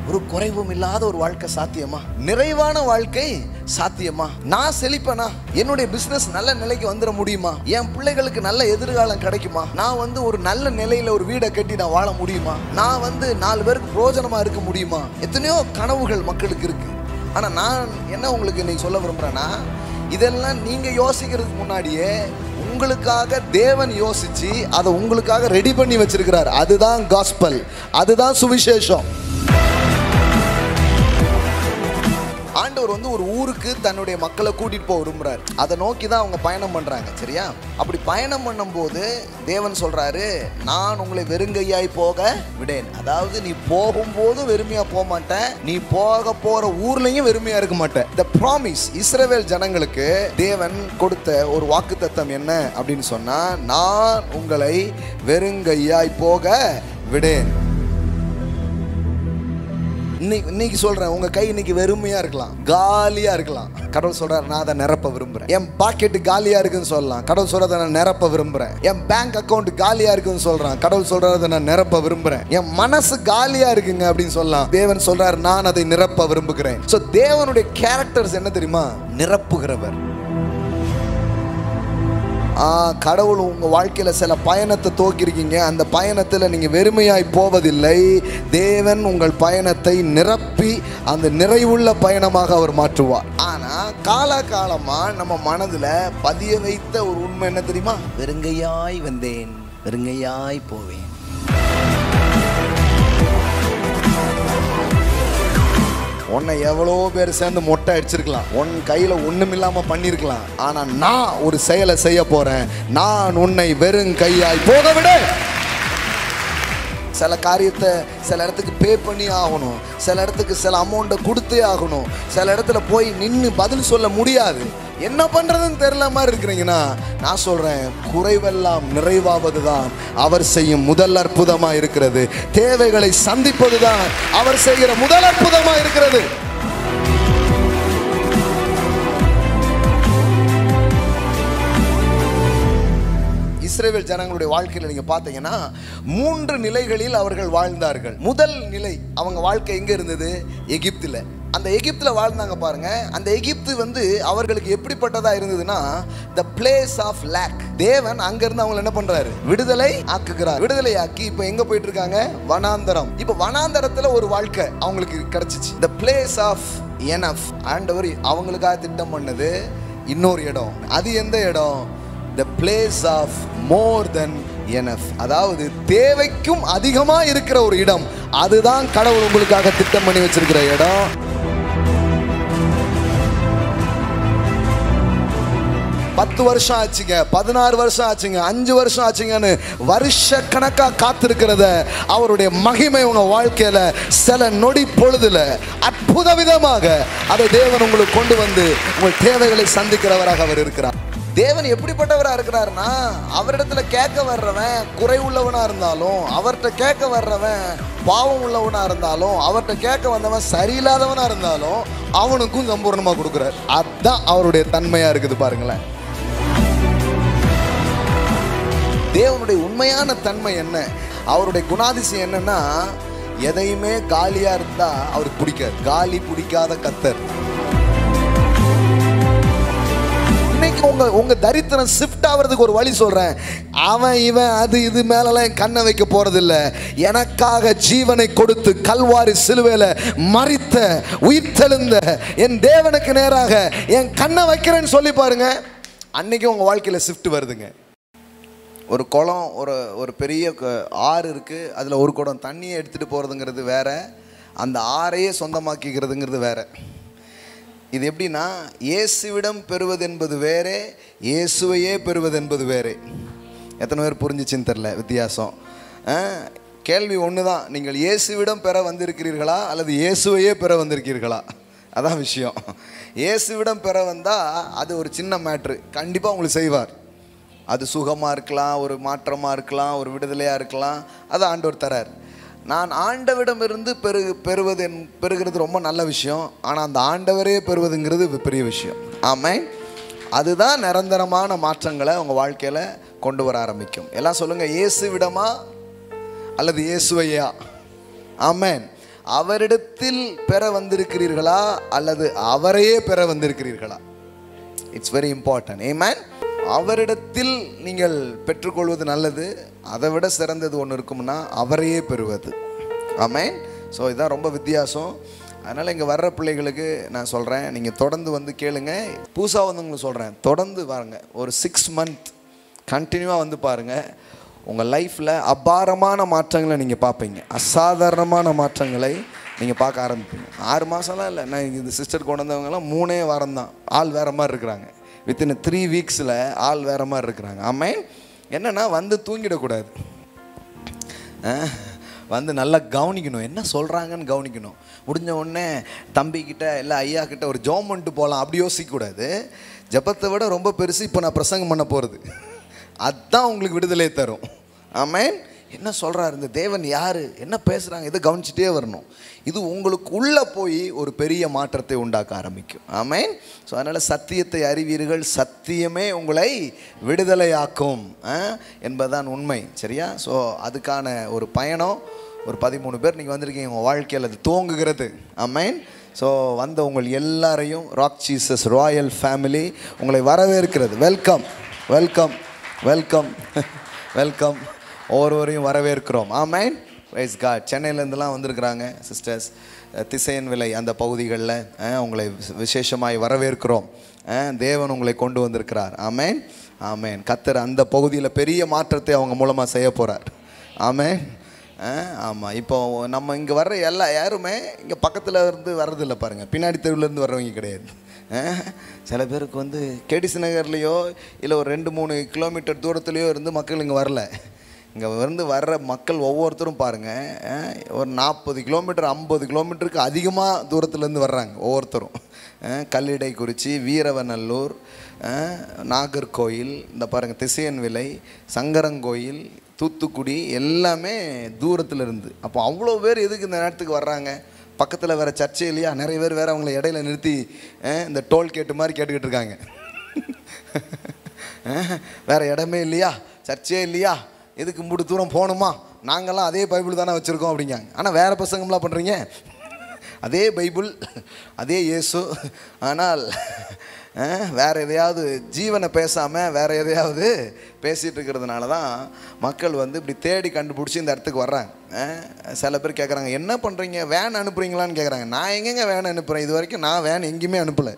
ஒரு குறைவும் இல்லாத ஒரு வாழ்க்கை சாத்தியமா? நிறைவான வாழ்க்கை சாத்தியமா? நான் செழிப்பனா? என்னுடைய பிசினஸ் நல்ல நிலைக்கு வந்துட முடியுமா? என் பிள்ளைகளுக்கு நல்ல எதிர்காலம் கிடைக்குமா? நான் ஒரு நல்ல நிலையில ஒரு வீடை கட்டி நான் வாழ முடியுமா? நான் 4 பேருக்கு பிரயோஜனமா இருக்க முடியுமா? எத்தனையோ கனவுகள் மக்களுக்கு இருக்கு. ஆனா நான் என்ன உங்களுக்கு இன்னைக்கு சொல்ல விரும்புறேன்னா, இதெல்லாம் நீங்க யோசிக்கிறதுக்கு முன்னாடியே உங்களுக்காக தேவன் யோசிச்சு அதை உங்களுக்காக ரெடி பண்ணி வச்சிருக்கிறார். அதுதான் காஸ்பல், அதுதான் சுவிசேஷம். ஆண்டவர் ஒரு ஊருக்கு தன்னுடைய மக்களை கூட்டிட்டு போக விரும்புறாரு. அதை நோக்கி தான் அவங்க பயணம் பண்றாங்க. சரியா? அப்படி பயணம் பண்ணும் போது தேவன் சொல்றாரு, நான் உங்களை வெறுங்கையாய் போக விடேன். அதாவது நீ போகும்போது வெறுமையா போக மாட்டேன், நீ போக போற ஊர்லயும் வெறுமையா இருக்க மாட்டேன். இந்த ப்ராமிஸ் இஸ்ரவேல் ஜனங்களுக்கு தேவன் கொடுத்த ஒரு வாக்குத்தத்தம் என்ன அப்படின்னு சொன்னா, நான் உங்களை வெறுங்கையாய் போக விடேன். இன்னைக்கு சொல்றேன், உங்க கை இன்னைக்கு வெறுமையா இருக்கலாம், காலியா இருக்கலாம். கடவுள் சொல்றாரு, நான் அதை நிரப்ப விரும்புறேன். என் பாக்கெட் காலியா இருக்குன்னு சொல்லலாம், கடவுள் சொல்றதை நான் நிரப்ப விரும்புறேன். என் பேங்க் அக்கௌண்ட் காலியா இருக்குன்னு சொல்றான், கடவுள் சொல்றதை நான் நிரப்ப விரும்புறேன். என் மனசு காலியா இருக்குங்க அப்படின்னு சொல்லலாம், தேவன் சொல்றாரு, நான் அதை நிரப்ப விரும்புகிறேன். சோ தேவனுடைய கேரக்டர்ஸ் என்ன தெரியுமா? நிரப்புகிறவர். கடவுள் உங்க வாழ்க்கையில சில பயணத்தை துவக்கிருக்கீங்க. அந்த பயணத்தில் நீங்க வெறுமையாய் போவதில்லை. தேவன் உங்கள் பயணத்தை நிரப்பி அந்த நிறைவுள்ள பயணமாக அவர் மாற்றுவார். ஆனா காலகாலமா நம்ம மனதுல பதிய வைத்த ஒரு உண்மை என்ன தெரியுமா? வெறுங்கையாய் வந்தேன், வெறுங்கையாய் போவேன். உன்னை எவ்வளோ பேர் சேர்ந்து மொட்டை அடிச்சிருக்கலாம், உன் கையில் ஒன்றுமில்லாமல் பண்ணியிருக்கலாம். ஆனால் நான் ஒரு செயலை செய்ய போகிறேன். நான் உன்னை வெறும் கையாய் போக விட. சில காரியத்தை சில இடத்துக்கு பே பண்ணி ஆகணும், சில இடத்துக்கு சில அமௌண்ட்டை கொடுத்தே ஆகணும், சில இடத்துல போய் நின்று பதில் சொல்ல முடியாது. என்ன பண்ணுறதுன்னு தெரியல மாதிரி இருக்கிறீங்கன்னா, நான் சொல்கிறேன், குறைவெல்லாம் நிறைவாவது தான் அவர் செய்யும் முதல் அற்புதமாக இருக்கிறது. தேவைகளை சந்திப்பது தான் அவர் செய்கிற முதல் அற்புதமாக இருக்கிறது. இஸ்ரவேல் ஜனங்களுடைய வாழ்க்கையில் நீங்க பார்த்தீங்கன்னா 3 நிலைகளில் அவர்கள் வாழ்ந்தார்கள். முதல் நிலை, அவங்க வாழ்க்கை எங்க இருந்தது? எகிப்தில். அந்த எகிப்தில் வாழ்ந்தாங்க பாருங்க. அந்த எகிப்து அவர்களுக்கு எப்படிப்பட்டதா இருந்ததுன்னா, the place of lack. தேவன் அங்கிருந்து அவங்க என்ன பண்றாரு? விடுதலை ஆக்குகிறார். விடுதலை ஆக்கி இப்ப எங்க போயிட்டு இருக்காங்க? வனாந்தரம். இப்ப வனாந்தரத்துல ஒரு வாழ்க்கை அவங்களுக்கு கிடைச்சிச்சு. the place of enough. ஆண்டவர் அவங்களுக்காக திட்டம் பண்ணது இன்னொரு இடம். அது எந்த இடம்? the place of more than enough. அதாவது தேவைக்கும் அதிகமா இருக்கிற ஒரு இடம். அதுதான் கடவுள் உங்களுக்காக திட்டம் பண்ணி வச்சிருக்கிற இடம். பத்து வருஷம் ஆச்சுங்க, 16 வருஷம் ஆச்சுங்க, 5 வருஷம் ஆச்சுங்கன்னு வருஷ கணக்கா காத்திருக்கிறத அவருடைய மகிமை உங்க வாழ்க்கையில சில நொடி பொழுதுல அற்புத விதமாக அதை தேவன் உங்களுக்கு கொண்டு வந்து உங்கள் தேவைகளை சந்திக்கிறவராக அவர் இருக்கிறார். தேவன் எப்படிப்பட்டவராக இருக்கிறாருன்னா, அவரிடத்துல கேட்க வர்றவன் குறை உள்ளவனா இருந்தாலும், அவர்கிட்ட கேட்க வர்றவன் பாவம் உள்ளவனா இருந்தாலும், அவர்கிட்ட கேட்க வந்தவன் சரியில்லாதவனா இருந்தாலும் அவனுக்கும் சம்பூர்ணமா கொடுக்குறார். அதுதான் அவருடைய தன்மையா இருக்குது. பாருங்களேன், தேவனுடைய உண்மையான தன்மை என்ன, அவருடைய குணாதிசயம் என்னன்னா, எதையுமே காலியா இருந்தா அவருக்கு பிடிக்காது. காலி பிடிக்காத கர்த்தர். உங்க தரித்திரம் ஷிஃப்ட் ஆகிறதுக்கு ஒரு வழி சொல்றேன். அவன் இவன் அது இது மேலெல்லாம் கண்ணை வைக்க போறதில்லை. எனக்காக ஜீவனை கொடுத்து கல்வாரி சிலுவையில மரித்த உயிர்த்தெழுந்த என் தேவனுக்கு நேராக என் கண்ணை வைக்கிறேன்னு சொல்லி பாருங்க, அன்னைக்கு உங்க வாழ்க்கையில ஷிஃப்ட் வருதுங்க. ஒரு குளம், ஒரு பெரிய ஆறு இருக்கு, அதுல ஒரு குடம் தண்ணியை எடுத்துட்டு போறதுங்கிறது வேற, அந்த ஆறையே சொந்தமாக்கிக்கிறதுங்கிறது வேற. இது எப்படின்னா, இயேசுவிடம் பெறுவது என்பது வேறே, இயேசுவையே பெறுவது என்பது வேறே. எத்தனை பேர் புரிஞ்சிச்சின்னு தெரில வித்தியாசம். கேள்வி ஒன்று தான், நீங்கள் இயேசுவிடம் பெற வந்திருக்கிறீர்களா அல்லது இயேசுவையே பெற வந்திருக்கிறீர்களா? அதான் விஷயம். இயேசுவிடம் பெற வந்தால் அது ஒரு சின்ன மேட்ரு, கண்டிப்பாக உங்களுக்கு செய்வார். அது சுகமாக இருக்கலாம், ஒரு மாற்றமாக இருக்கலாம், ஒரு விடுதலையாக இருக்கலாம், அதை ஆண்டவர் தரார். நான் ஆண்டவரிடமிருந்து பெறுகிறது ரொம்ப நல்ல விஷயம். ஆனால் அந்த ஆண்டவரே பெறுவதுங்கிறது பெரிய விஷயம். ஆமென். அதுதான் நிரந்தரமான மாற்றங்களை உங்கள் வாழ்க்கையில் கொண்டு வர ஆரம்பிக்கும். எல்லாம் சொல்லுங்கள், இயேசுவிடமா அல்லது இயேசுவையா? ஆமென். அவரிடத்தில் பெற வந்திருக்கிறீர்களா அல்லது அவரையே பெற வந்திருக்கிறீர்களா? It's very important. ஆமென். அவரிடத்தில் நீங்கள் பெற்றுக்கொள்வது நல்லது. அதை விட சிறந்தது ஒன்று இருக்கும்னா அவரையே பெறுவது. ஆமென். ஸோ இதுதான் ரொம்ப வித்தியாசம். அதனால் இங்கே வர்ற பிள்ளைகளுக்கு நான் சொல்கிறேன், நீங்கள் தொடர்ந்து வந்து கேளுங்க. புதுசாக வந்து உங்களுக்கு சொல்கிறேன், தொடர்ந்து வாங்க. ஒரு 6 மந்த் கண்டினியூவாக வந்து பாருங்கள். உங்கள் லைஃப்பில் அபாரமான மாற்றங்களை நீங்கள் பார்ப்பீங்க. அசாதாரணமான மாற்றங்களை நீங்கள் பார்க்க ஆரம்பிப்பீங்க. 6 மாதம்லாம் இல்லை. நான் இந்த சிஸ்டர் கொண்டு வந்தவங்கலாம் 3 வாரம் தான் ஆள் வேறு மாதிரி இருக்கிறாங்க. வித்தின் 3 வீக்ஸில் ஆள் வேறு மாதிரி இருக்கிறாங்க. ஆமென். என்னென்னா வந்து தூங்கிடக்கூடாது. வந்து நல்லா கவனிக்கணும், என்ன சொல்கிறாங்கன்னு கவனிக்கணும். முடிஞ்ச உடனே தம்பிக்கிட்ட இல்லை ஐயா கிட்ட ஒரு ஜெபம் பண்ணிட்டு போகலாம் அப்படி யோசிக்கக்கூடாது. ஜெபத்தை விட ரொம்ப பெருசு இப்போ நான் பிரசங்கம் பண்ண போகிறது. அதுதான் உங்களுக்கு விடுதலை தரும். ஆமென். என்ன சொல்கிறாரு இந்த தேவன், யார், என்ன பேசுகிறாங்க, இதை கவனிச்சுட்டே வரணும். இது உங்களுக்கு உள்ளே போய் ஒரு பெரிய மாற்றத்தை உண்டாக்க ஆரம்பிக்கும். ஆமென். ஸோ அதனால் சத்தியத்தை அறிவீர்கள், சத்தியமே உங்களை விடுதலையாக்கும் என்பதுதான் உண்மை. சரியா? ஸோ அதுக்கான ஒரு பயணம். ஒரு 13 பேர் நீங்கள் வந்திருக்கீங்க, உங்கள் வாழ்க்கையில் அது துவங்குகிறது. ஆமென். ஸோ வந்த உங்கள் எல்லாரையும் ராக் ஜீசஸ் ராயல் ஃபேமிலி உங்களை வரவேற்கிறது. Welcome welcome welcome welcome. ஒவ்வொருவரையும் வரவேற்கிறோம். ஆமென். Price God. சென்னையிலேருந்துலாம் வந்திருக்கிறாங்க சிஸ்டர்ஸ். திசையன் விலை அந்த பகுதிகளில் உங்களை விசேஷமாய் வரவேற்கிறோம். தேவன் உங்களை கொண்டு வந்திருக்கிறார். ஆமென் ஆமென். கர்த்தர் அந்த பகுதியில் பெரிய மாற்றத்தை அவங்க மூலமாக செய்ய போகிறார். ஆமென். ஆமாம். இப்போ நம்ம இங்கே வர்ற யாருமே இங்கே பக்கத்தில் இருந்து வர்றதில்லை பாருங்கள். பின்னாடி தெருவிலேருந்து வர்றவங்க கிடையாது. சில பேருக்கு வந்து கேடிசி நகர்லேயோ இல்லை ஒரு 2-3 கிலோமீட்டர் தூரத்துலேயோ இருந்து மக்கள் இங்கே வரல. இங்கே வந்து வர்ற மக்கள் ஒவ்வொருத்தரும் பாருங்கள், ஒரு 40 கிலோமீட்டர் 50 கிலோமீட்டருக்கு அதிகமாக தூரத்துலேருந்து வர்றாங்க ஒவ்வொருத்தரும். கல்லிடைக்குறிச்சி, வீரவநல்லூர், நாகர்கோயில், இந்த பாருங்கள் திசையன் விலை, சங்கரங்கோயில், தூத்துக்குடி, எல்லாமே தூரத்தில் இருந்து. அப்போ அவ்வளோ பேர் எதுக்கு இந்த நேரத்துக்கு வர்றாங்க? பக்கத்தில் வேறு சர்ச்சை இல்லையா? நிறைய பேர் வேறு அவங்கள இடையில நிறுத்தி இந்த டோல் கேட்டு மாதிரி கேட்டுக்கிட்டு இருக்காங்க. வேறு இடமே இல்லையா, சர்ச்சையே இல்லையா, எதுக்கு மூடு தூரம் போகணுமா, நாங்கள்லாம் அதே பைபிள் தானே வச்சுருக்கோம் அப்படிங்காங்க. ஆனால் வேறு பசங்கம்லாம் பண்ணுறீங்க, அதே பைபிள் அதே இயேசு, ஆனால் வேறு எதையாவது ஜீவனை பேசாமல் வேறு எதையாவது பேசிகிட்டு இருக்கிறதுனால தான் மக்கள் வந்து இப்படி தேடி கண்டுபிடிச்சி இந்த இடத்துக்கு வர்றாங்க. சில பேர் கேட்குறாங்க, என்ன பண்ணுறீங்க, வேன் அனுப்புகிறீங்களான்னு கேட்குறாங்க. நான் எங்கேங்க வேன் அனுப்புகிறேன்? இது வரைக்கும் நான் வேன் எங்கேயுமே அனுப்பலை.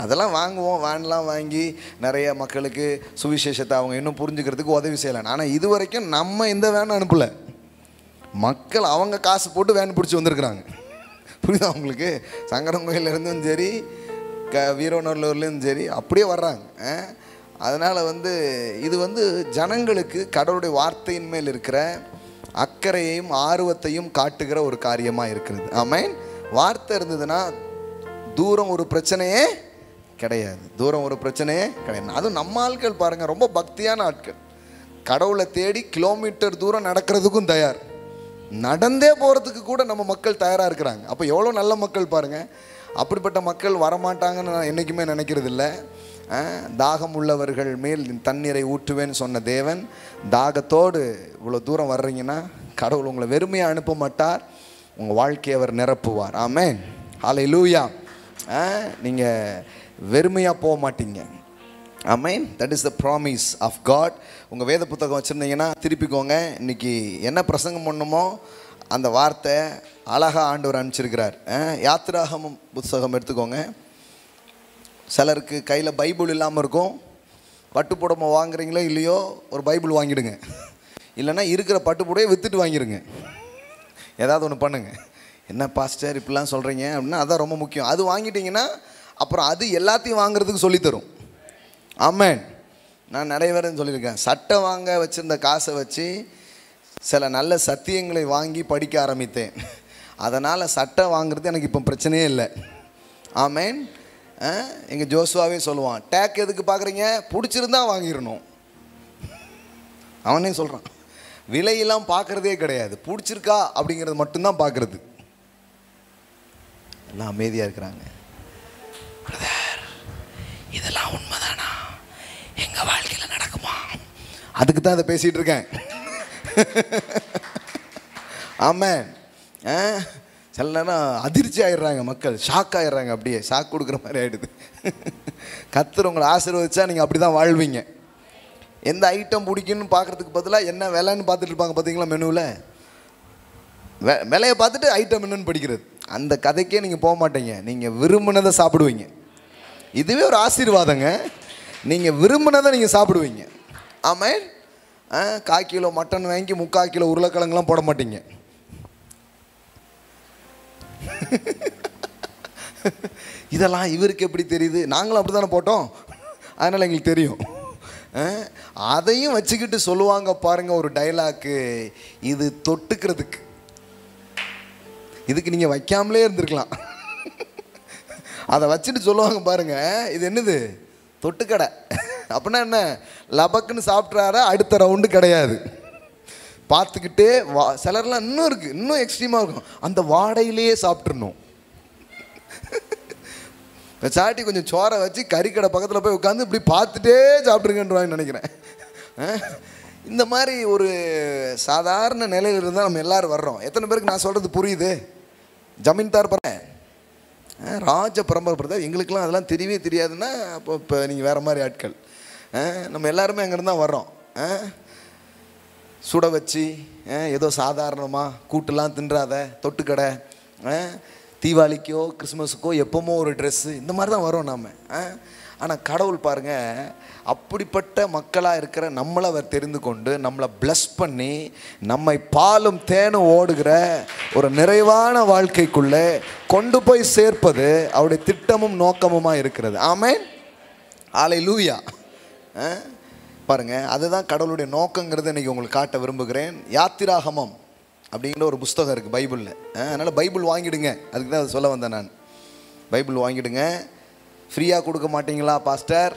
அதெல்லாம் வாங்குவோம், வேன்லாம் வாங்கி நிறைய மக்களுக்கு சுவிசேஷத்தை அவங்க இன்னும் புரிஞ்சுக்கிறதுக்கு உதவி செய்யலாம். ஆனால் இது வரைக்கும் நம்ம இந்த வேன் அனுப்பலை. மக்கள் அவங்க காசு போட்டு வேன் பிடிச்சி வந்திருக்கிறாங்க. புரியுதா உங்களுக்கு? சங்கரங்கோயிலேருந்தும் சரி, வீரநல்லூர்லேருந்து சரி, அப்படியே வர்றாங்க. அதனால் வந்து இது வந்து ஜனங்களுக்கு கடவுளுடைய வார்த்தையின் மேல் இருக்கிற அக்கறையையும் ஆர்வத்தையும் காட்டுகிற ஒரு காரியமாக இருக்கிறது. ஆமென். வார்த்தை இருந்ததுன்னா தூரம் ஒரு பிரச்சனையே கிடையாது. தூரம் ஒரு பிரச்சனையே கிடையாது. அதுவும் நம்ம ஆட்கள் பாருங்கள், ரொம்ப பக்தியான ஆட்கள். கடவுளை தேடி கிலோமீட்டர் தூரம் நடக்கிறதுக்கும் தயார், நடந்தே போகிறதுக்கு கூட நம்ம மக்கள் தயாராக இருக்கிறாங்க. அப்போ எவ்வளோ நல்ல மக்கள் பாருங்கள். அப்படிப்பட்ட மக்கள் வரமாட்டாங்கன்னு நான் என்றைக்குமே நினைக்கிறது இல்லை. தாகம் உள்ளவர்கள் மேல் தண்ணீரை ஊற்றுவேன்னு சொன்ன தேவன், தாகத்தோடு இவ்வளோ தூரம் வர்றீங்கன்னா கடவுள் உங்களை வெறுமையாக அனுப்ப மாட்டார், உங்கள் வாழ்க்கையை அவர் நிரப்புவார். ஆமென். ஹல்லேலூயா. நீங்கள் வெறுமையாக போக மாட்டீங்க. ஆமென். That is the promise of God. உங்கள் வேத புத்தகம் வச்சுருந்தீங்கன்னா திருப்பிக்கோங்க. இன்றைக்கி என்ன பிரசங்கம் பண்ணுமோ அந்த வார்த்தை அழகாக ஆண்டவர் அனுப்பிச்சிருக்கிறார். யாத்திராகமம் புத்தகம் எடுத்துக்கோங்க. சிலருக்கு கையில் பைபிள் இல்லாமல் இருக்கும். பட்டுப்புடவை வாங்குறீங்களோ இல்லையோ, ஒரு பைபிள் வாங்கிடுங்க. இல்லைன்னா இருக்கிற பட்டுப்புடவையை விற்றுட்டு வாங்கிடுங்க. ஏதாவது ஒன்று பண்ணுங்கள். என்ன பாஸ்டர் இப்படிலாம் சொல்கிறீங்க அப்படின்னா அதான் ரொம்ப முக்கியம். அது வாங்கிட்டீங்கன்னா அப்புறம் அது எல்லாத்தையும் வாங்குறதுக்கு சொல்லித்தரும். ஆமென். நான் நிறைய பேர் சொல்லியிருக்கேன், சட்டை வாங்க வச்சுருந்த காசை வச்சு சில நல்ல சத்தியங்களை வாங்கி படிக்க ஆரம்பித்தேன். அதனால் சட்டை வாங்குறது எனக்கு இப்போ பிரச்சனையே இல்லை. ஆமென். எங்கள் ஜோசுவாவே சொல்லுவான், டேக் எதுக்கு பார்க்குறீங்க, பிடிச்சிருந்தா வாங்கிடணும். அவனே சொல்கிறான், விலையெல்லாம் பார்க்குறதே கிடையாது, பிடிச்சிருக்கா அப்படிங்கிறது மட்டும்தான் பார்க்குறது. எல்லாம் அமைதியாக இருக்கிறாங்க. இதெல்லாம் உண்மைதானா, எங்கள் வாழ்க்கையில் நடக்குமா? அதுக்கு தான் அதை பேசிகிட்டு இருக்கேன். ஆமென். சில நேரம் அதிர்ச்சி ஆகிடுறாங்க மக்கள், ஷாக் ஆகிடுறாங்க, அப்படியே ஷாக் கொடுக்குற மாதிரி ஆகிடுது. கர்த்தர் உங்களை ஆசீர்வதிச்சா நீங்கள் அப்படி தான் வாழ்வீங்க. எந்த ஐட்டம் பிடிக்குன்னு பார்க்குறதுக்கு பதிலாக என்ன விலைன்னு பார்த்துட்டு இருப்பாங்க பார்த்தீங்களா மெனுவில். விலையை பார்த்துட்டு ஐட்டம் என்னன்னு படிக்கிறது. அந்த கதைக்கே நீங்கள் போக மாட்டீங்க, நீங்கள் விரும்பினதை சாப்பிடுவீங்க. இதுவே ஒரு ஆசீர்வாதங்க. நீங்கள் விரும்பினதை நீங்கள் சாப்பிடுவீங்க. ஆமாம். 1/4 கிலோ மட்டன் வாங்கி 3/4 கிலோ உருளைக்கிழங்குலாம் போட மாட்டீங்க. இதெல்லாம் இவருக்கு எப்படி தெரியுது? நாங்களும் அப்படி தானே போட்டோம், அதனால் எங்களுக்கு தெரியும். அதையும் வச்சுக்கிட்டு சொல்லுவாங்க பாருங்கள் ஒரு டைலாக்கு, இது தொட்டுக்கிறதுக்கு. இதுக்கு நீங்கள் வைக்காமலே இருந்திருக்கலாம். அதை வச்சுட்டு சொல்லுவாங்க பாருங்கள், இது என்னது தொட்டுக்கடை அப்படின்னா என்ன, லபக்குன்னு சாப்பிட்றாரு, அடுத்த ரவுண்டு கிடையாது. பார்த்துக்கிட்டே சிலர்லாம் இன்னும் இருக்குது, இன்னும் எக்ஸ்ட்ரீமாக இருக்கும், அந்த வாடையிலேயே சாப்பிட்றணும். சாட்டி கொஞ்சம் சோறை வச்சு கறிக்கடை பக்கத்தில் போய் உட்காந்து இப்படி பார்த்துட்டே சாப்பிட்ருங்கன்றான்னு நினைக்கிறேன். இந்த மாதிரி ஒரு சாதாரண நிலையில் இருந்தால் நம்ம எல்லோரும் வர்றோம். எத்தனை பேருக்கு நான் சொல்கிறது புரியுது? ஜமீன்தார் ராஜ பரம்பரை பிரதர், எங்களுக்கெல்லாம் அதெல்லாம் தெரியவே தெரியாதுன்னா இப்போ நீங்கள் வேறு மாதிரி ஆட்கள். நம்ம எல்லாருமே அங்கேருந்து தான் வர்றோம். சுட வச்சு ஏதோ சாதாரணமாக கூட்டெல்லாம் தின்றாத, தொட்டுக்கடை, தீபாவளிக்கோ கிறிஸ்மஸுக்கோ எப்போமோ ஒரு ட்ரெஸ்ஸு, இந்த மாதிரி தான் வரோம் நாம். ஆனால் கடவுள் பாருங்கள், அப்படிப்பட்ட மக்களாக இருக்கிற நம்மளை அவர் தெரிந்து கொண்டு நம்மளை பிளஸ் பண்ணி நம்மை பாலும் தேனும் ஓடுகிற ஒரு நிறைவான வாழ்க்கைக்குள்ளே கொண்டு போய் சேர்ப்பது அவருடைய திட்டமும் நோக்கமுமாக இருக்கிறது. ஆமென், அல்லேலூயா. பாருங்கள், அதுதான் கடவுளுடைய நோக்கங்கிறது இன்றைக்கி உங்களுக்கு காட்ட விரும்புகிறேன். யாத்திராகமம் அப்படிங்கிற ஒரு புஸ்தகம் இருக்குது பைபிளில். அதனால் பைபிள் வாங்கிடுங்க, அதுக்கு தான் அதை சொல்ல வந்தேன் நான். பைபிள் வாங்கிடுங்க. ஃப்ரீயாக கொடுக்க மாட்டிங்களா பாஸ்டர்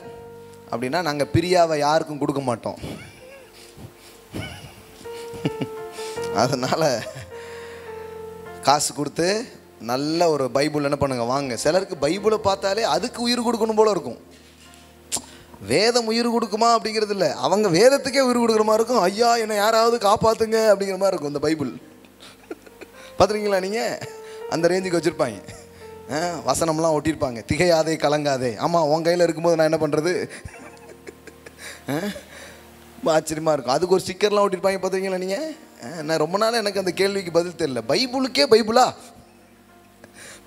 அப்படின்னா, நாங்கள் பிரியாவை யாருக்கும் கொடுக்க மாட்டோம். அதனால் காசு கொடுத்து நல்ல ஒரு பைபிள் என்ன பண்ணுங்க வாங்க. சிலருக்கு பைபிளை பார்த்தாலே அதுக்கு உயிர் கொடுக்கணும் போல இருக்கும். வேதம் உயிர் கொடுக்குமா அப்படிங்கிறது இல்லை, அவங்க வேதத்துக்கே உயிர் கொடுக்குற மாதிரி இருக்கும். ஐயா என்னை யாராவது காப்பாற்றுங்க அப்படிங்கிற மாதிரி இருக்கும் இந்த பைபிள். பார்த்துருக்கீங்களா நீங்கள்? அந்த ரேஞ்சுக்கு வச்சுருப்பாங்க. வசனம்லாம் ஒட்டியிருப்பாங்க, திகையாதே கலங்காதே. ஆமாம், உன் கையில் இருக்கும்போது நான் என்ன பண்ணுறது? ஆச்சரியமாக இருக்கும். அதுக்கு ஒரு ஸ்டிக்கர்லாம் ஒட்டியிருப்பாங்க, பார்த்துருக்கீங்களா நீங்கள்? நான் ரொம்ப நாள் எனக்கு அந்த கேள்விக்கு பதில் தெரியல. பைபிளுக்கே பைபிளா?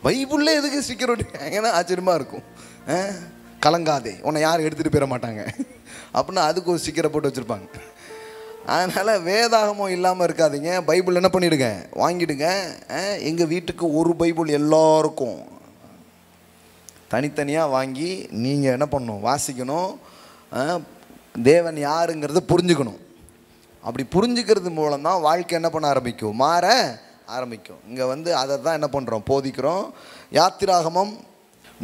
பைபிள்லே எதுக்கு ஸ்டிக்கர் ஒட்டிருக்காங்கன்னா ஆச்சரியமாக இருக்கும். கலங்காதே, உன்னை யாரும் எடுத்துகிட்டு போயிட மாட்டாங்க அப்படின்னா அதுக்கு ஒரு ஸ்டிக்கரை போட்டு வச்சுருப்பாங்க. அதனால் வேதாகமம் இல்லாமல் இருக்காதீங்க. பைபிள் என்ன பண்ணிவிடுங்க, வாங்கிடுங்க. எங்கள் வீட்டுக்கு ஒரு பைபிள் எல்லோருக்கும் தனித்தனியாக வாங்கி நீங்கள் என்ன பண்ணணும், வாசிக்கணும். தேவன் யாருங்கிறத புரிஞ்சுக்கணும். அப்படி புரிஞ்சுக்கிறது மூலம்தான் வாழ்க்கை என்ன பண்ண ஆரம்பிக்கும், மாற ஆரம்பிக்கும். இங்கே அதை தான் என்ன பண்ணுறோம், போதிக்கிறோம். யாத்திராகமம்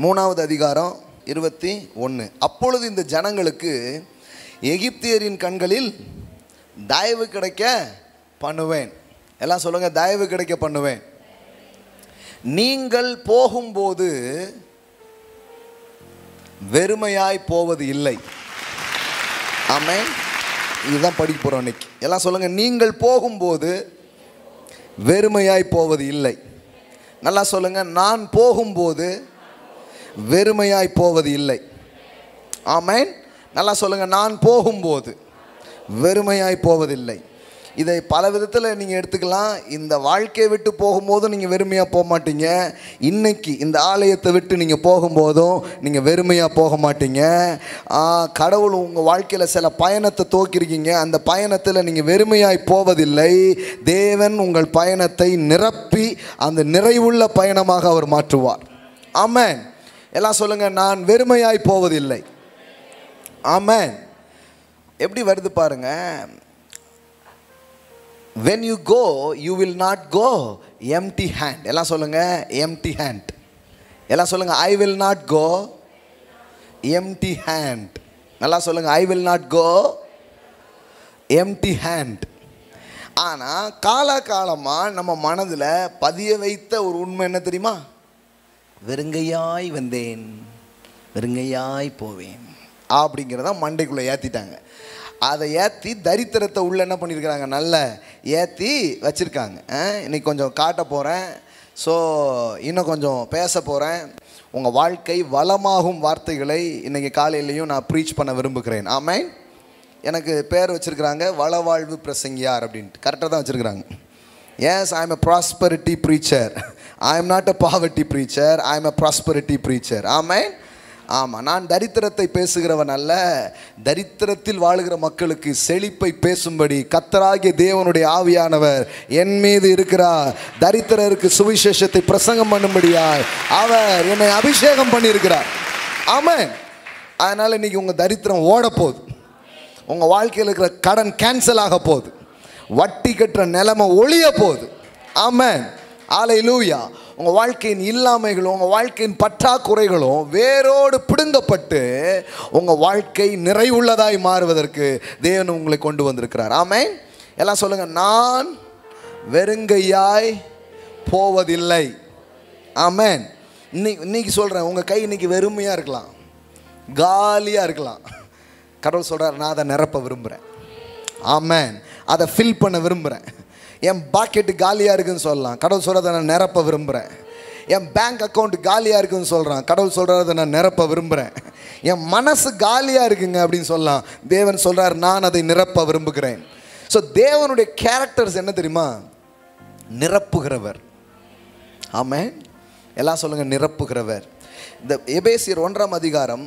3வது அதிகாரம் 21. அப்பொழுது இந்த ஜனங்களுக்கு எகிப்தியரின் கண்களில் தயவு கிடைக்க பண்ணுவேன். எல்லாம் சொல்லுங்க, தயவு கிடைக்க பண்ணுவேன். நீங்கள் போகும்போது வெறுமையாய் போவது இல்லை. ஆமென். இதுதான் படிக்க போகிறோம் இன்னைக்கு. எல்லாம் சொல்லுங்க, நீங்கள் போகும்போது வெறுமையாய் போவது இல்லை. நல்லா சொல்லுங்க, நான் போகும்போது வெறுமையாய் போவது இல்லை. ஆமென். நல்லா சொல்லுங்க, நான் போகும்போது வெறுமையாய் போவதில்லை. இதை பல விதத்தில் நீங்கள் எடுத்துக்கலாம். இந்த வாழ்க்கையை விட்டு போகும்போதும் நீங்கள் வெறுமையாக போக மாட்டீங்க. இன்னைக்கு இந்த ஆலயத்தை விட்டு நீங்கள் போகும்போதும் நீங்கள் வெறுமையாக போக மாட்டீங்க. கடவுள் உங்கள் வாழ்க்கையில் சில பயணத்தை துவக்கியிருக்கீங்க. அந்த பயணத்தில் நீங்கள் வெறுமையாய் போவதில்லை. தேவன் உங்கள் பயணத்தை நிரப்பி அந்த நிறைவுள்ள பயணமாக அவர் மாற்றுவார். ஆமென். எல்லாம் சொல்லுங்கள், நான் வெறுமையாய் போவதில்லை. ஆமென். எப்படி வருது பாருங்க. when you go you will not go empty hand. எல்லாம் சொல்லுங்க, empty hand. எல்லாம் சொல்லுங்க, I will not go empty hand. நல்லா சொல்லுங்க, I will not go empty hand. ஆனால் காலகாலமாக நம்ம மனதில் பதிய வைத்த ஒரு உண்மை என்ன தெரியுமா? வெறுங்கையாய் வந்தேன், வெறுங்கையாய் போவேன் அப்படிங்கிறத மண்டைக்குள்ளே ஏற்றிட்டாங்க. அதை ஏற்றி தரித்திரத்தை உள்ள என்ன பண்ணியிருக்கிறாங்க, நல்ல ஏற்றி வச்சுருக்காங்க. இன்னைக்கு கொஞ்சம் காட்ட போகிறேன். ஸோ இன்னும் கொஞ்சம் பேச போகிறேன். உங்கள் வாழ்க்கை வளமாகும் வார்த்தைகளை இன்றைக்கி காலையிலையும் நான் ப்ரீச் பண்ண விரும்புகிறேன். ஆமென். எனக்கு பேர் வச்சுருக்கிறாங்க வளவாழ்வு பிரசங்கியார் அப்படின்ட்டு. கரெக்டாக தான் வச்சுருக்கிறாங்க. Yes, I am a prosperity preacher. I am not a poverty preacher. I am a prosperity preacher. ஆமென். ஆமாம், நான் தரித்திரத்தை பேசுகிறவன் அல்ல, தரித்திரத்தில் வாழுகிற மக்களுக்கு செழிப்பை பேசும்படி கர்த்தராகிய தேவனுடைய ஆவியானவர் என் மீது இருக்கிறார். தரித்திரருக்கு சுவிசேஷத்தை பிரசங்கம் பண்ணும்படியாய் அவர் என்னை அபிஷேகம் பண்ணியிருக்கிறார். ஆமென். அதனால் இன்றைக்கி உங்கள் தரித்திரம் ஓட போகுது. உங்கள் வாழ்க்கையில் இருக்கிற கடன் கேன்சல் ஆக போகுது. வட்டி கட்டுற நிலைமை ஒழிய போகுது. ஆமென். அல்லேலூயா. உங்கள் வாழ்க்கையின் இல்லாமைகளும் உங்கள் வாழ்க்கையின் பற்றாக்குறைகளும் வேரோடு பிடுங்கப்பட்டு உங்கள் வாழ்க்கை நிறைவுள்ளதாய் மாறுவதற்கு தேவன் உங்களை கொண்டு வந்திருக்கிறார். ஆமென். எல்லாம் சொல்லுங்கள், நான் வெறுங்கையாய் போவதில்லை. ஆமென். இன்னைக்கு சொல்கிறேன், உங்கள் கை இன்னைக்கு வெறுமையாக இருக்கலாம், காலியாக இருக்கலாம். கடவுள் சொல்கிறார், நான் அதை நிரப்ப விரும்புகிறேன். ஆமென். அதை ஃபில் பண்ண விரும்புகிறேன். என் பாக்கெட்டு காலியாக இருக்குதுன்னு சொல்லலாம். கடவுள் சொல்கிறத நான் நிரப்ப விரும்புகிறேன். என் பேங்க் அக்கௌண்ட் காலியாக இருக்குதுன்னு சொல்கிறான். கடவுள் சொல்கிறத நான் நிரப்ப விரும்புகிறேன். என் மனசு காலியாக இருக்குங்க அப்படின்னு சொல்லலாம். தேவன் சொல்கிறார், நான் அதை நிரப்ப விரும்புகிறேன். ஸோ தேவனுடைய கேரக்டர்ஸ் என்ன தெரியுமா? நிரப்புகிறவர். ஆமென். எல்லாம் சொல்லுங்கள், நிரப்புகிறவர். இந்த எபேசியர் 1ஆம் அதிகாரம்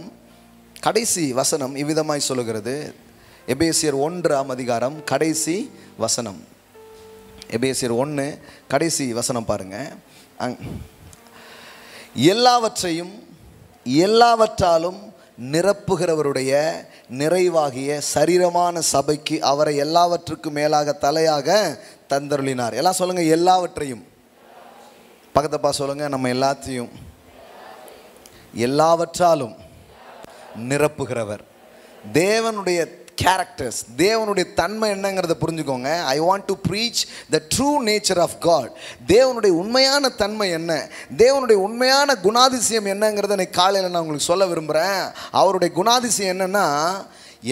கடைசி வசனம் இவ்விதமாய் சொல்லுகிறது. எபேசியர் 1ஆம் அதிகாரம் கடைசி வசனம். எபேசியர் 1 கடைசி வசனம் பாருங்க. எல்லாவற்றையும் எல்லாவற்றாலும் நிரப்புகிறவருடைய நிறைவாகிய சரீரமான சபைக்கு அவரை எல்லாவற்றுக்கும் மேலாக தலையாக தந்தருளினார். எல்லாம் சொல்லுங்க, எல்லாவற்றையும். பக்கத்தப்பா சொல்லுங்க, நம்ம எல்லாத்தையும் எல்லாவற்றாலும் நிரப்புகிறவர். தேவனுடைய கேரக்டர்ஸ், தேவனுடைய தன்மை என்னங்கிறத புரிஞ்சுக்கோங்க. I want to preach the true nature of God. தேவனுடைய உண்மையான தன்மை என்ன, தேவனுடைய உண்மையான குணாதிசயம் என்னங்கிறத இன்னைக்கு காலையில் நான் உங்களுக்கு சொல்ல விரும்புகிறேன். அவருடைய குணாதிசயம் என்னென்னா,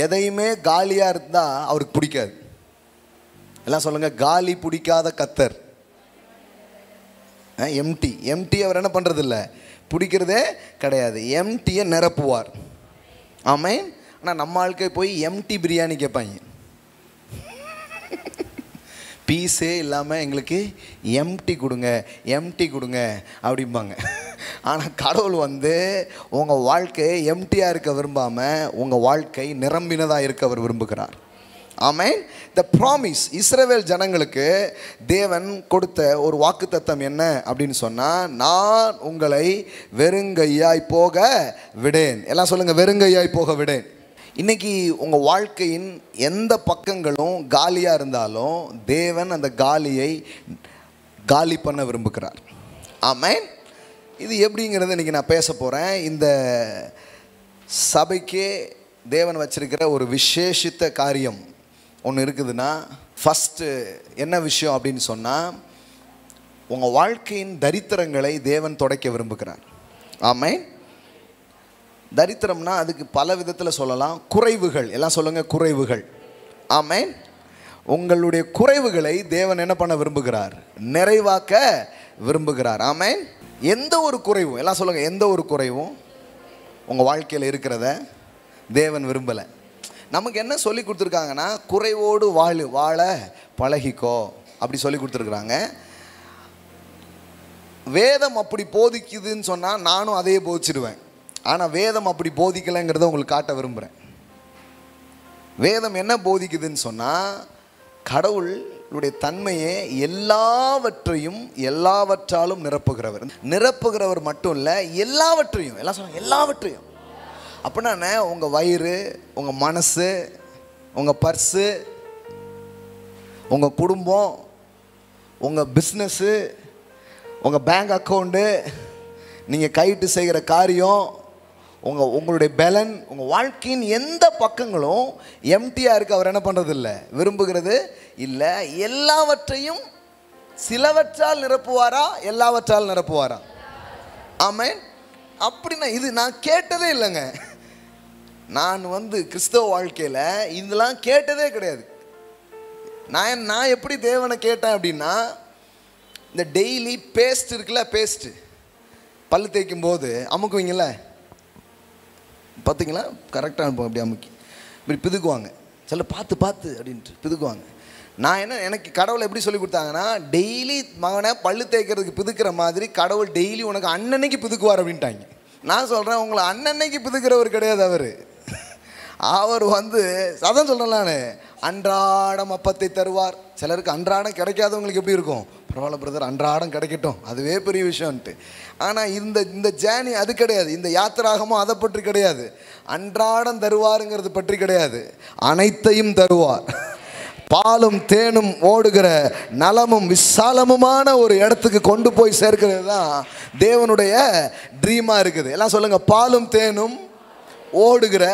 எதையுமே காலியாக இருந்தால் அவருக்கு பிடிக்காது. எல்லாம் சொல்லுங்கள், காலி பிடிக்காத கர்த்தர். எம்டி அவர் என்ன பண்ணுறதில்ல, பிடிக்கிறதே கிடையாது. எம்டியை நிரப்புவார். ஆமென். ஆனால் நம்ம ஆளுக்கே போய் எம்டி பிரியாணி கேட்பாங்க. பீஸே இல்லாமல் எங்களுக்கு எம்டி கொடுங்க, எம்டி கொடுங்க அப்படிம்பாங்க. ஆனால் கடவுள் உங்கள் வாழ்க்கை எம்டியாக இருக்க விரும்பாமல் உங்கள் வாழ்க்கை நிரம்பினதாக இருக்க அவர் விரும்புகிறார். ஆமென். த ப்ராமிஸ், இஸ்ரவேல் ஜனங்களுக்கு தேவன் கொடுத்த ஒரு வாக்குத்தத்தம் என்ன அப்படின்னு சொன்னால், நான் உங்களை வெறுங்கையாய் போக விடேன். எல்லாம் சொல்லுங்கள், வெறுங்கையாய் போக விடேன். இன்றைக்கி உங்கள் வாழ்க்கையின் எந்த பக்கங்களும் காலியாக இருந்தாலும் தேவன் அந்த காலியை காலி பண்ண விரும்புகிறார். ஆமென். இது எப்படிங்கிறத இன்றைக்கி நான் பேச போகிறேன். இந்த சபைக்கே தேவன் வச்சிருக்கிற ஒரு விசேஷித்த காரியம் ஒன்று இருக்குதுன்னா, ஃபஸ்ட்டு என்ன விஷயம் அப்படின்னு சொன்னால், உங்கள் வாழ்க்கையின் தரித்திரங்களை தேவன் துடைக்க விரும்புகிறார். ஆமென். தரித்திரம்னா அதுக்கு பல விதத்தில் சொல்லலாம். குறைவுகள், எல்லாம் சொல்லுங்கள், குறைவுகள். ஆமென். உங்களுடைய குறைவுகளை தேவன் என்ன பண்ண விரும்புகிறார்? நிறைவாக்க விரும்புகிறார். ஆமென். எந்த ஒரு குறைவும், எல்லாம் சொல்லுங்கள், எந்த ஒரு குறைவும் உங்கள் வாழ்க்கையில் இருக்கிறத தேவன் விரும்பலை. நமக்கு என்ன சொல்லி கொடுத்துருக்காங்கன்னா, குறைவோடு வாழ பழகிக்கோ அப்படி சொல்லி கொடுத்துருக்குறாங்க. வேதம் அப்படி போதிக்குதுன்னு சொன்னால் நானும் அதையே போதிச்சிடுவேன். ஆனால் வேதம் அப்படி போதிக்கலைங்கிறத உங்களுக்கு காட்ட விரும்புகிறேன். வேதம் என்ன போதிக்குதுன்னு சொன்னால், கடவுளுடைய தன்மையே எல்லாவற்றையும் எல்லாவற்றாலும் நிரப்புகிறவர். நிரப்புகிறவர் மட்டும் இல்லை, எல்லாவற்றையும். எல்லாம் சொல்லுங்கள், எல்லாவற்றையும். அப்படின்னா உங்கள் வயிறு, உங்கள் மனசு, உங்கள் பர்ஸு, உங்கள் குடும்பம், உங்கள் பிஸ்னஸ்ஸு, உங்கள் பேங்க் அக்கௌண்ட்டு, நீங்கள் கைட்டு செய்கிற காரியம், உங்களுடைய பலன், உங்கள் வாழ்க்கையின் எந்த பக்கங்களும் எம்டியாக இருக்க அவர் என்ன பண்ணுறது இல்லை, விரும்புகிறது இல்லை. எல்லாவற்றையும் சிலவற்றால் நிரப்புவாரா, எல்லாவற்றால் நிரப்புவாரா? ஆமென். அப்படின்னா இது நான் கேட்டதே இல்லைங்க. நான் கிறிஸ்தவ வாழ்க்கையில் இதெல்லாம் கேட்டதே கிடையாது. நான் எப்படி தேவனை கேட்டேன் அப்படின்னா, இந்த டெய்லி பேஸ்ட் இருக்குல்ல, பேஸ்ட்டு பல்லு தேய்க்கும் போது அமுக்குவீங்கள, பார்த்தீங்களா? கரெக்டாக இருப்போம். அப்படி அமுக்கி இப்படி பிதுக்குவாங்க. சில பார்த்து அப்படின்ட்டு பிதுக்குவாங்க. எனக்கு கடவுளை எப்படி சொல்லி கொடுத்தாங்கன்னா, டெய்லி மகனை பல்லு தேய்க்கிறதுக்கு பிதுக்கிற மாதிரி கடவுள் டெய்லி உனக்கு அன்னன்னைக்கு பிதுக்குவார் அப்படின்ட்டாங்க. நான் சொல்கிறேன், உங்களை அன்னன்னைக்கு பிதுக்கிறவர் கிடையாது அவர். அவர் அதான் சொல்கிறேன் நான், அன்றாடம் அப்பத்தை தருவார். சிலருக்கு அன்றாடம் கிடைக்காதவங்களுக்கு எப்படி இருக்கும்? பரவாயில்ல பிரதர், அன்றாடம் கிடைக்கட்டும், அதுவே பெரிய விஷயம்ன்ட்டு. ஆனால் இந்த ஜேர்னி அது கிடையாது. இந்த யாத்திராகமும் அதை பற்றி கிடையாது. அன்றாடம் தருவாருங்கிறது பற்றி கிடையாது. அனைத்தையும் தருவார். பாலும் தேனும் ஓடுகிற நலமும் விசாலமுமான ஒரு இடத்துக்கு கொண்டு போய் சேர்க்கிறது தான் தேவனுடைய ட்ரீமாக இருக்குது. எல்லாம் சொல்லுங்கள், பாலும் தேனும் ஓடுகிற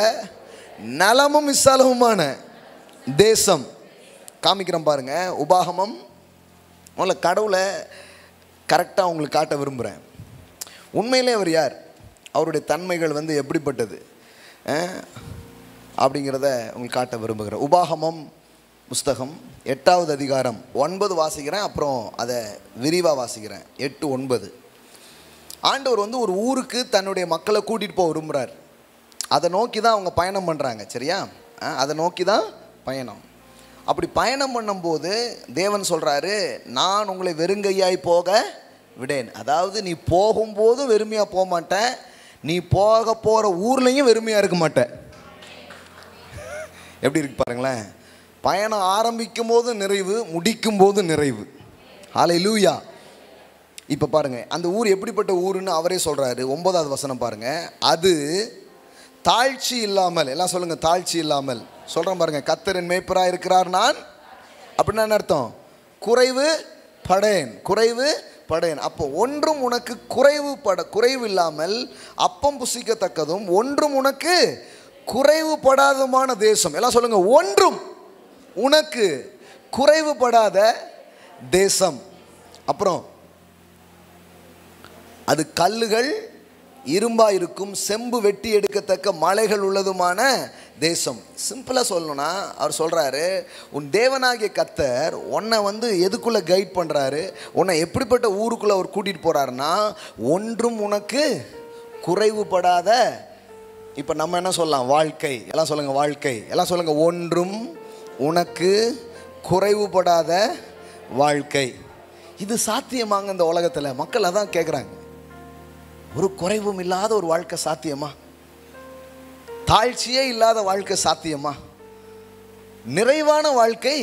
நலமும் விசாலமுமான தேசம். காமிக்கிறோம் பாருங்க. உபாகமம். முதல்ல கடவுளை கரெக்டாக உங்களுக்கு காட்ட விரும்புகிறேன். உண்மையிலே அவர் யார், அவருடைய தன்மைகள் எப்படிப்பட்டது அப்படிங்கிறத உங்களுக்கு காட்ட விரும்புகிறேன். உபாகமம் புஸ்தகம் 8வது அதிகாரம் 9 வாசிக்கிறேன், அப்புறம் அதை விரிவாக வாசிக்கிறேன். 8, 9. ஆண்டவர் ஒரு ஊருக்கு தன்னுடைய மக்களை கூட்டிகிட்டு போக விரும்புகிறார். அதை நோக்கி தான் அவங்க பயணம் பண்ணுறாங்க. சரியா? அதை நோக்கி தான் பயணம். அப்படி பயணம் பண்ணும்போது தேவன் சொல்கிறாரு, நான் உங்களை வெறுங்கையாய் போக விடேன். அதாவது நீ போகும்போதும் வெறுமையாக போக மாட்டேன், நீ போக போகிற ஊர்லேயும் வெறுமையாக இருக்க மாட்டேன். எப்படி இருக்கு பாருங்களேன். பயணம் ஆரம்பிக்கும் போது நிறைவு, முடிக்கும் போது நிறைவு. ஹல்லேலூயா. இப்போ பாருங்கள், அந்த ஊர் எப்படிப்பட்ட ஊருன்னு அவரே சொல்கிறாரு. 9வது வசனம் பாருங்கள். அது தாழ்ச்சி இல்லாமல், எல்லாம் சொல்லுங்கள், தாழ்ச்சி இல்லாமல். சொல்கிறேன் பாருங்கள். கர்த்தர் என் மேய்ப்பராக இருக்கிறார், நான் அப்படின்னா என்ன அர்த்தம்? குறைவு படேன். அப்போ ஒன்றும் உனக்கு குறைவு இல்லாமல் அப்பம் புசிக்கத்தக்கதும் ஒன்றும் உனக்கு குறைவுபடாததுமான தேசம். எல்லாம் சொல்லுங்கள், ஒன்றும் உனக்கு குறைவுபடாத தேசம். அப்புறம் அது கல்லுகள் இரும்பாக இருக்கும், செம்பு வெட்டி எடுக்கத்தக்க மலைகள் உள்ளதுமான தேசம். சிம்பிளாக சொல்லணும்னா அவர் சொல்கிறாரு, உன் தேவனாகிய கர்த்தர் உன்னை எதுக்குள்ளே கைட் பண்ணுறாரு, உன்னை எப்படிப்பட்ட ஊருக்குள்ளே அவர் கூட்டிகிட்டு போகிறாருன்னா, ஒன்றும் உனக்கு குறைவுபடாத. இப்போ நம்ம என்ன சொல்லலாம்? வாழ்க்கை. எல்லாம் சொல்லுங்கள், வாழ்க்கை. எல்லாம் சொல்லுங்கள், ஒன்றும் உனக்கு குறைவுபடாத வாழ்க்கை. இது சாத்தியமாங்க இந்த உலகத்தில்? மக்கள் அதான் கேட்குறாங்க. ஒரு குறைவும் இல்லாத ஒரு வாழ்க்கை சாத்தியமா? தாழ்ச்சியே இல்லாத வாழ்க்கை சாத்தியமா? நிறைவான வாழ்க்கை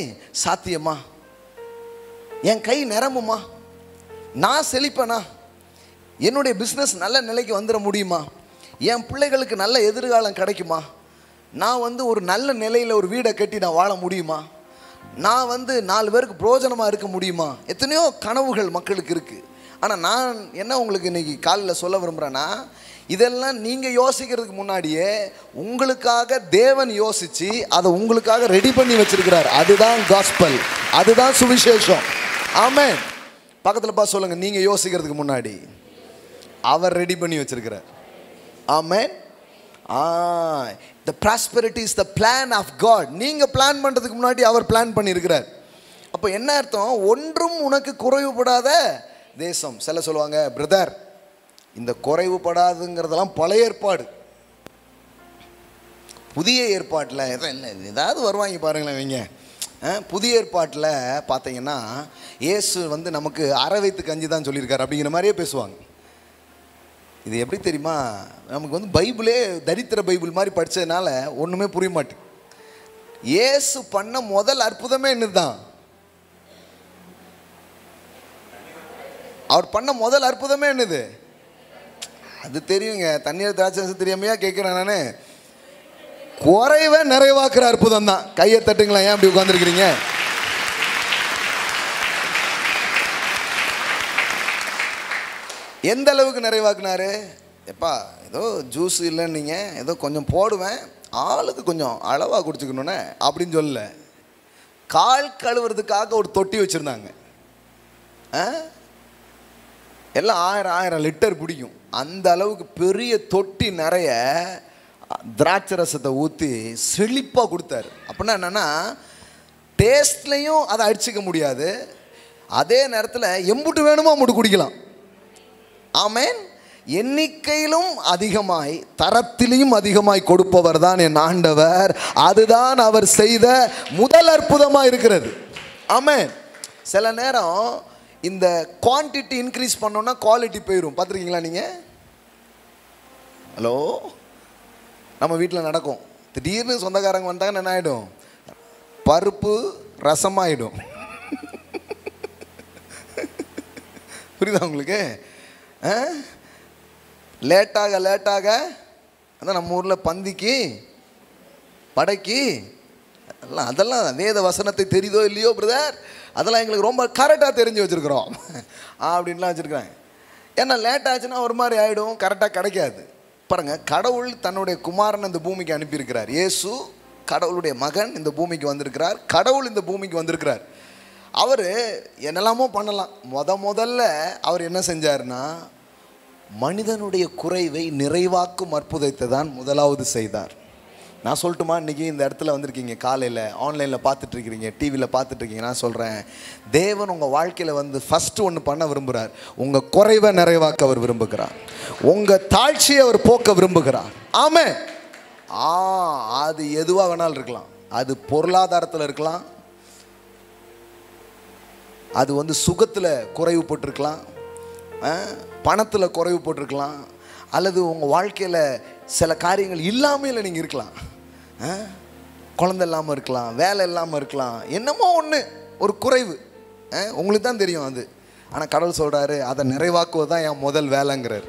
சாத்தியமா? என் கை நிரம்புமா? நான் செழிப்பனா? என்னுடைய பிஸ்னஸ் நல்ல நிலைக்கு வந்துட முடியுமா? என் பிள்ளைகளுக்கு நல்ல எதிர்காலம் கிடைக்குமா? நான் ஒரு நல்ல நிலையில் ஒரு வீடை கட்டி நான் வாழ முடியுமா? நான் 4 பேருக்கு பிரயோஜனமாக இருக்க முடியுமா? எத்தனையோ கனவுகள் மக்களுக்கு இருக்குது. ஆனால் நான் என்ன உங்களுக்கு இன்றைக்கி காலையில் சொல்ல விரும்புகிறேன்னா, இதெல்லாம் நீங்கள் யோசிக்கிறதுக்கு முன்னாடியே உங்களுக்காக தேவன் யோசித்து அதை உங்களுக்காக ரெடி பண்ணி வச்சிருக்கிறார். அதுதான் காஸ்பல், அதுதான் சுவிசேஷம். ஆமென். பக்கத்தில் பார்த்து சொல்லுங்கள், நீங்கள் யோசிக்கிறதுக்கு முன்னாடி அவர் ரெடி பண்ணி வச்சிருக்கிறார். ஆமென். The prosperity is the plan of God. நீங்கள் பிளான் பண்ணுறதுக்கு முன்னாடி அவர் பிளான் பண்ணியிருக்கிறார். அப்போ என்ன அர்த்தம்? ஒன்றும் உனக்கு குறைவுபடாத தேசம். சில சொல்லுவாங்க, பிரதர் இந்த குறைவுபடாதுங்கிறதெல்லாம் பழைய ஏற்பாடு. புதிய ஏற்பாட்டில் ஏதாவது வருவாங்க பாருங்களேன் இவங்க. புதிய ஏற்பாட்டில் பார்த்தீங்கன்னா இயேசு நமக்கு அரை வயித்து கஞ்சி தான் சொல்லியிருக்காரு அப்படிங்கிற மாதிரியே பேசுவாங்க. இது எப்படி தெரியுமா? நமக்கு பைபிளே தரித்திர பைபிள் மாதிரி படித்ததுனால ஒன்றுமே புரிய மாட்டேங்குது. இயேசு பண்ண முதல் அற்புதமே என்னதுதான்? அவர் பண்ண முதல் அற்புதமே என்னது? அது தெரியுங்க. தண்ணீர் திராட்சை தெரியாமையா கேட்குறேன் நான். குறைவை நிறைவாக்குற அற்புதம் தான். கையை தட்டுங்களா? ஏன் அப்படி உட்காந்துருக்கிறீங்க? எந்த அளவுக்கு நிறைவாக்குனாரு? எப்பா ஏதோ ஜூஸ் இல்லைன்னு நீங்கள் ஏதோ கொஞ்சம் போடுவேன், ஆளுக்கு கொஞ்சம் அளவாக குடிச்சுக்கணுன்னு அப்படின்னு சொல்லல. கால் கழுவுறதுக்காக ஒரு தொட்டி வச்சுருந்தாங்க. எல்லாம் 1000 லிட்டர் பிடிக்கும். அந்த அளவுக்கு பெரிய தொட்டி நிறைய திராட்சை ரசத்தை ஊற்றி செழிப்பாக கொடுத்தாரு. அப்படின்னா என்னென்னா டேஸ்ட்லையும் அதை அடிச்சுக்க முடியாது, அதே நேரத்தில் எம்புட்டு வேணுமோ அம்புட்டு குடிக்கலாம். ஆமென். எண்ணிக்கையிலும் அதிகமாய் தரத்திலையும் அதிகமாய் கொடுப்பவர் தான் என் ஆண்டவர். அதுதான் அவர் செய்த முதல் அற்புதமாக இருக்கிறது. ஆமென். சில நேரம் இந்த குவான்டிட்டி இன்க்ரீஸ் பண்ணோன்னா குவாலிட்டி போயிடும். பார்த்துருக்கீங்களா நீங்கள்? ஹலோ, நம்ம வீட்டில் நடக்கும். திடீர்னு சொந்தக்காரங்க வந்தாங்கன்னு என்ன ஆகிடும்? பருப்பு ரசமாயிடும். புரியுதா உங்களுக்கு? லேட்டாக அதான் நம்ம ஊரில் பந்திக்கு படைக்கு அதெல்லாம் வேத வசனத்தை தெரியுதோ இல்லையோ பிரதர், அதெல்லாம் எங்களுக்கு ரொம்ப கரெக்டாக தெரிஞ்சு வச்சுருக்குறோம் அப்படின்லாம் வச்சுருக்குறாங்க. ஏன்னா லேட் ஆச்சுன்னா ஒரு மாதிரி ஆகிடும், கரெக்டாக கிடைக்காது. பாருங்கள், கடவுள் தன்னுடைய குமாரன் இந்த பூமிக்கு அனுப்பியிருக்கிறார். இயேசு கடவுளுடைய மகன் இந்த பூமிக்கு வந்திருக்கிறார். கடவுள் இந்த பூமிக்கு வந்திருக்கிறார். அவர் என்னெல்லாமோ பண்ணலாம். முதல்ல அவர் என்ன செஞ்சார்னா, மனிதனுடைய குறைவை நிறைவாக்கும் அற்புதத்தை தான் முதலாவது செய்தார். நான் சொல்லட்டுமா? இன்றைக்கி இந்த இடத்துல வந்திருக்கீங்க, காலையில் ஆன்லைனில் பார்த்துட்ருக்கிறீங்க, டிவியில் பார்த்துட்ருக்கீங்க. நான் சொல்கிறேன், தேவன் உங்கள் வாழ்க்கையில் வந்து ஃபஸ்ட்டு ஒன்று பண்ண விரும்புகிறார். உங்கள் குறைவை நிறைவாக்க அவர் விரும்புகிறார். உங்கள் தாழ்ச்சியை அவர் போக்க விரும்புகிறார். ஆமென். அது எதுவாக வேணாலும் இருக்கலாம். அது பொருளாதாரத்தில் இருக்கலாம், அது வந்து சுகத்தில் குறைவு போட்டிருக்கலாம், பணத்தில் குறைவு போட்டிருக்கலாம், அல்லது உங்கள் வாழ்க்கையில் சில காரியங்கள் இல்லாமல் நீங்கள் இருக்கலாம். குழந்தை இல்லாமல் இருக்கலாம், வேலை இல்லாமல் இருக்கலாம், என்னமோ ஒன்று ஒரு குறைவு உங்களுக்கு தான் தெரியும் அது. ஆனால் கடவுள் சொல்கிறாரு, அதை நிறைவாக்குவது தான் என் முதல் வேலைங்கிறார்.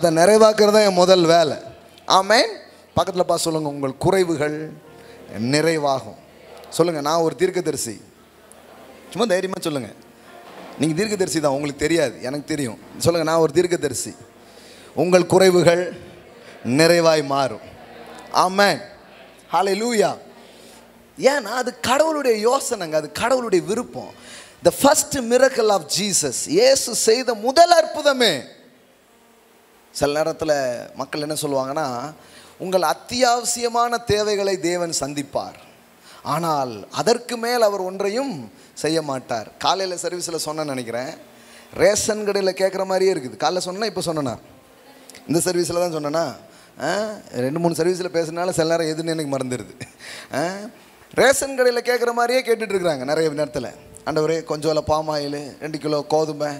அதை நிறைவாக்குறது தான் என் முதல் வேலை. ஆமென். பக்கத்தில் பார்த்து சொல்லுங்கள், உங்கள் குறைவுகள் நிறைவாகும். சொல்லுங்கள், நான் ஒரு தீர்க்கதரிசி. சும்மா தைரியமாக சொல்லுங்கள், நீங்கள் தீர்க்கதரிசி தான். உங்களுக்கு தெரியாது, எனக்கு தெரியும். சொல்லுங்கள், நான் ஒரு தீர்க்கதரிசி. உங்கள் குறைவுகள் நிறைவாய் மாறும். ஆமென். ஹல்லேலூயா. ஏன்னா அது கடவுளுடைய யோசனைங்க, அது கடவுளுடைய விருப்பம். The first miracle of Jesus, இயேசு செய்த முதல் அற்புதமே. சில நேரத்தில் மக்கள் என்ன சொல்லுவாங்கன்னா, உங்கள் அத்தியாவசியமான தேவைகளை தேவன் சந்திப்பார், ஆனால் அதற்கு மேல் அவர் ஒன்றையும் செய்ய மாட்டார். காலையில் சர்வீஸில் சொன்னேன்னு நினைக்கிறேன், ரேஷன் கடையில் கேட்குற மாதிரியே இருக்குது. காலைல சொன்னேன்னா இப்போ சொன்னேன்னா, இந்த சர்வீஸில் தான் சொன்னேன்னா, 2-3 சர்வீஸில் பேசுனால சில நேரம் எதுன்னு எனக்கு மறந்துடுது. ரேஷன் கடையில் கேட்குற மாதிரியே கேட்டுட்ருக்குறாங்க நிறைய நேரத்தில். ஆண்டவரே கொஞ்சம் பாம் ஆயில், 2 கிலோ கோதுமை,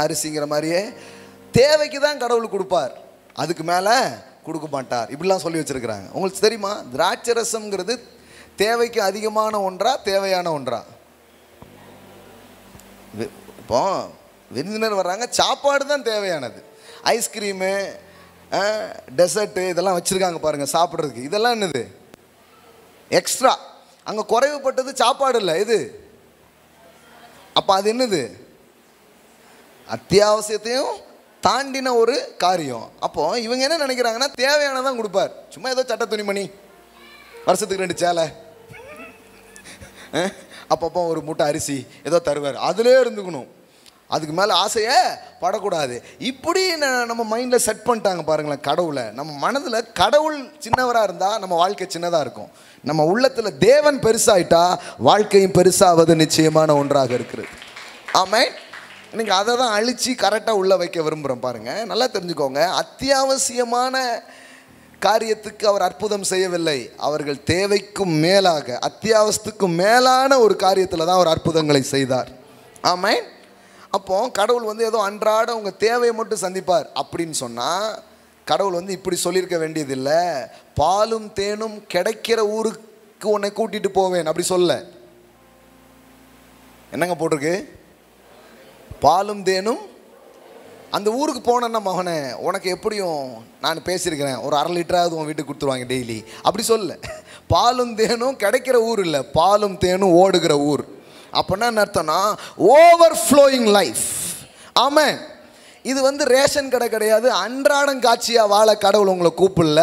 அரிசிங்கிற மாதிரியே தேவைக்கு தான் கடவுள் கொடுப்பார், அதுக்கு மேலே கொடுக்க மாட்டார், இப்படிலாம் சொல்லி வச்சுருக்குறாங்க. உங்களுக்கு தெரியுமா, திராட்சை ரசம்ங்கிறது தேவைக்கு அதிகமான ஒன்றா தேவையான ஒன்றா? இப்போ விருந்தினர் வர்றாங்க, சாப்பாடு தான் தேவையானது. ஐஸ்கிரீமு, டெசர்ட்டு இதெல்லாம் வச்சுருக்காங்க பாருங்கள் சாப்பிட்றதுக்கு. இதெல்லாம் என்னது? எக்ஸ்ட்ரா. அங்கே குறைவுபட்டது சாப்பாடு இல்லை, இது. அப்போ அது என்னது? அத்தியாவசியத்தையும் தாண்டின ஒரு காரியம். அப்போது இவங்க என்ன நினைக்கிறாங்கன்னா, தேவையானதான் கொடுப்பார். சும்மா ஏதோ சட்ட துணிமணி, வருஷத்துக்கு 2 சேலை, அப்பப்போ ஒரு மூட்டை அரிசி ஏதோ தருவார், அதிலே இருந்துக்கணும், அதுக்கு மேலே ஆசையே படக்கூடாது. இப்படி நம்ம மைண்டில் செட் பண்ணிட்டாங்க பாருங்களேன் கடவுளை. நம்ம மனதில் கடவுள் சின்னவராக இருந்தால் நம்ம வாழ்க்கை சின்னதாக இருக்கும். நம்ம உள்ளத்தில் தேவன் பெருசாகிட்டா வாழ்க்கையும் பெருசாவது நிச்சயமான ஒன்றாக இருக்கிறது. ஆமென். இன்னைக்கு அதை தான் அழித்து கரெக்டாக உள்ளே வைக்க விரும்புகிறோம். பாருங்கள், நல்லா தெரிஞ்சுக்கோங்க, அத்தியாவசியமான காரியத்துக்கு அவர் அற்புதம் செய்யவில்லை. அவர்கள் தேவைக்கும் மேலாக, அத்தியாவசியத்துக்கும் மேலான ஒரு காரியத்தில் தான் அவர் அற்புதங்களை செய்தார். ஆமென். அப்போ கடவுள் வந்து ஏதோ அன்றாட உங்கள் தேவையை மட்டும் சந்திப்பார் அப்படின்னு சொன்னால், கடவுள் வந்து இப்படி சொல்லியிருக்க வேண்டியதில்லை. பாலும் தேனும் கிடைக்கிற ஊருக்கு உன்னை கூட்டிகிட்டு போவேன் அப்படி சொல்ல. என்னங்க போட்டிருக்கு? பாலும் தேனும். அந்த ஊருக்கு போனேன்னா மகனே, உனக்கு எப்படியும் நான் பேசியிருக்கிறேன், ஒரு 1/2 லிட்டராவது உன் வீட்டுக்கு கொடுத்துருவாங்க டெய்லி அப்படி சொல்ல. பாலும் தேனும் கிடைக்கிற ஊர் இல்லை, பாலும் தேனும் ஓடுகிற ஊர். அப்படின்னா என்ன அர்த்தம்னா, ஓவர் ஃப்ளோயிங் லைஃப். ஆமென். இது வந்து ரேஷன் கடை கிடையாது. அன்றாடம் காட்சியாக வாழ கடவுள் உங்களை கூப்பிடல,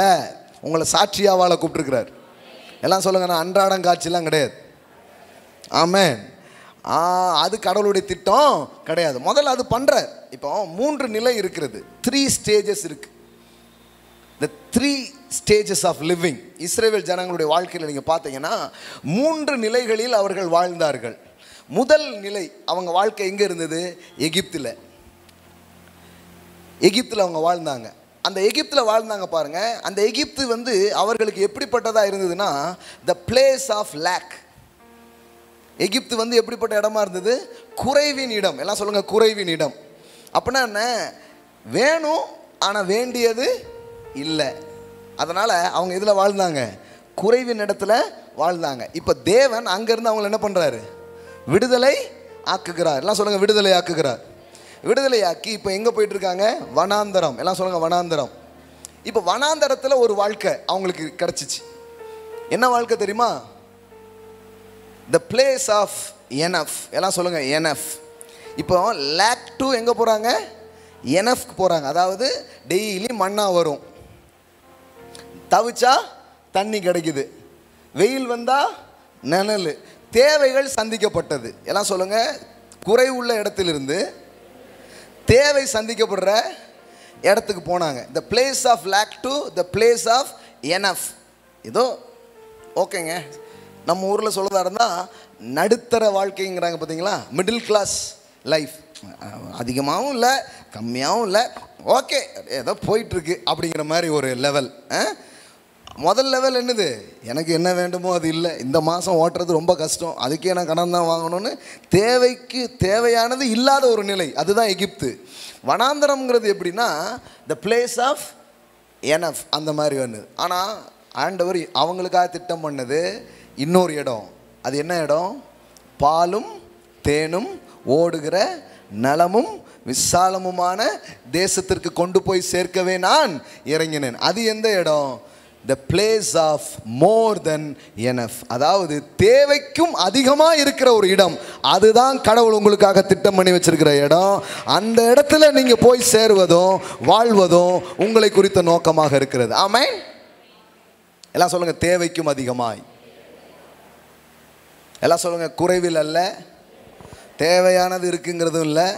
உங்களை சாட்சியாக வாழ கூப்பிட்டுருக்கிறார். எல்லாம் சொல்லுங்க, நான் அன்றாடம் காட்சிலாம் கிடையாது. ஆமென். அது கடவுளுடைய திட்டம் கிடையாது. முதல்ல அது பண்ணுற. இப்போ 3 நிலை இருக்கிறது, 3 ஸ்டேஜஸ் இருக்குது. இந்த 3 ஸ்டேஜஸ் ஆஃப் லிவிங். இஸ்ரேல் ஜனங்களுடைய வாழ்க்கையில் நீங்கள் பார்த்தீங்கன்னா 3 நிலைகளில் அவர்கள் வாழ்ந்தார்கள். முதல் நிலை அவங்க வாழ்க்கை எங்கே இருந்தது? எகிப்தில் அவங்க வாழ்ந்தாங்க. அந்த எகிப்தில் வாழ்ந்தாங்க பாருங்க. அந்த எகிப்து வந்து அவர்களுக்கு எப்படிப்பட்டதாக இருந்ததுன்னா த பிளேஸ் ஆஃப் லேக். எகிப்து வந்து எப்படிப்பட்ட இடமா இருந்தது? குறைவின் இடம். எல்லாம் சொல்லுங்க, குறைவின் இடம். அப்படின்னா என்ன? வேணும் ஆனால் வேண்டியது இல்லை. அதனால் அவங்க இதில் வாழ்ந்தாங்க, குறைவின் இடத்துல வாழ்ந்தாங்க. இப்போ தேவன் அங்கேருந்து அவங்களை என்ன பண்ணுறாரு? விடுதலை ஆக்குகிறார். எல்லாம் சொல்லுங்கள், விடுதலை ஆக்குகிறார். விடுதலை ஆக்கி இப்போ எங்கே போயிட்டுருக்காங்க? வனாந்தரம். எல்லாம் சொல்லுங்கள், வனாந்தரம். இப்போ வனாந்தரத்தில் ஒரு வாழ்க்கை அவங்களுக்கு கிடச்சிச்சு. என்ன வாழ்க்கை தெரியுமா? The place of enough. எல்லாம் சொல்லுங்கள், எனஃப். இப்போ லேக் டு எங்கே போகிறாங்க? எனஃப்க்கு போகிறாங்க. அதாவது டெய்லி மண்ணா வரும், தவிச்சா தண்ணி கிடைக்குது, வெயில் வந்தால் நிழல், தேவைகள் சந்திக்கப்பட்டது. எல்லாம் சொல்லுங்கள், குறை உள்ள இடத்திலிருந்து தேவை சந்திக்கப்படுற இடத்துக்கு போனாங்க. The place of lack to the place of enough. ஏதோ ஓகேங்க, நம்ம ஊரில் சொல்கிறதா இருந்தால் நடுத்தர வாழ்க்கைங்கிறாங்க பார்த்தீங்களா? Middle class life. அதிகமாகவும் இல்லை, கம்மியாகவும் இல்லை, ஓகே ஏதோ போயிட்டுருக்கு அப்படிங்கிற மாதிரி ஒரு லெவல். முதல் லெவல் என்னது? எனக்கு என்ன வேண்டுமோ அது இல்லை, இந்த மாதம் ஓட்டுறது ரொம்ப கஷ்டம், அதுக்கே நான் கடன் தான் வாங்கணும்னு தேவைக்கு தேவையானது இல்லாத ஒரு நிலை. அதுதான் எகிப்து. வனாந்தரம்ங்கிறது எப்படின்னா த பிளேஸ் ஆஃப் எனஃப், அந்த மாதிரி வந்தது. ஆனால் ஆண்டவர் அவங்களுக்காக திட்டம் பண்ணது இன்னொரு இடம். அது என்ன இடம்? பாலும் தேனும் ஓடுகிற நலமும் விசாலமுமான தேசத்திற்கு கொண்டு போய் சேர்க்கவே நான் இறங்கினேன். அது எந்த இடம்? the place of more than enough. அதாவது தேவைக்கும் அதிகமாக இருக்கிற ஒரு இடம். அதுதான் கடவுள் உங்களுக்காக திட்டம் பண்ணி வச்சிருக்கிற இடம். அந்த இடத்துல நீங்கள் போய் சேருவதும் வாழ்வதும் உங்களை குறித்த நோக்கமாக இருக்கிறது. ஆமென். எல்லாம் சொல்லுங்க, தேவைக்கும் அதிகமாய். எல்லாம் சொல்லுங்க, குறைவில் அல்ல, தேவையானது இருக்குங்கிறதும் இல்லை,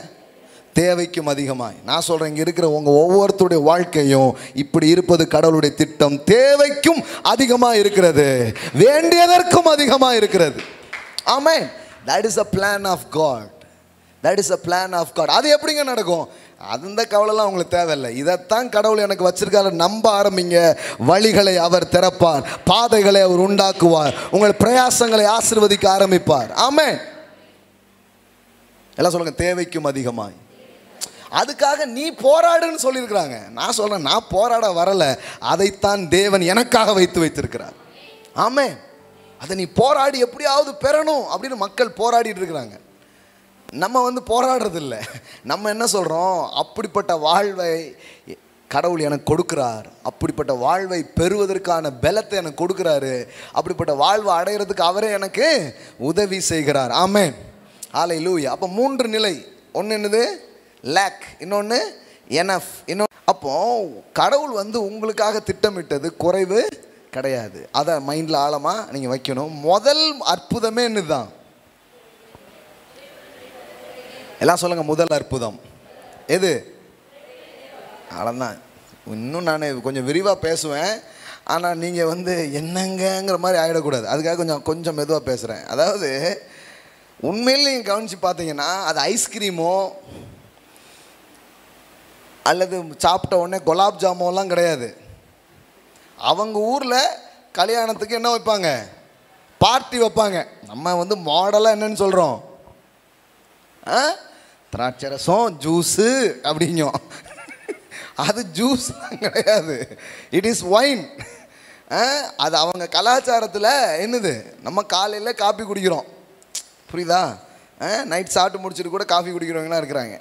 தேவைக்கும் அதிகமாய். நான் சொல்கிறேன், இங்கே இருக்கிற உங்கள் ஒவ்வொருத்தருடைய வாழ்க்கையும் இப்படி இருப்பது கடவுளுடைய திட்டம். தேவைக்கும் அதிகமாக இருக்கிறது, வேண்டியதற்கும் அதிகமாக இருக்கிறது. ஆமென். that is a plan of God. that is a plan of God. அது எப்படிங்க நடக்கும்? அந்த கவலைலாம் உங்களுக்கு தேவையில்லை. இதைத்தான் கடவுள் எனக்கு வச்சிருக்காரு. நம்ப ஆரம்பிங்க. வழிகளை அவர் திறப்பார், பாதைகளை அவர் உண்டாக்குவார், உங்கள் பிரயாசங்களை ஆசீர்வதிக்க ஆரம்பிப்பார். ஆமென். எல்லாம் சொல்லுங்க, தேவைக்கும் அதிகமாய். அதுக்காக நீ போராடுன்னு சொல்லியிருக்கிறாங்க. நான் சொல்கிறேன், நான் போராட வரலை, அதைத்தான் தேவன் எனக்காக வைத்திருக்கிறார். ஆமென். அதை நீ போராடி எப்படியாவது பெறணும் அப்படின்னு மக்கள் போராடிட்டு இருக்கிறாங்க. நம்ம போராடுறதில்ல. நம்ம என்ன சொல்கிறோம்? அப்படிப்பட்ட வாழ்வை கடவுள் எனக்கு கொடுக்குறார், அப்படிப்பட்ட வாழ்வை பெறுவதற்கான பலத்தை எனக்கு கொடுக்குறாரு, அப்படிப்பட்ட வாழ்வை அடைகிறதுக்கு அவரே எனக்கு உதவி செய்கிறார். ஆமென். ஹல்லேலூயா. அப்போ 3 நிலை. ஒன்று என்னது? லேக். இன்னொன்று எனஃப். இன்னொன்று. அப்போ கடவுள் உங்களுக்காக திட்டமிட்டது குறைவு கிடையாது. அதை மைண்டில் ஆழமாக நீங்கள் வைக்கணும். முதல் அற்புதமே என்னதுதான்? எல்லாம் சொல்லுங்கள், முதல் அற்புதம் எது? அவ்வளோதான். இன்னும் நான் கொஞ்சம் விரிவாக பேசுவேன், ஆனால் நீங்கள் என்னங்கிற மாதிரி ஆகிடக்கூடாது. அதுக்காக கொஞ்சம் மெதுவாக பேசுகிறேன். அதாவது உண்மையில் நீங்கள் கவனித்து பார்த்தீங்கன்னா அது ஐஸ்கிரீமோ அல்லது சாப்பிட்ட உடனே குலாப் ஜாமுன்லாம் கிடையாது. அவங்க ஊரில் கல்யாணத்துக்கு என்ன வைப்பாங்க? பார்ட்டி வைப்பாங்க. நம்ம மாடலாக என்னன்னு சொல்கிறோம்? திராட்சை ரசம், ஜூஸு அப்படிங்கும். அது ஜூஸ் கிடையாது, இட் இஸ் ஒயின். அது அவங்க கலாச்சாரத்தில் என்னது? நம்ம காலையில் காப்பி குடிக்கிறோம், புரியுதா? நைட் சாப்பிட்டு முடிச்சுட்டு கூட காஃபி குடிக்கிறவங்களாம் இருக்கிறாங்க.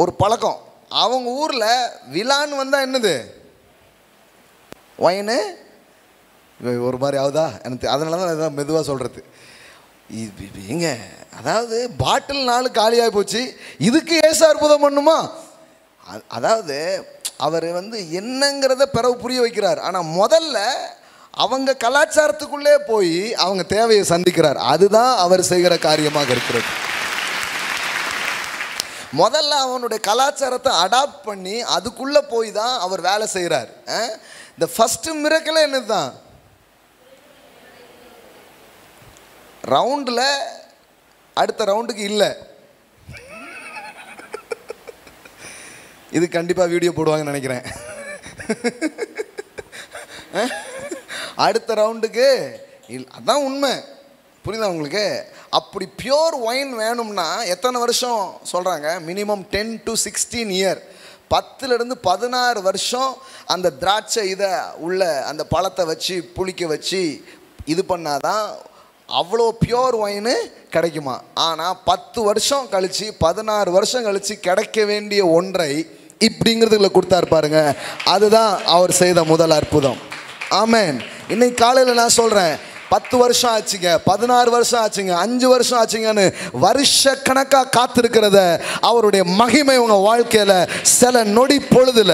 ஒரு பழக்கம். அவங்க ஊரில் விழான்னு வந்தால் என்னது? ஒயின்னு. ஒரு மாதிரி ஆகுதா எனக்கு? அதனால தான் இதான் மெதுவாக சொல்கிறது. எங்க அதாவது பாட்டில் 4 காலியாகி போச்சு, இதுக்கு ஏசு அற்புதம் பண்ணுமா? அதாவது அவர் என்னங்கிறத பிறகு புரிய வைக்கிறார். ஆனால் முதல்ல அவங்க கலாச்சாரத்துக்குள்ளே போய் அவங்க தேவையை சந்திக்கிறார். அதுதான் அவர் செய்கிற காரியமாக இருக்கிறது. முதல்ல அவனுடைய கலாச்சாரத்தை அடாப்ட் பண்ணி அதுக்குள்ளே போய் தான் அவர் வேலை செய்கிறார். இந்த ஃபஸ்ட்டு மிரக்கலே என்னது தான், ரவுண்டில் அடுத்த ரவுண்டுக்கு இல்லை. இது கண்டிப்பாக வீடியோ போடுவாங்கன்னு நினைக்கிறேன். அடுத்த ரவுண்டுக்கு இல்லை, அதான் உண்மை. புரியுதா உங்களுக்கு? அப்படி பியோர் ஒயின் வேணும்னா எத்தனை வருஷம் சொல்கிறாங்க? மினிமம் 10 to 16 இயர், 10லேருந்து 16 வருஷம் அந்த திராட்சை இதை உள்ள அந்த பழத்தை வச்சு புளிக்க வச்சு இது பண்ணாதான் அவ்வளோ பியோர் ஒயின் கிடைக்குமா. ஆனால் 10 வருஷம் கழித்து 16 வருஷம் கழித்து கிடைக்க வேண்டிய ஒன்றை இப்படிங்கிறதுல கொடுத்தாரு பாருங்க. அதுதான் அவர் செய்த முதல் அற்புதம். ஆமென். இன்னைக்கு காலையில் நான் சொல்கிறேன், 10 வருஷம் ஆச்சுங்க, 16 வருஷம் ஆச்சுங்க, 5 வருஷம் ஆச்சுங்கன்னு வருஷ கணக்காக காத்திருக்கிறத அவருடைய மகிமை உங்கள் வாழ்க்கையில் சில நொடி பொழுதுல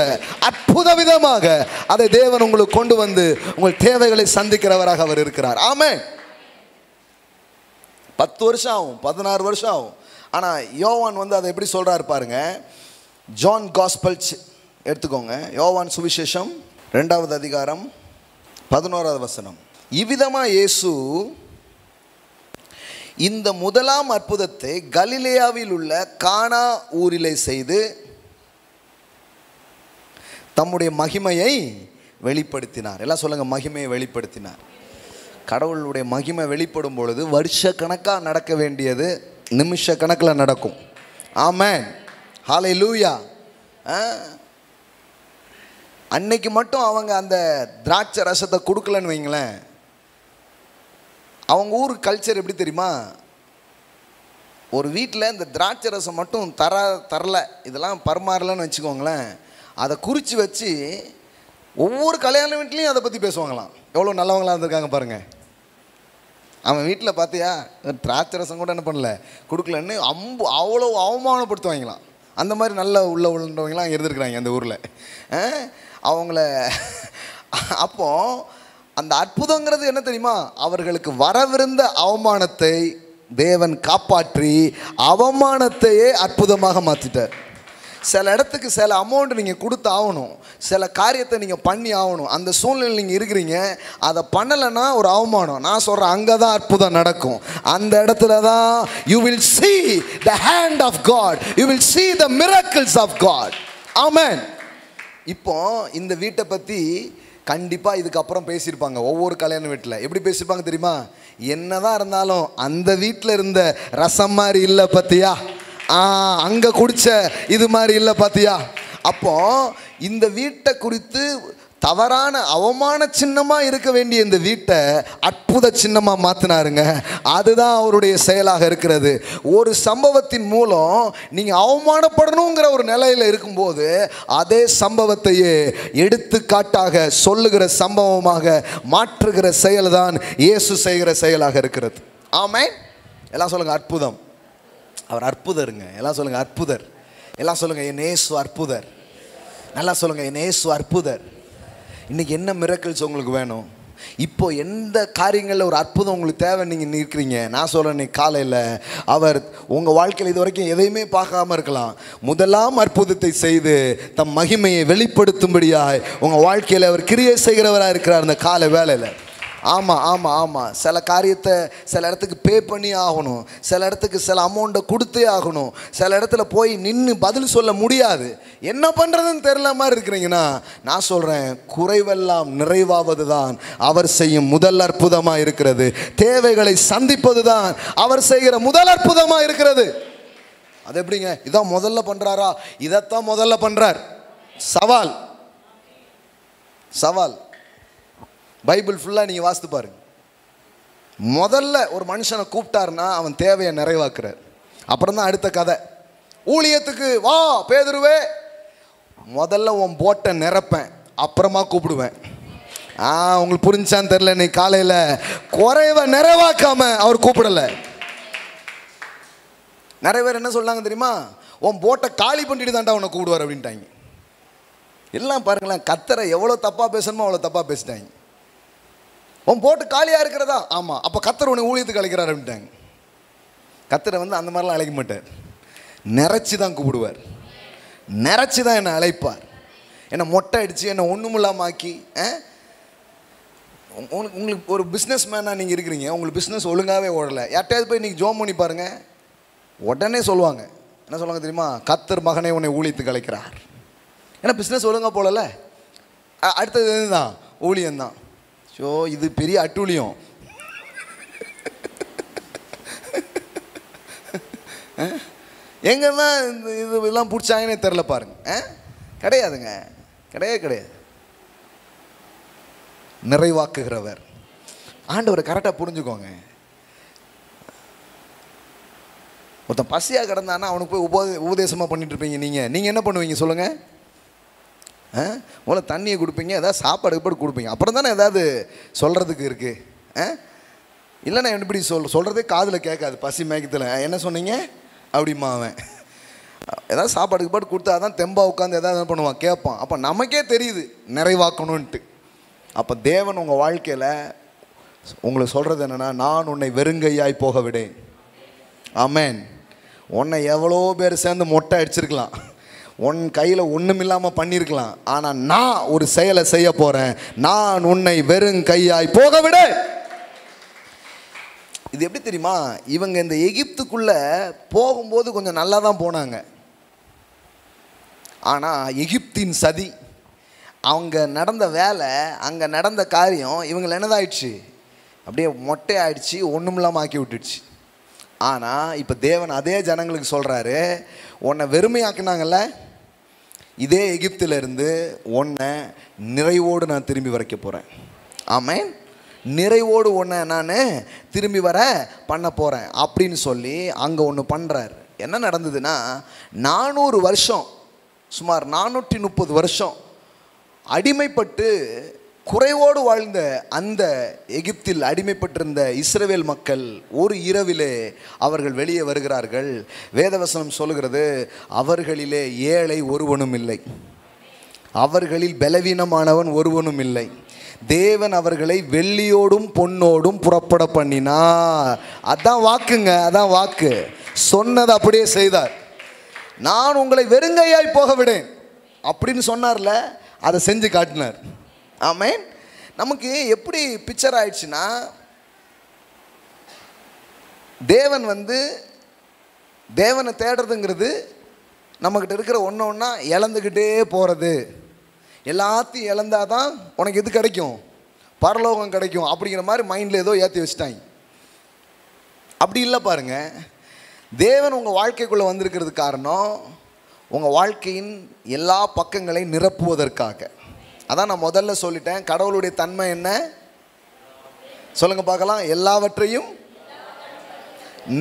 அற்புத விதமாக அதை தேவன் உங்களுக்கு கொண்டு வந்து உங்கள் தேவைகளை சந்திக்கிறவராக அவர் இருக்கிறார். ஆமென். 10 வருஷம் ஆகும், 16 வருஷம் ஆகும். ஆனால் யோவான் வந்து அதை எப்படி சொல்கிறாரு பாருங்க. ஜான் காஸ்பல் எடுத்துக்கோங்க. யோவான் சுவிசேஷம் 2வது அதிகாரம் 11வது வசனம். இவ்விதமாக இயேசு இந்த முதலாம் அற்புதத்தை கலிலேயாவில் உள்ள கானா ஊரிலே செய்து தம்முடைய மகிமையை வெளிப்படுத்தினார். எல்லாம் சொல்லுங்க, மகிமையை வெளிப்படுத்தினார். கடவுளுடைய மகிமை வெளிப்படும் பொழுது வருஷ கணக்காக நடக்க வேண்டியது நிமிஷ கணக்கில் நடக்கும். ஆமென். ஹல்லேலூயா. அன்னைக்கு மட்டும் அவங்க அந்த திராட்சை ரசத்தை கொடுக்கலன்னு வைங்களேன், அவங்க ஊர் கல்ச்சர் எப்படி தெரியுமா? ஒரு வீட்டில் இந்த திராட்சை ரசம் மட்டும் தரல, இதெல்லாம் பரிமாறலன்னு வச்சுக்கோங்களேன், அதை குறித்து வச்சு ஒவ்வொரு கல்யாண வீட்லேயும் அதை பற்றி பேசுவாங்களாம். எவ்வளோ நல்லவங்களாக இருந்திருக்காங்க பாருங்கள். அவன் வீட்டில் பார்த்தியா திராட்சை ரசம் கூட என்ன பண்ணல கொடுக்கலன்னு அவ்வளோ அவமானப்படுத்துவாங்களாம். அந்த மாதிரி நல்ல உள்ளவங்களாம் இருந்திருக்கிறாங்க அந்த ஊரில் அவங்கள. அப்போது அந்த அற்புதங்கிறது என்ன தெரியுமா? அவர்களுக்கு வரவிருந்த அவமானத்தை தேவன் காப்பாற்றி அவமானத்தையே அற்புதமாக மாற்றிட்டார். சில இடத்துக்கு சில அமௌண்ட் நீங்கள் கொடுத்து ஆகணும், சில காரியத்தை நீங்கள் பண்ணி ஆகணும். அந்த சூழ்நிலை நீங்கள் இருக்கிறீங்க, அதை பண்ணலைன்னா ஒரு அவமானம். நான் சொல்கிறேன், அங்கே தான் அற்புதம் நடக்கும். அந்த இடத்துல தான் you will see the hand of God, you will see the miracles of God. Amen. இப்போ இந்த வீட்டை பற்றி கண்டிப்பாக இதுக்கப்புறம் பேசியிருப்பாங்க. ஒவ்வொரு கல்யாண வீட்டில் எப்படி பேசியிருப்பாங்க தெரியுமா? என்னதான் இருந்தாலும் அந்த வீட்டில் இருந்த ரசம் மாதிரி இல்லை பார்த்தியா, அங்கே குடித்த இது மாதிரி இல்லை பார்த்தியா. அப்போ இந்த வீட்டை குறித்து தவறான அவமான சின்னமாக இருக்க வேண்டிய இந்த வீட்டை அற்புத சின்னமாக மாற்றினாருங்க. அதுதான் அவருடைய செயலாக இருக்கிறது. ஒரு சம்பவத்தின் மூலம் நீங்கள் அவமானப்படணுங்கிற ஒரு நிலையில் இருக்கும்போது அதே சம்பவத்தையே எடுத்துக்காட்டாக சொல்லுகிற சம்பவமாக மாற்றுகிற செயல் தான் இயேசு செய்கிற செயலாக இருக்கிறது. ஆமென். எல்லாம் சொல்லுங்கள் அற்புதம். அவர் அற்புதருங்க. எல்லாம் சொல்லுங்கள் அற்புதர். எல்லாம் சொல்லுங்கள் என் இயேசு அற்புதர். நல்லா சொல்லுங்கள் என் இயேசு அற்புதர். இன்றைக்கி என்ன மிரக்கிள்ஸ் உங்களுக்கு வேணும்? இப்போ எந்த காரியங்களில் ஒரு அற்புதம் உங்களுக்கு தேவை நீங்கள் நிற்கிறீங்க? நான் சொல்கிறேன், இன்னைக்கு காலையில் அவர் உங்கள் வாழ்க்கையில் இது வரைக்கும் எதையுமே பார்க்காம இருக்கலாம், முதலாம் அற்புதத்தை செய்து தம் மகிமையை வெளிப்படுத்தும்படியாக உங்கள் வாழ்க்கையில் அவர் கிரியை செய்கிறவராக இருக்கிறார் இந்த காலை வேலையில். ஆமாம் ஆமாம் ஆமாம். சில காரியத்தை சில இடத்துக்கு பே பண்ணி ஆகணும், சில இடத்துக்கு சில அமௌண்ட்டை கொடுத்தே ஆகணும், சில இடத்துல போய் நின்று பதில் சொல்ல முடியாது, என்ன பண்ணுறதுன்னு தெரியல மாதிரி இருக்கிறீங்கன்னா நான் சொல்கிறேன், குறைவெல்லாம் நிறைவாவது தான் அவர் செய்யும் முதல் அற்புதமாக இருக்கிறது. தேவைகளை சந்திப்பது தான் அவர் செய்கிற முதல் அற்புதமாக இருக்கிறது. அது எப்படிங்க? இதான் முதல்ல பண்ணுறாரா? இதைத்தான் முதல்ல பண்ணுறார். சவால் சவால். பைபிள் ஃபுல்லாக நீங்கள் வாசித்து பாருங்க. முதல்ல ஒரு மனுஷனை கூப்பிட்டாருன்னா அவன் தேவையை நிறைவாக்குறார். அப்புறம் தான் அடுத்த கதை. ஊழியத்துக்கு வா பேதுருவே, முதல்ல உன் போட்டை நிரப்பேன், அப்புறமா கூப்பிடுவேன். உங்களுக்கு புரிஞ்சான்னு தெரில, இன்னைக்கு காலையில் குறைவை நிறைவாக்காம அவர் கூப்பிடலை. நிறைய பேர் என்ன சொன்னாங்க தெரியுமா? உன் போட்டை காலி பண்ணிட்டு தான்டா உன்னை கூப்பிடுவார் அப்படின்ட்டாங்க. எல்லாம் பாருங்களேன், கத்தரை எவ்வளோ தப்பாக பேசணுமோ அவ்வளோ தப்பாக பேசிட்டாங்க. உன் போட்டு காலியாக இருக்கிறதா? ஆமாம், அப்போ கத்தர் உன்னை ஊழியத்துக்கு அழைக்கிறார் அப்படின்ட்டாங்க. கத்தரை வந்து அந்த மாதிரிலாம் அழைக்க மாட்டார். நிறைச்சி தான் கூப்பிடுவார், நிறைச்சி தான் என்னை அழைப்பார். என்னை மொட்டை அடித்து என்னை ஒன்றுமில்லாமாக்கி. உங்களுக்கு ஒரு பிஸ்னஸ் மேனாக நீங்கள் இருக்கிறீங்க, உங்களுக்கு பிஸ்னஸ் ஒழுங்காகவே ஓடலை, யார்கிட்டயாவது போய் நீங்கள் ஜோம் பண்ணி பாருங்கள், உடனே சொல்லுவாங்க. என்ன சொல்லுவாங்க தெரியுமா? கர்த்தர் மகனை உன்னை ஊழியத்துக்கு அழைக்கிறார். ஏன்னா பிஸ்னஸ் ஒழுங்காக போடல. அடுத்தது தான் ஊழியம்தான். ஸோ இது பெரிய அட்டூழியம். எங்கே தான் இது இதெல்லாம் பிடிச்சாங்கன்னே தெரில பாருங்க. கிடையாதுங்க, கிடையாது. நிறைவாக்குகிறவர் ஆண்டவரை கரெக்டாக புரிஞ்சுக்கோங்க. ஒருத்தன் பசியாக கிடந்தான்னா அவனுக்கு போய் உபதேசமாக பண்ணிட்டு இருப்பீங்க. நீங்கள் என்ன பண்ணுவீங்க சொல்லுங்கள்? முதல்ல தண்ணியை கொடுப்பீங்க, ஏதாவது சாப்பாடு கொடுப்பீங்க, அப்புறம் தானே ஏதாவது சொல்கிறதுக்கு இருக்குது. இல்லைன்னா எப்படி சொல்கிறதே காதில் கேட்காது. பசி மயக்கத்தில் என்ன சொன்னீங்க அப்படிமா அவன் ஏதாவது சாப்பாடுக்கு பாட்டு கொடுத்தா தான் தெம்பா உட்காந்து ஏதாவது என்ன பண்ணுவான், கேட்பான். அப்போ நமக்கே தெரியுது நிறைவாக்கணுன்ட்டு. அப்போ தேவன் உங்கள் வாழ்க்கையில் உங்களுக்கு சொல்கிறது என்னென்னா, நான் உன்னை வெறுங்கையாய் போக விடேன். ஆமேன். உன்னை எவ்வளோ பேர் சேர்ந்து மொட்டை அடிச்சிருக்கலாம், உன் கையில் ஒன்றும் இல்லாமல் பண்ணியிருக்கலாம், ஆனால் நான் ஒரு செயலை செய்ய போகிறேன். நான் உன்னை வெறுங்கையாய் போக விட. இது எப்படி தெரியுமா? இவங்க இந்த எகிப்துக்குள்ளே போகும்போது கொஞ்சம் நல்லா தான் போனாங்க. ஆனால் எகிப்தின் சதி, அவங்க நடந்த வேலை, அங்கே நடந்த காரியம் இவங்களை என்னதாயிடுச்சு, அப்படியே மொட்டை ஆயிடுச்சு, ஒன்றும் இல்லாமல் ஆக்கி விட்டுடுச்சு. ஆனால் இப்போ தேவன் அதே ஜனங்களுக்கு சொல்கிறாரு, உன்னை வெறுமையாக்குனாங்கல்ல, இதே எகிப்திலிருந்து உன்னை நிறைவோடு நான் திரும்பி வரைக்க போகிறேன். ஆமேன். நிறைவோடு உன்னை நான் திரும்பி வர பண்ண போகிறேன் அப்படின்னு சொல்லி அங்கே ஒன்று பண்ணுறார். என்ன நடந்ததுன்னா, 400 வருஷம், சுமார் 430 வருஷம் அடிமைப்பட்டு குறைவோடு வாழ்ந்த அந்த எகிப்தில் அடிமைப்பட்டிருந்த இஸ்ரவேல் மக்கள் ஒரு இரவிலே அவர்கள் வெளியே வருகிறார்கள். வேதவசனம் சொல்லுகிறது, அவர்களிலே ஏழை ஒருவனும் இல்லை, அவர்களில் பலவீனமானவன் ஒருவனும் இல்லை. தேவன் அவர்களை வெள்ளியோடும் பொன்னோடும் புறப்பட பண்ணினார். அதான் வாக்குங்க, அதான் வாக்கு. சொன்னது அப்படியே செய்தார். நான் உங்களை வெறுங்கையாய் போக விடேன் அப்படின்னு சொன்னார்ல, அதை செஞ்சு காட்டினார். ஆமேன். நமக்கு எப்படி பிக்சர் ஆயிடுச்சுன்னா, தேவனை தேடுறதுங்கிறது நம்மக்கிட்ட இருக்கிற ஒன்றா இழந்துக்கிட்டே போகிறது. எல்லாத்தையும் இழந்தாதான் உனக்கு எது கிடைக்கும், பரலோகம் கிடைக்கும் அப்படிங்கிற மாதிரி மைண்டில் ஏதோ ஏற்றி வச்சுட்டாங்க. அப்படி இல்லை பாருங்க. தேவன் உங்கள் வாழ்க்கைக்குள்ளே வந்திருக்கிறது காரணம் உங்கள் வாழ்க்கையின் எல்லா பக்கங்களையும் நிரப்புவதற்காக. அதான் நான் முதல்ல சொல்லிட்டேன். கடவுளுடைய தன்மை என்ன சொல்லுங்க பார்க்கலாம்? எல்லாவற்றையும்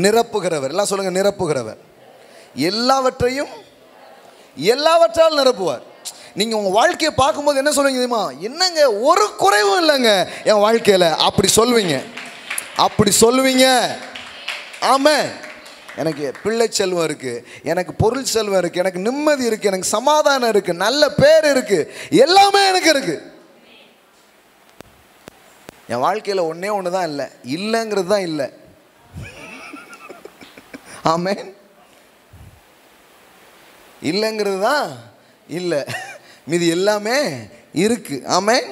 நிரப்புகிறவர். எல்லாம் சொல்லுங்க, நிரப்புகிறவர். எல்லாவற்றையும் எல்லாவற்றால் நிரப்புவார். நீங்கள் உங்கள் வாழ்க்கையை பார்க்கும்போது என்ன சொல்லுவீங்க தெரியுமா? என்னங்க ஒரு குறைவும் இல்லைங்க என் வாழ்க்கையில், அப்படி சொல்லுவீங்க. ஆமாம். எனக்கு பிள்ளை செல்வம் இருக்குது, எனக்கு பொருள் செல்வம் இருக்குது, எனக்கு நிம்மதி இருக்குது, எனக்கு சமாதானம் இருக்குது, நல்ல பேர் இருக்குது, எல்லாமே எனக்கு இருக்குது. என் வாழ்க்கையில் ஒன்றே ஒன்று தான் இல்லை, இல்லைங்கிறது தான் இல்லை. ஆமேன். இல்லைங்கிறது தான் இல்லை, மீதி எல்லாமே இருக்குது. ஆமேன்.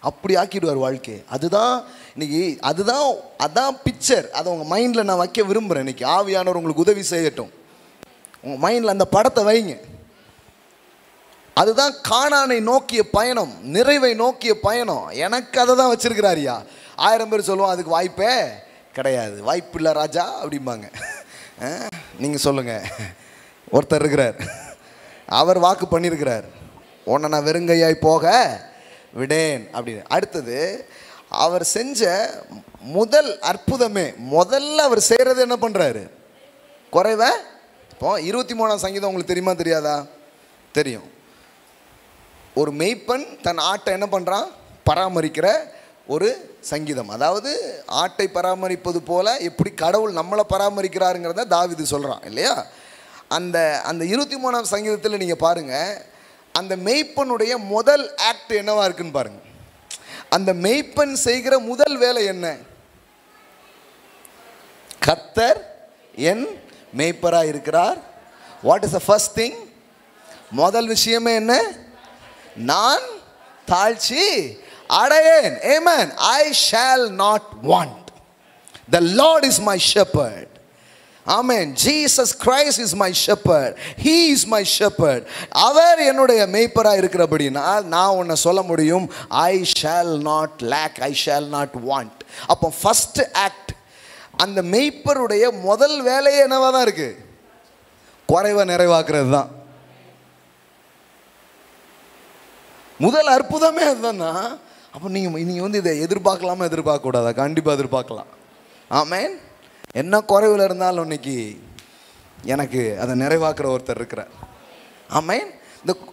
அப்படி ஆக்கிடுவார் வாழ்க்கை. அதுதான் இன்னைக்கு, அதான் பிக்சர். அதை உங்கள் மைண்டில் நான் வைக்க விரும்புகிறேன். இன்னைக்கு ஆவியானவர் உங்களுக்கு உதவி செய்யட்டும். உங்கள் மைண்டில் அந்த படத்தை வைங்க. அதுதான் கானானை நோக்கிய பயணம், நிறைவை நோக்கிய பயணம். எனக்கு அதை தான் வச்சிருக்கிறாரியா. 1000 பேர் சொல்லுவோம் அதுக்கு வாய்ப்பே கிடையாது, வாய்ப்பு இல்லை ராஜா அப்படிம்பாங்க. நீங்கள் சொல்லுங்கள். ஒருத்தர் இருக்கிறார், அவர் வாக்கு பண்ணியிருக்கிறார், உன்னை நான் வெறுங்கையாய் போக விடேன் அப்படின்னு. அடுத்தது அவர் செஞ்ச முதல் அற்புதமே, முதல்ல அவர் செய்கிறது என்ன பண்ணுறாரு? குறைவை. இப்போ 23ஆம் சங்கீதம் உங்களுக்கு தெரியுமா தெரியாதா? தெரியும். ஒரு மேய்ப்பன் தன் ஆட்டை என்ன பண்ணுறான்? பராமரிக்கிற ஒரு சங்கீதம். அதாவது ஆட்டை பராமரிப்பது போல எப்படி கடவுள் நம்மளை பராமரிக்கிறாருங்கிறத தாவீது சொல்கிறான் இல்லையா? அந்த 23ஆம் சங்கீதத்தில் நீங்கள் பாருங்கள், அந்த மேய்ப்பனுடைய முதல் ஆக்ட் என்னவா இருக்குன்னு பாருங்கள். அந்த மேய்ப்பன் செய்கிற முதல் வேலை என்ன? கர்த்தர் என் மேய்ப்பராக இருக்கிறார், what is the first thing? முதல் விஷயமே என்ன? நான் தாழ்ச்சி அடையேன். ஆமென். I shall not want. The Lord is my shepherd. Amen. Jesus Christ is my shepherd. He is my shepherd. அவர் என்னுடைய மேய்ப்பராக இருக்கிறபடினால் நான் உன்னை சொல்ல முடியும், I shall not lack, I shall not want. அப்போ ஃபர்ஸ்ட் ஆக்ட், அந்த மேய்ப்பருடைய முதல் வேலையே என்னவா தான் இருக்கு? குறைவை நிறைவாக்குறது தான். முதல் அற்புதமே அதுதானா? அப்போ நீங்கள் வந்து இதை எதிர்பார்க்கலாமா? எதிர்பார்க்கக்கூடாதா? கண்டிப்பாக எதிர்பார்க்கலாம். ஆமென். என்ன குறைவில் இருந்தாலும் இன்னைக்கு எனக்கு அதை நிறைவாக்குற ஒருத்தர் இருக்கிறார். ஆமென்.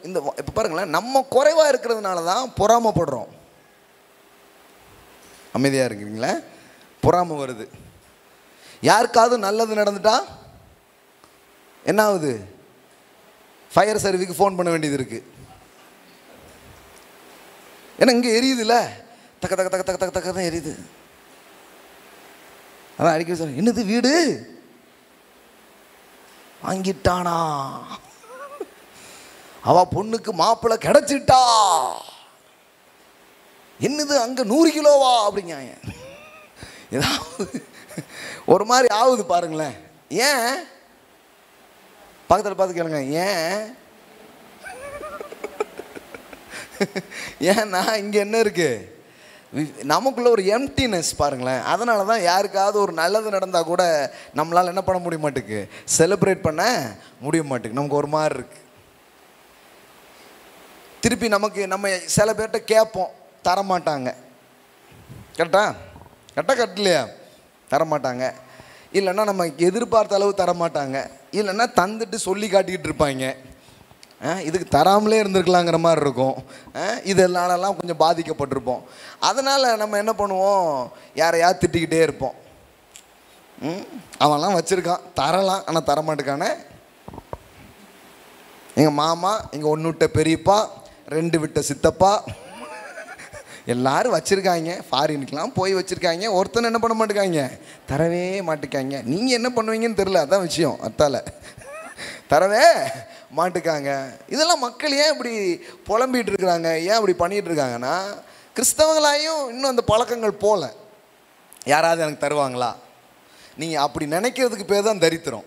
இந்த இப்போ பாருங்களேன், நம்ம குறைவாக இருக்கிறதுனால தான் பொறாமைப்படுறோம். அமைதியாக இருக்கிறீங்களா? பொறாமை வருது. யாருக்காவது நல்லது நடந்துட்டா என்ன ஆகுது? ஃபயர் சர்வீஸுக்கு ஃபோன் பண்ண வேண்டியது இருக்குது. ஏன்னா இங்கே எரியுதுல்ல, தக்க தக்க தக்க தக்க தக்க தக்க தான் எரியுது. அதான் அடிக்க சார், என்னது வீடு வாங்கிட்டானா, அவ பொண்ணுக்கு மாப்பிள்ளை கிடைச்சிட்டா, என்னது அங்கே 100 கிலோவா அப்படிங்க. ஏதாவது ஒரு மாதிரி ஆகுது பாருங்களேன். ஏன்? பக்கத்தில் பார்த்து கேளுங்க, ஏன்? ஏன்னா இங்கே என்ன இருக்கு? நமக்குள்ள ஒரு எம்டினஸ் பாருங்களேன். அதனால தான் யாருக்காவது ஒரு நல்லது நடந்தால் கூட நம்மளால் என்ன பண்ண முடிய மாட்டேங்குது, செலிப்ரேட் பண்ண முடிய மாட்டேங்குது. நமக்கு ஒரு மாதிரி இருக்கு. திருப்பி நம்ம சில பேர்கிட்ட கேட்போம், தரமாட்டாங்க. கரெக்டா? கரெக்டாக கட்டலையா? தரமாட்டாங்க. இல்லைன்னா நம்ம எதிர்பார்த்த அளவு தரமாட்டாங்க. இல்லைன்னா தந்துட்டு சொல்லி காட்டிக்கிட்டு இருப்பாங்க. இதுக்கு தராமலே இருந்திருக்கலாங்கிற மாதிரி இருக்கும். இதனாலலாம் கொஞ்சம் பாதிக்கப்பட்டிருப்போம். அதனால் நம்ம என்ன பண்ணுவோம், யாரையாவது திட்டிக்கிட்டே இருப்போம். அவன்லாம் வச்சுருக்கான், தரலாம், ஆனால் தரமாட்டுக்கானே. எங்கள் மாமா, எங்கள் 1 விட்ட பெரியப்பா, 2 விட்ட சித்தப்பா, எல்லாரும் வச்சுருக்காங்க. ஃபாரினுக்கெலாம் போய் வச்சுருக்காங்க. ஒருத்தனை என்ன பண்ண மாட்டேக்காங்க, தரவே மாட்டேக்காங்க. நீங்கள் என்ன பண்ணுவீங்கன்னு தெரில, அதான் விஷயம். அத்தால தரவே மாட்டுக்காங்க. இதெல்லாம் மக்கள் ஏன் இப்படி புலம்பிகிட்டு இருக்கிறாங்க, ஏன் இப்படி பண்ணிகிட்டு இருக்காங்கன்னா, கிறிஸ்தவங்களாயும் இன்னும் அந்த பழக்கங்கள் போல. யாராவது எனக்கு தருவாங்களா? நீங்கள் அப்படி நினைக்கிறதுக்கு பேர் தான் தரித்திரம்.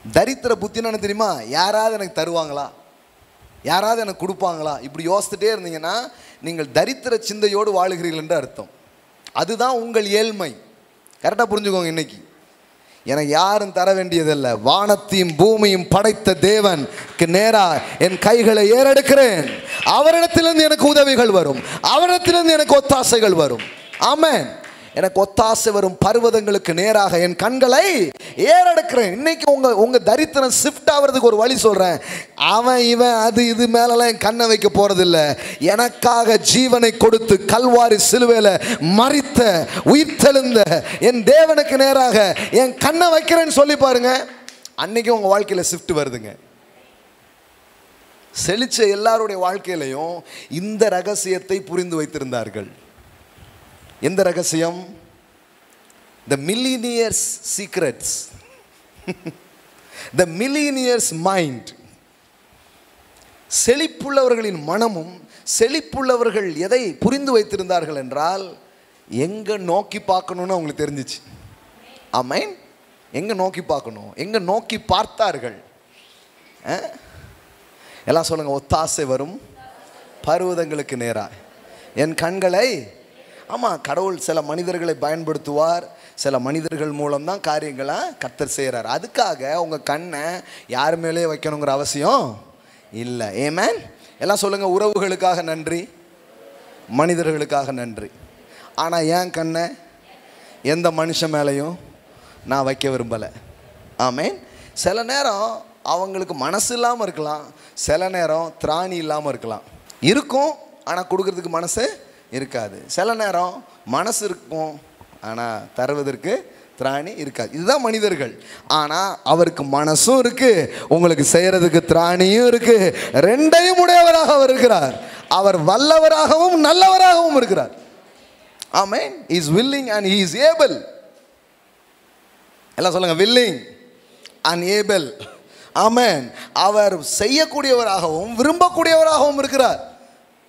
தரித்திர புத்தின்னு தெரியுமா? யாராவது எனக்கு தருவாங்களா, யாராவது எனக்கு கொடுப்பாங்களா, இப்படி யோசித்துட்டே இருந்தீங்கன்னா நீங்கள் தரித்திர சிந்தையோடு வாழுகிறீர்கள் என்று அர்த்தம். அதுதான் உங்கள் ஏழ்மை. கரெக்டாக புரிஞ்சுக்கோங்க. இன்னைக்கு எனக்கு யாரும் தர வேண்டியதில்லை. வானத்தையும் பூமியும் படைத்த தேவனுக்கு நேராக என் கைகளை ஏறெடுக்கிறேன். அவரிடத்திலிருந்து எனக்கு உதவிகள் வரும், அவரிடத்திலிருந்து எனக்கு ஒத்தாசைகள் வரும். ஆமென். எனக்கு ஒத்தாசை வரும் பர்வதங்களுக்கு நேராக என் கண்களை ஏறெடுக்கிறேன். இன்னைக்கு உங்க தரித்திரம் ஷிஃப்ட் ஆகிறதுக்கு ஒரு வழி சொல்றேன். அவன் இவன் அது இது மேலெல்லாம் என் கண்ணை வைக்க போறதில்லை. எனக்காக ஜீவனை கொடுத்து கல்வாரி சிலுவையில மரித்த உயிர்த்தெழுந்த என் தேவனுக்கு நேராக என் கண்ணை வைக்கிறேன்னு சொல்லி பாருங்க. அன்னைக்கு உங்க வாழ்க்கையில ஷிஃப்ட் வருதுங்க. செழிச்ச எல்லாருடைய வாழ்க்கையிலையும் இந்த ரகசியத்தை புரிந்து வைத்திருந்தார்கள். எந்த ரகசியம்? The millionaires secrets. The millionaires mind. செழிப்புள்ளவர்களின் மனமும் செழிப்புள்ளவர்கள் எதை புரிந்து வைத்திருந்தார்கள் என்றால், எங்க நோக்கி பார்க்கணும்னு அவங்களுக்கு தெரிஞ்சிச்சு. ஆமென். எங்க நோக்கி பார்க்கணும், எங்க நோக்கி பார்த்தார்கள். எல்லாம் சொல்லுங்க, ஒத்தாசை வரும் பர்வதங்களுக்கு நேராக என் கண்களை. ஆமாம், கடவுள் சில மனிதர்களை பயன்படுத்துவார். சில மனிதர்கள் மூலம்தான் காரியங்களை கர்த்தர் செய்கிறார். அதுக்காக உங்கள் கண்ணை யார் மேலே வைக்கணுங்கிற அவசியம் இல்லை. ஆமென். எல்லாம் சொல்லுங்கள், உறவுகளுக்காக நன்றி, மனிதர்களுக்காக நன்றி. ஆனால் என் கண்ணை எந்த மனுஷன் மேலேயும் நான் வைக்க விரும்பலை. ஆமென். சில நேரம் அவங்களுக்கு மனசு இல்லாமல் இருக்கலாம், சில நேரம் திராணி இல்லாமல் இருக்கலாம். இருக்கும், ஆனால் கொடுக்கறதுக்கு மனசு இருக்காது. சில நேரம் மனசு இருக்கும், ஆனால் தருவதற்கு திராணி இருக்காது. இதுதான் மனிதர்கள். ஆனால் அவருக்கு மனசும் இருக்கு, உங்களுக்கு செய்யறதுக்கு திராணியும் இருக்கு. ரெண்டையும் உடையவராக அவர் இருக்கிறார். அவர் வல்லவராகவும் நல்லவராகவும் இருக்கிறார். ஆமென். He is willing and he is able. எல்லாம் சொல்லுங்க, willing, unable. ஆமென். அவர் செய்யக்கூடியவராகவும் விரும்பக்கூடியவராகவும் இருக்கிறார்.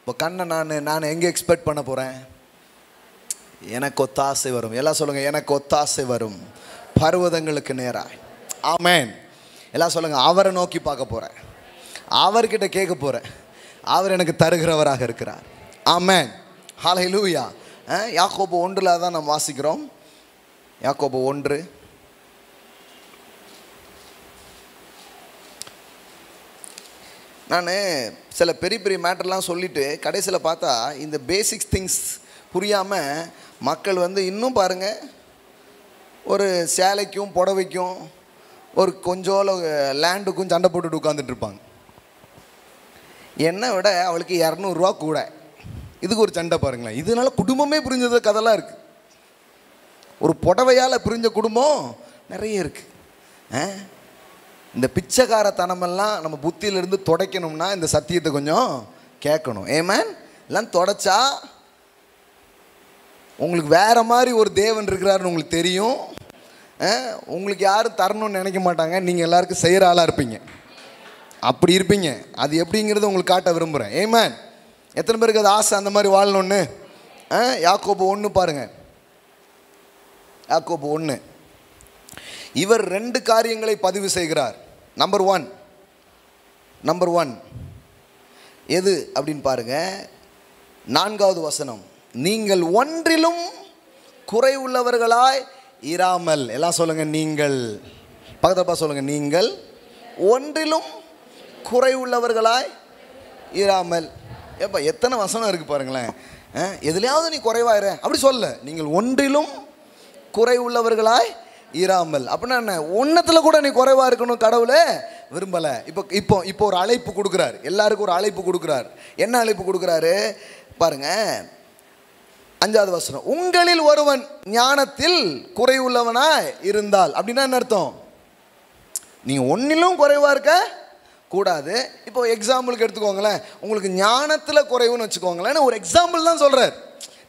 இப்போ கண்ணை நான் எங்கே எக்ஸ்பெக்ட் பண்ண போகிறேன்? எனக்கு ஒத்தாசை வரும். எல்லாம் சொல்லுங்கள், எனக்கு ஒத்தாசை வரும் பர்வதங்களுக்கு நேராய். ஆமென். எல்லாம் சொல்லுங்கள், அவரை நோக்கி பார்க்க போகிறேன், அவர்கிட்ட கேட்க போகிறேன், அவர் எனக்கு தருகிறவராக இருக்கிறார். ஆமென். ஹல்லேலூயா. யாக்கோபு 1 தான் நாம் வாசிக்கிறோம். யாக்கோபு 1. நான் சில பெரிய பெரிய மேட்டர்லாம் சொல்லிவிட்டு கடைசியில் பார்த்தா இந்த பேசிக்ஸ் திங்ஸ் புரியாமல் மக்கள் இன்னும் பாருங்கள், ஒரு சேலைக்கும் புடவைக்கும் ஒரு கொஞ்சம் லேண்டுக்கும் சண்டை போட்டுட்டு உட்காந்துட்டு இருப்பாங்க. என்னை விட அவளுக்கு 200 ரூபா கூட, இதுக்கு ஒரு சண்டை பாருங்களேன். இதனால குடும்பமே பிரிஞ்சது கதெல்லாம் இருக்குது. ஒரு புடவையால் பிரிஞ்ச குடும்பம் நிறைய இருக்குது. இந்த பிச்சைக்காரத்தனமெல்லாம் நம்ம புத்தியிலிருந்து துடைக்கணும்னா இந்த சத்தியத்தை கொஞ்சம் கேட்கணும். ஏமேன். எல்லாம் தொடச்சா உங்களுக்கு வேறு மாதிரி ஒரு தேவன் இருக்கிறாருன்னு உங்களுக்கு தெரியும். உங்களுக்கு யாரும் தரணும்னு நினைக்க மாட்டாங்க. நீங்கள் எல்லாருக்கும் செய்கிற ஆளாக இருப்பீங்க. அப்படி இருப்பீங்க. அது எப்படிங்கிறத உங்களுக்கு காட்ட விரும்புகிறேன். ஏமேன். எத்தனை பேருக்கு அது ஆசை அந்த மாதிரி வாழணும்னு? யாக்கோபு 1 பாருங்கள். யாக்கோபு 1. இவர் 2 காரியங்களை பதிவு செய்கிறார். நம்பர் 1 எது அப்படின்னு பாருங்க. 4வது வசனம், நீங்கள் ஒன்றிலும் குறை உள்ளவர்களாய் இராமல். எல்லாம் சொல்லுங்க, நீங்கள். பக்கத்தப்பா சொல்லுங்க, நீங்கள் ஒன்றிலும் குறை உள்ளவர்களாய் இராமல். ஏப்பா எத்தனை வசனம் இருக்குது பாருங்களேன். எதுலையாவது நீ குறைவாயிர அப்படி சொல்ல. நீங்கள் ஒன்றிலும் குறை உள்ளவர்களாய் இராமல். அப்படின்னா என்ன? ஒன்றத்தில் கூட நீ குறைவாக இருக்கணும் கடவுளே விரும்பலை. இப்போ ஒரு அழைப்பு கொடுக்குறார். எல்லாருக்கும் ஒரு அழைப்பு கொடுக்குறார். என்ன அழைப்பு கொடுக்குறாரு பாருங்க. 5வது வசனம், உங்களில் ஒருவன் ஞானத்தில் குறை உள்ளவனாய் இருந்தால். அப்படின்னா என்ன அர்த்தம்? நீங்கள் ஒன்றிலும் குறைவாக இருக்க கூடாது. இப்போ எக்ஸாம்பிளுக்கு எடுத்துக்கோங்களேன். உங்களுக்கு ஞானத்தில் குறைவுன்னு வச்சுக்கோங்களேன். ஒரு எக்ஸாம்பிள் தான் சொல்கிறார்.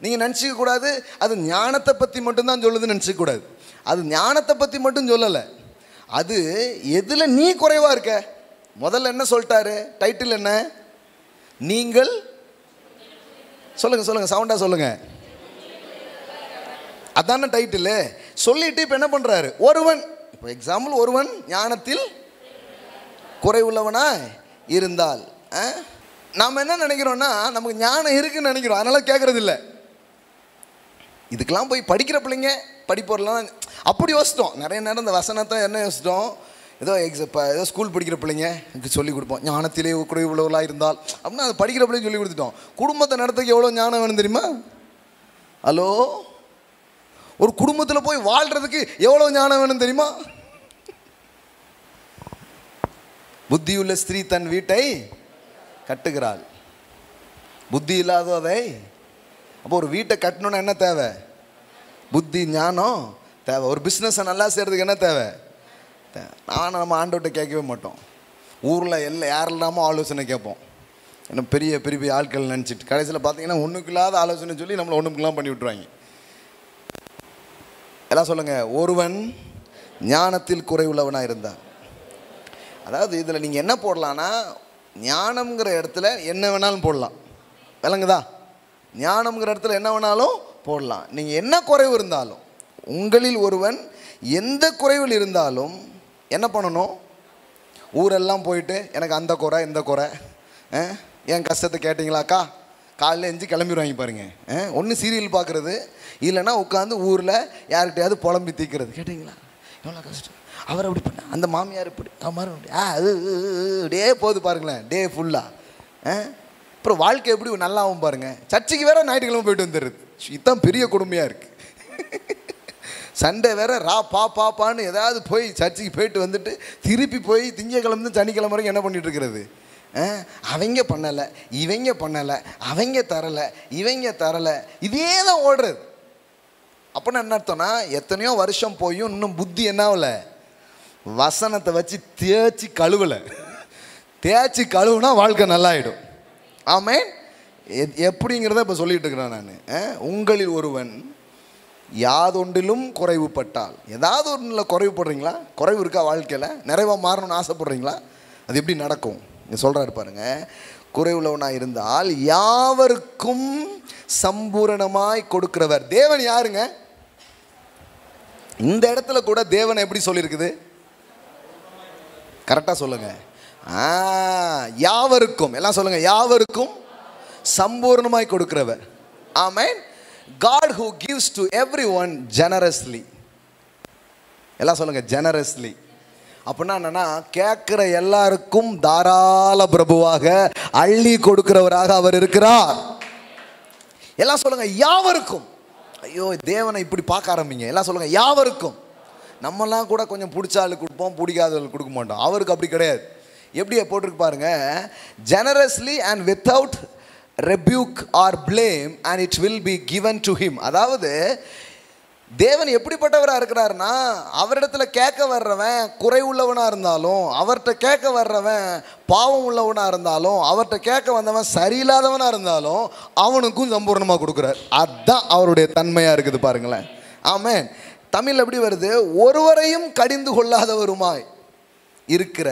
நீங்கள் நினச்சிக்க கூடாது அது ஞானத்தை பற்றி மட்டும்தான் சொல்லுதுன்னு நினச்சிக்கூடாது. அது ஞானத்தை பற்றி மட்டும் சொல்லலை. அது எதில் நீ குறைவாக இருக்க. முதல்ல என்ன சொல்லிட்டாரு? டைட்டில் என்ன? நீங்கள். சொல்லுங்கள் சவுண்டாக சொல்லுங்கள். அதான டைட்டில். சொல்லிட்டு இப்போ என்ன பண்ணுறாரு? ஒருவன், இப்போ எக்ஸாம்பிள், ஒருவன் ஞானத்தில் குறை உள்ளவனா இருந்தால். நாம் என்ன நினைக்கிறோன்னா நமக்கு ஞானம் இருக்குன்னு நினைக்கிறோம், அதனால் கேட்குறது இல்லை. இதுக்கெல்லாம் போய் படிக்கிற பிள்ளைங்க படிப்போர்லாம் அப்படி யோசித்தோம். நிறைய நேரம் இந்த வசனத்தை என்ன யோசித்தோம், ஏதோ ஸ்கூல் படிக்கிற பிள்ளைங்க சொல்லிக் கொடுப்போம், ஞானத்திலே குறை உள்ளவர்களாக இருந்தால் அப்படின்னா அது படிக்கிற பிள்ளைங்க சொல்லி கொடுத்துட்டோம். குடும்பத்தை நடத்துக்கு எவ்வளோ ஞானம் வேணும் தெரியுமா? ஹலோ, ஒரு குடும்பத்தில் போய் வாழ்கிறதுக்கு எவ்வளோ ஞானம் வேணும் தெரியுமா? புத்தியுள்ள ஸ்திரீ தன் வீட்டை கட்டுகிறாள், புத்தி இல்லாததை. அப்போ ஒரு வீட்டை கட்டணுன்னா என்ன தேவை? புத்தி ஞானம் தேவை. ஒரு பிஸ்னஸை நல்லா செய்கிறதுக்கு என்ன தேவை? நம்ம ஆண்டவர்கிட்ட கேட்கவே மாட்டோம். ஊரில் யாரெல்லாமோ ஆலோசனை கேட்போம். ஏன்னா பெரிய பெரிய ஆட்கள் நினச்சிட்டு கடைசியில் பார்த்தீங்கன்னா ஒன்றுக்கு இல்லாத ஆலோசனை சொல்லி நம்மளை ஒன்றுக்கெல்லாம் பண்ணி விட்ருவாங்க. எல்லாம் சொல்லுங்கள், ஒருவன் ஞானத்தில் குறை உள்ளவனாக இருந்தான். அதாவது இதில் நீங்கள் என்ன போடலான்னா, ஞானம்ங்கிற இடத்துல என்ன வேணாலும் போடலாம். விளங்குதா? ஞானம்ங்கிற இடத்துல என்ன வேணாலும் போடலாம். நீங்கள் என்ன குறைவு இருந்தாலும், உங்களில் ஒருவன் எந்த குறைவில் இருந்தாலும் என்ன பண்ணணும்? ஊரெல்லாம் போயிட்டு எனக்கு அந்த குறை இந்த குறை, என் கஷ்டத்தை கேட்டிங்களாக்கா, காலையில் எஞ்சி கிளம்பிடுவாங்க பாருங்கள். ஒன்று சீரியல் பார்க்குறது, இல்லைன்னா உட்காந்து ஊரில் யார்கிட்டையாவது புலம்பி தீக்கிறது. கேட்டிங்களா எவ்வளோ கஷ்டம், அவர் அப்படி பண்ண, அந்த மாமியார் இப்படி, டே போகுது பாருங்களேன், டே ஃபுல்லாக. அப்புறம் வாழ்க்கை எப்படி நல்லாவும் பாருங்கள். சர்ச்சுக்கு வேறு ஞாயிற்றுக்கிழமை போயிட்டு வந்துடுறது. இதுதான் பெரிய கொடுமையாக இருக்குது. சண்டே வேறு பாப்பான்னு ஏதாவது போய் சர்ச்சுக்கு போயிட்டு வந்துட்டு திருப்பி போய் திங்கக்கிழமை சனிக்கிழமை வரைக்கும் என்ன பண்ணிகிட்டு இருக்கிறது? அவங்க பண்ணலை, இவங்க பண்ணலை, அவங்க தரலை, இவங்க தரலை, இதே தான் ஓடுறது. அப்படின்னா என்ன அர்த்தம்னா, எத்தனையோ வருஷம் போயும் இன்னும் புத்தி என்னாவலை? வசனத்தை வச்சு தேய்ச்சி கழுவலை. தேய்ச்சி கழுவுனா வாழ்க்கை நல்லாயிடும். ஆமென். எப்படிங்கிறத இப்போ சொல்லிகிட்டு இருக்கிறேன் நான். உங்களில் ஒருவன் யாதொன்றிலும் குறைவுபட்டால். ஏதாவது ஒன்றில் குறைவுபடுறீங்களா? குறைவு இருக்கா வாழ்க்கையில்? நிறைவாக மாறணும்னு ஆசைப்படுறீங்களா? அது எப்படி நடக்கும்? இங்கே சொல்கிறாரு பாருங்க, குறைவுள்ளவனாக இருந்தால் யாவருக்கும் சம்பூரணமாய் கொடுக்கிறவர். தேவன் யாருங்க? இந்த இடத்துல கூட தேவனை எப்படி சொல்லியிருக்குது? கரெக்டாக சொல்லுங்க. யாவருக்கும், எல்லாம் சொல்லுங்க, யாவருக்கும் சம்பூர்ணமாய் கொடுக்கிறவர். ஆமென். God who gives to everyone generously. எல்லாம் சொல்லுங்க, generously. அப்படின்னா என்னன்னா, கேட்கிற எல்லாருக்கும் தாராள பிரபுவாக அள்ளி கொடுக்கிறவராக அவர் இருக்கிறார். எல்லாம் சொல்லுங்க, யாவருக்கும். ஐயோ, தேவனை இப்படி பார்க்க ஆரம்பிங்க. எல்லாம் சொல்லுங்க, யாவருக்கும். நம்மலாம் கூட கொஞ்சம் பிடிச்ச ஆளு கொடுப்போம், பிடிக்காதவர்கள் கொடுக்க மாட்டோம். அவருக்கு அப்படி கிடையாது. எப்படியே போட்டிருக்கு பாருங்க, generously and without rebuke or blame and it will be given to him. அதாவது தேவன் எப்படிப்பட்டவராக இருக்கிறாருன்னா, அவரிடத்துல கேட்க வர்றவன் குறை உள்ளவனாக இருந்தாலும், அவர்கிட்ட கேட்க வர்றவன் பாவம் உள்ளவனாக இருந்தாலும், அவர்கிட்ட கேட்க வந்தவன் சரியில்லாதவனாக இருந்தாலும் அவனுக்கும் சம்பூர்ணமாக கொடுக்குறார். அதுதான் அவருடைய தன்மையாக இருக்குது பாருங்களேன். ஆமென். தமிழ் எப்படி வருது? ஒருவரையும் கடிந்து கொள்ளாதவருமாய் இருக்கிற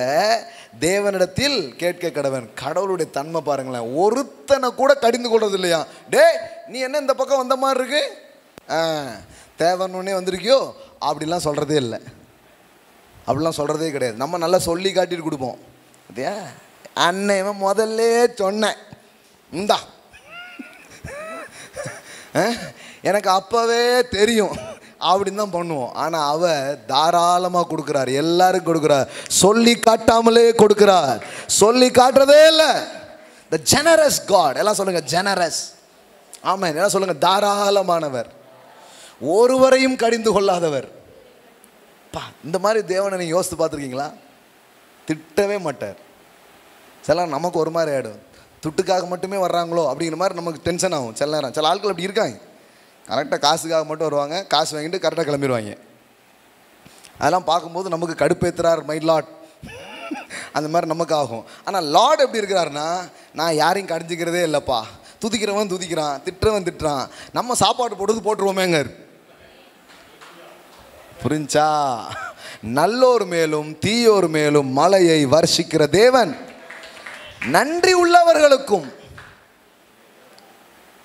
தேவனிடத்தில் கேட்க கடவன். கடவுளுடைய தன்மை பாருங்களேன். ஒருத்தனை கூட கடிந்து கொள்றது இல்லையா? டே, நீ என்ன இந்த பக்கம் வந்த மாதிரி இருக்கு, தேவனே வந்திருக்கியோ, அப்படிலாம் சொல்கிறதே இல்லை. அப்படிலாம் சொல்கிறதே கிடையாது. நம்ம நல்லா சொல்லி காட்டிட்டு கொடுப்போம். அதே அன்னைவன் முதல்ல சொன்னேன், இந்தா எனக்கு அப்போவே தெரியும் அப்படின்னு தான் பண்ணுவோம். ஆனால் அவர் தாராளமாக கொடுக்குறார், எல்லாரும் கொடுக்குறார், சொல்லி காட்டாமலே கொடுக்குறார், சொல்லி காட்டுறதே இல்லை. த ஜெனரஸ் காட். எல்லாம் சொல்லுங்க, ஜெனரஸ். ஆமாம், எல்லாம் சொல்லுங்க, தாராளமானவர், ஒருவரையும் கடிந்து கொள்ளாதவர். பா, இந்த மாதிரி தேவனை நீங்கள் யோசித்து பார்த்துருக்கீங்களா? திட்டவே மாட்டார். சில நமக்கு ஒரு மாதிரி ஆகிடும், துட்டுக்காக மட்டுமே வர்றாங்களோ அப்படிங்கிற மாதிரி நமக்கு டென்ஷன் ஆகும் சில நேரம். சில ஆட்கள் அப்படி இருக்காங்க, கரெக்டாக காசுக்காக மட்டும் வருவாங்க, காசு வாங்கிட்டு கரெக்டாக கிளம்பிடுவாங்க. அதெல்லாம் பார்க்கும்போது நமக்கு கடுப்பேற்றுறார், மை லாட், அந்த மாதிரி நமக்கு ஆகும். ஆனால் லார்ட் எப்படி இருக்கிறாருன்னா, நான் யாரையும் கடிஞ்சிக்கிறதே இல்லைப்பா, துதிக்கிறவன் துதிக்கிறான், திட்டுறவன் திட்டுறான், நம்ம சாப்பாடு போடுறது போட்டுருவோமேங்க. புரிஞ்சா? நல்லோர் மேலும் தீயோர் மேலும் மழையை வர்ஷிக்கிற தேவன் நன்றி உள்ளவர்களுக்கும்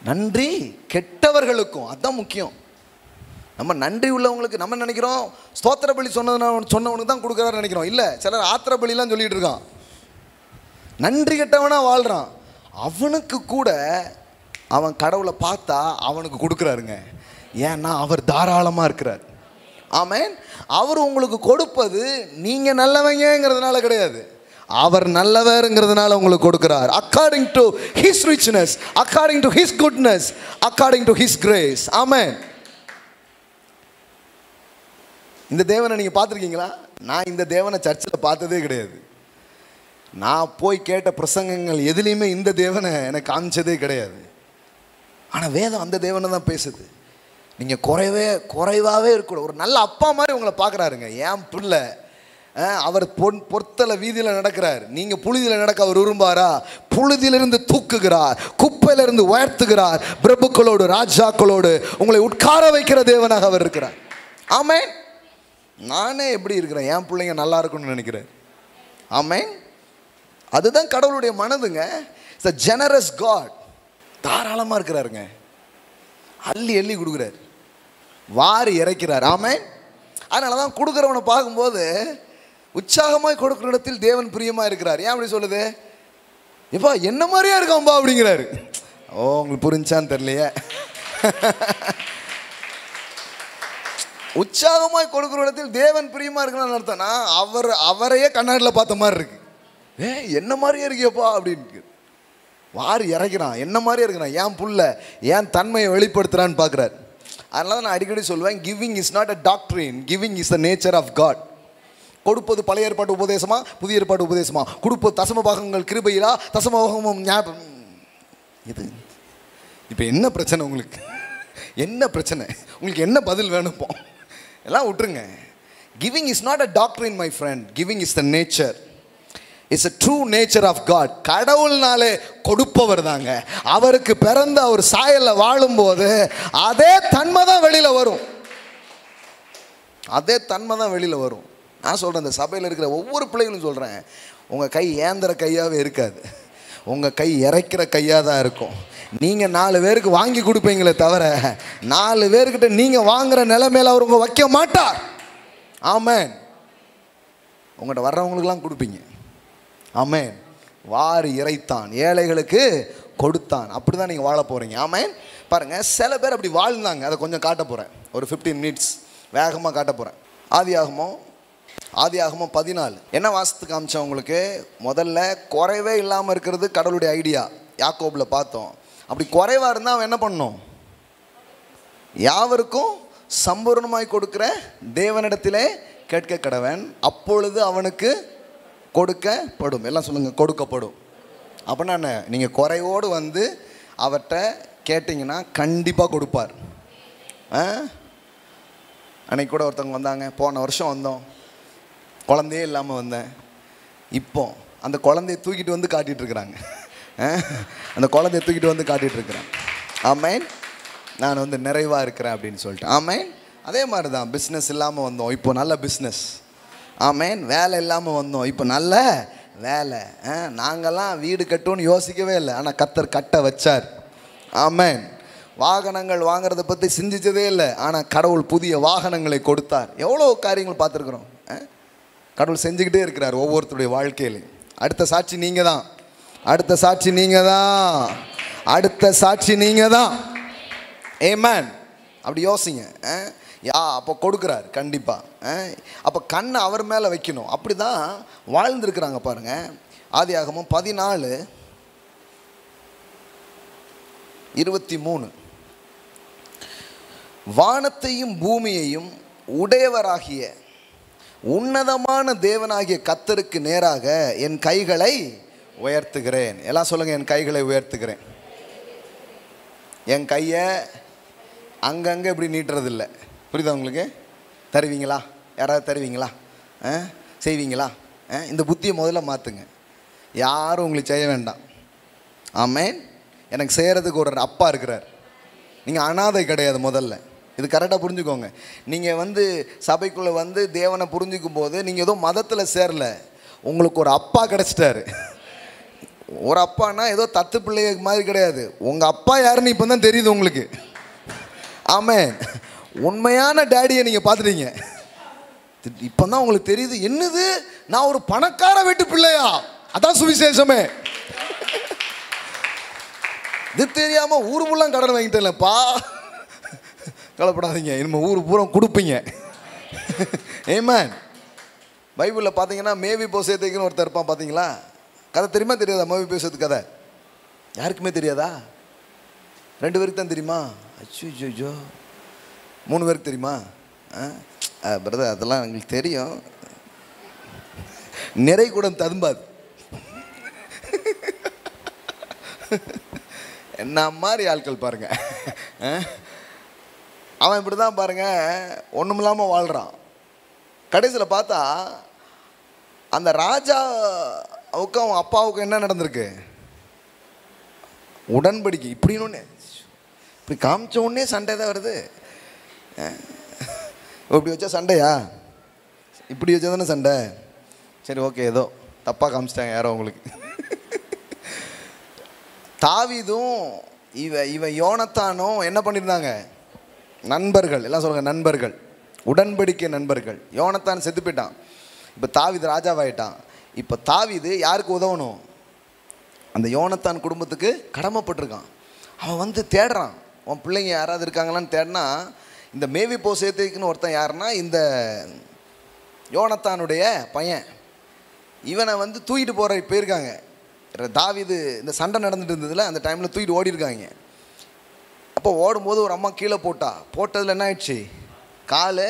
நன்றி கெட்டவர்களுக்கும். அதுதான் முக்கியம். நம்ம நன்றி உள்ளவங்களுக்கு நம்ம நினைக்கிறோம் ஸ்தோத்திர பலி சொன்னவனுக்கு தான் கொடுக்குறாரு நினைக்கிறோம். இல்லை, சிலர் ஆத்திர பலிலாம் சொல்லிட்டு இருக்கான். நன்றி கெட்டவனா வாழ்கிறான், அவனுக்கு கூட அவன் கடவுளை பார்த்தா அவனுக்கு கொடுக்குறாருங்க. ஏன்னா அவர் தாராளமாக இருக்கிறார். ஆமென். அவர் உங்களுக்கு கொடுப்பது நீங்கள் நல்லவங்கிறதுனால கிடையாது, அவர் நல்லவர்ங்கிறதுனால உங்களுக்கு கொடுக்கிறார். According to his richness, according to his goodness, according to his grace. ஆமென். இந்த தேவனை நீங்கள் பார்த்துருக்கீங்களா? நான் இந்த தேவனை சர்ச்சில் பார்த்ததே கிடையாது. நான் போய் கேட்ட பிரசங்கங்கள் எதுலேயுமே இந்த தேவனை எனக்கு காமிச்சதே கிடையாது. ஆனால் வேதம் அந்த தேவனை தான் பேசுது. நீங்கள் குறைவாகவே இருக்கக்கூடாது. ஒரு நல்ல அப்பா மாதிரி உங்களை பார்க்குறாருங்க. ஏன் பிள்ளை அவர் பொறுத்தல வீதியில் நடக்கிறார், நீங்கள் புழுதியில் நடக்க அவர் விரும்பாரா? புழுதியிலிருந்து தூக்குகிறார், குப்பையிலிருந்து உயர்த்துகிறார், பிரபுக்களோடு ராஜாக்களோடு உங்களை உட்கார வைக்கிற தேவனாக அவர் இருக்கிறார். ஆமென். நானே எப்படி இருக்கிறேன், என் பிள்ளைங்க நல்லா இருக்கும்னு நினைக்கிறேன். ஆமென். அதுதான் கடவுளுடைய மனதுங்க. It's a generous God. தாராளமாக இருக்கிறாருங்க, அள்ளி அள்ளி கொடுக்குறாரு, வாரி இறைக்கிறார். ஆமென். அதனால தான் கொடுக்குறவனை பார்க்கும்போது உற்சாகமாய் கொடுக்குற இடத்தில் தேவன் பிரியமாக இருக்கிறார். ஏன் அப்படி சொல்லுது? எப்பா என்ன மாதிரியா இருக்கான்பா அப்படிங்கிறாரு. ஓ, உங்களுக்கு புரிஞ்சான்னு தெரியலையே. உற்சாகமாய் கொடுக்குற இடத்தில் தேவன் பிரியமாக இருக்கிறான்னு அர்த்தம்னா அவரையே கண்ணாடியில் பார்த்த மாதிரி இருக்கு. என்ன மாதிரியே இருக்கியப்பா அப்படின்னு வாரி இறக்கிறான், என்ன மாதிரியே இருக்கிறான், என் புள்ள ஏன் தன்மையை வெளிப்படுத்துறான்னு பார்க்குறாரு. அதனால நான் அடிக்கடி சொல்லுவேன், giving is not a doctrine, giving is the nature of God. கொடுப்பது பழைய ஏற்பாட்டு உபதேசமா புதிய ஏற்பாட்டு உபதேசமா? கொடுப்பது தசம பாகங்கள் கிருபையிலா தசம பாகமும் ஞாபகம்? இது இப்போ என்ன பிரச்சனை உங்களுக்கு? என்ன பிரச்சனை உங்களுக்கு? என்ன பதில் வேணுப்போ? எல்லாம் விட்டுருங்க. Giving is not a doctrine my friend, giving is the nature. It's a true nature of God. கடவுள்னாலே கொடுப்பவர் தாங்க. அவருக்கு பிறந்த அவர் சாயல்ல வாழும்போது அதே தன்மை தான் வெளியில வரும். அதே தன்மை தான் வெளியில வரும். நான் சொல்றேன், இந்த சபையில் இருக்கிற ஒவ்வொரு பிள்ளைகளும் சொல்றேன், உங்க கை ஏந்திர கையாவே இருக்காது, உங்க கை இறைக்கிற கையா தான் இருக்கும். நீங்க 4 பேருக்கு வாங்கி கொடுப்பீங்களே தவிர 4 பேர்கிட்ட நீங்க வாங்குற நிலைமையில அவர் உங்க வைக்க மாட்டார். ஆமென். உங்கள்கிட்ட வர்றவங்களுக்கெல்லாம் கொடுப்பீங்க. ஆமென். வாரி இறைத்தான், ஏழைகளுக்கு கொடுத்தான். அப்படி தான் நீங்கள் வாழ போகிறீங்க. ஆமென். பாருங்கள், சில பேர் அப்படி வாழ்ந்தாங்க. அதை கொஞ்சம் காட்ட போகிறேன், ஒரு 15 மினிட்ஸ் வேகமாக காட்ட போகிறேன். ஆதியாகமம் 14 என்ன வாசத்துக்கு காமிச்சேன் உங்களுக்கு? முதல்ல குறைவே இல்லாமல் இருக்கிறது கடவுளுடைய ஐடியா. யாக்கோபில் பார்த்தோம். அப்படி குறைவாக இருந்தால் அவன் என்ன பண்ணணும்? யாவருக்கும் சம்பூர்ணமாய் கொடுக்கிற தேவனிடத்திலே கேட்க கடவன், அப்பொழுது அவனுக்கு கொடுக்கப்படும். எல்லாம் சொல்லுங்க, கொடுக்கப்படும். அப்படின்னா என்ன? நீங்கள் குறைவோடு வந்து அவர்கிட்ட கேட்டிங்கன்னா கண்டிப்பாக கொடுப்பார். அன்னைக்கு கூட ஒருத்தவங்க வந்தாங்க, போன வருஷம் வந்தோம், குழந்தையே இல்லாமல் வந்தேன். இப்போ அந்த குழந்தைய தூக்கிட்டு வந்து காட்டிகிட்ருக்குறாங்க. அந்த குழந்தைய தூக்கிட்டு வந்து காட்டிகிட்ருக்குறேன். ஆமென். நான் வந்து நிறைவாக இருக்கிறேன் அப்படின்னு சொல்லிட்டு. ஆமென். அதே மாதிரி தான் பிஸ்னஸ் இல்லாமல் வந்தோம், இப்போ நல்ல பிஸ்னஸ். ஆமென். வேலை இல்லாமல் வந்தோம், இப்போ நல்ல வேலை. நாங்கள்லாம் வீடு கட்டுவோன்னு யோசிக்கவே இல்லை, ஆனால் கர்த்தர் கட்ட வச்சார். ஆமென். வாகனங்கள் வாங்கிறத பற்றி சிந்திச்சதே இல்லை, ஆனால் கடவுள் புதிய வாகனங்களை கொடுத்தார். எவ்வளோ காரியங்கள் பார்த்துருக்குறோம். கடவுள் செஞ்சுக்கிட்டே இருக்கிறார் ஒவ்வொருத்தருடைய வாழ்க்கையிலையும். அடுத்த சாட்சி நீங்கள் தான். அடுத்த சாட்சி நீங்கள் தான். அடுத்த சாட்சி நீங்கள் தான். ஆமென். அப்படி யோசிங்க. அப்போ கொடுக்குறாரு கண்டிப்பாக. அப்போ கண்ணை அவர் மேலே வைக்கணும். அப்படி தான் வாழ்ந்துருக்குறாங்க பாருங்கள். ஆதியாகமம் 14:23 வானத்தையும் பூமியையும் உடையவராகிய உன்னதமான தேவனாகிய கர்த்தருக்கு நேராக என் கைகளை உயர்த்துகிறேன். எல்லாம் சொல்லுங்கள், என் கைகளை உயர்த்துகிறேன். என் கையை அங்கங்கே இப்படி நீட்டுறதில்லை. புரியுதா உங்களுக்கு? தருவீங்களா? யாராவது தருவீங்களா? செய்வீங்களா? இந்த புத்தியை முதல்ல மாற்றுங்க. யாரும் உங்களுக்கு செய்ய வேண்டாம். ஆமென். எனக்கு செய்கிறதுக்கு ஒரு அப்பா இருக்கிறார். நீங்கள் அனாதை கிடையாது. முதல்ல இது கரெக்டாக புரிஞ்சுக்கோங்க. நீங்கள் வந்து சபைக்குள்ளே வந்து தேவனை புரிஞ்சிக்கும் போது நீங்கள் ஏதோ மதத்தில் சேரல, உங்களுக்கு ஒரு அப்பா கிடச்சிட்டாரு. ஒரு அப்பானா ஏதோ தத்து பிள்ளை மாதிரி கிடையாது. உங்கள் அப்பா யாருன்னு இப்போ தான் தெரியுது உங்களுக்கு. ஆமென். உண்மையான டேடியை நீங்கள் பார்த்துட்டீங்க. இப்போ தான் உங்களுக்கு தெரியுது, என்னது நான் ஒரு பணக்கார வீட்டு பிள்ளையா? அதான் சுவிசேஷமே. இது தெரியாமல் ஊர் ஃபுல்லாக கடன் வாங்கிட்டேன்லப்பா. கவலைப்படாதீங்க, இனிமேல் ஊர் பூரா கொடுப்பீங்க. ஆமென். பைபிளில் பார்த்தீங்கன்னா மேவி போசேத்துக்குன்னு ஒருத்தர் இருப்பான். பார்த்தீங்களா? கதை தெரியுமா தெரியாதா? மேவி போசேத்து கதை யாருக்குமே தெரியாதா? 2 பேருக்கு தான் தெரியுமா? அச்சோ 3 பேருக்கு தெரியுமா? பிரதர் அதெல்லாம் எங்களுக்கு தெரியும், நிறை கூட ததும்பாது. என்ன மாதிரி ஆட்கள் பாருங்க. அவன் இப்படி தான் பாருங்க, ஒன்றும் இல்லாமல் வாழ்கிறான். கடைசியில் பார்த்தா அந்த ராஜாவுக்கும் அவன் அப்பாவுக்கும் என்ன நடந்திருக்கு? உடன்படிக்கை. இப்படின்னு ஒன்று இப்படி காமிச்ச உடனே சண்டை தான் வருது. இப்படி வச்சா சண்டையா? இப்படி வச்சா தானே சண்டை. சரி, ஓகே, ஏதோ தப்பாக காமிச்சிட்டாங்க யாரோ உங்களுக்கு. தாவீதும் இவ யோனத்தானும் என்ன பண்ணியிருந்தாங்க? நண்பர்கள். எல்லாம் சொல்லுங்கள், நண்பர்கள், உடன்படிக்கை நண்பர்கள். யோனத்தான் செத்து போயிட்டான், இப்போ தாவீது ராஜாவாயிட்டான். இப்போ தாவீது யாருக்கு உதவணும்? அந்த யோனத்தான் குடும்பத்துக்கு கடமைப்பட்டிருக்கான். அவன் வந்து தேடுறான், உன் பிள்ளைங்க யாராவது இருக்காங்களான்னு தேடினா இந்த மேவி போசேத்துக்குன்னு ஒருத்தன் யாருன்னா இந்த யோனத்தானுடைய பையன். இவனை வந்து தூக்கிட்டு போயிருக்காங்க. தாவீது இந்த சண்டை நடந்துட்டு இருந்ததில் அந்த டைமில் தூக்கிட்டு ஓடி இருக்காங்க. அப்போ ஓடும்போது ஒரு அம்மா கீழே போட்டதில் என்ன ஆயிடுச்சு? கால்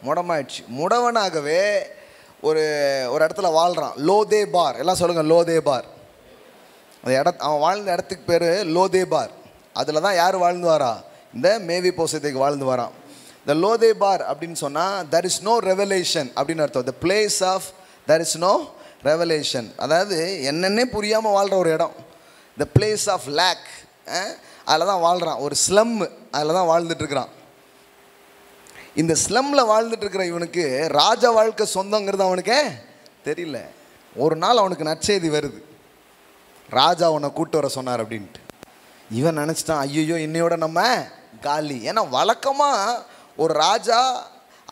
முடமாயிடுச்சு. முடவனாகவே ஒரு இடத்துல வாழ்கிறான், லோதேபார். எல்லாம் சொல்லுங்கள், லோதேபார். அந்த அவன் வாழ்ந்த இடத்துக்கு பேர் லோதேபார். அதில் தான் யார் வாழ்ந்து வரா? இந்த மேவி போசேத்துக்கு வாழ்ந்து வரான். இந்த லோதேபார் அப்படின்னு சொன்னால் there is no revelation அப்படின்னு அர்த்தம். the place of there is no revelation, அதாவது என்னென்னே புரியாமல் வாழ்கிற ஒரு இடம், த பிளேஸ் ஆஃப் லேக். அதில் தான் வாழ்கிறான், ஒரு ஸ்லம், அதில் தான் வாழ்ந்துட்டுருக்கிறான். இந்த ஸ்லம்மில் வாழ்ந்துட்டுருக்கிற இவனுக்கு ராஜ வாழ்க்கை சொந்தங்கிறது அவனுக்கே தெரியல. ஒரு நாள் அவனுக்கு நற்செய்தி வருது, ராஜா உன்னை கூட்டு வர சொன்னார் அப்படின்ட்டு. இவன் நினச்சிட்டான், ஐயோ இன்னையோட நம்ம காலி. ஏன்னா வழக்கமாக ஒரு ராஜா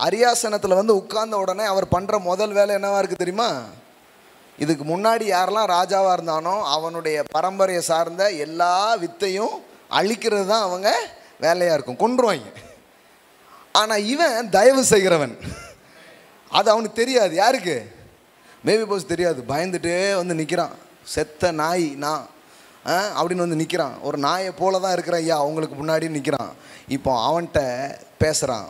அரியாசனத்தில் வந்து உட்கார்ந்த உடனே அவர் பண்ணுற முதல் வேலை என்னவா இருக்குது தெரியுமா? இதுக்கு முன்னாடி யாரெல்லாம் ராஜாவாக இருந்தானோ அவனுடைய பரம்பரையை சார்ந்த எல்லா வித்தையும் அழிக்கிறது தான் அவங்க வேலையாக இருக்கும், கொன்றுவாங்க. ஆனால் இவன் தயவு செய்கிறவன், அது அவனுக்கு தெரியாது. யாருக்கு? மேவிபோஸ் தெரியாது. பயந்துட்டே வந்து நிற்கிறான், செத்த நாய் நான் அப்படின்னு வந்து நிற்கிறான். ஒரு நாயை போல தான் இருக்கிற ஐயா அவங்களுக்கு முன்னாடி நிற்கிறான். இப்போ அவன்கிட்ட பேசுகிறான்.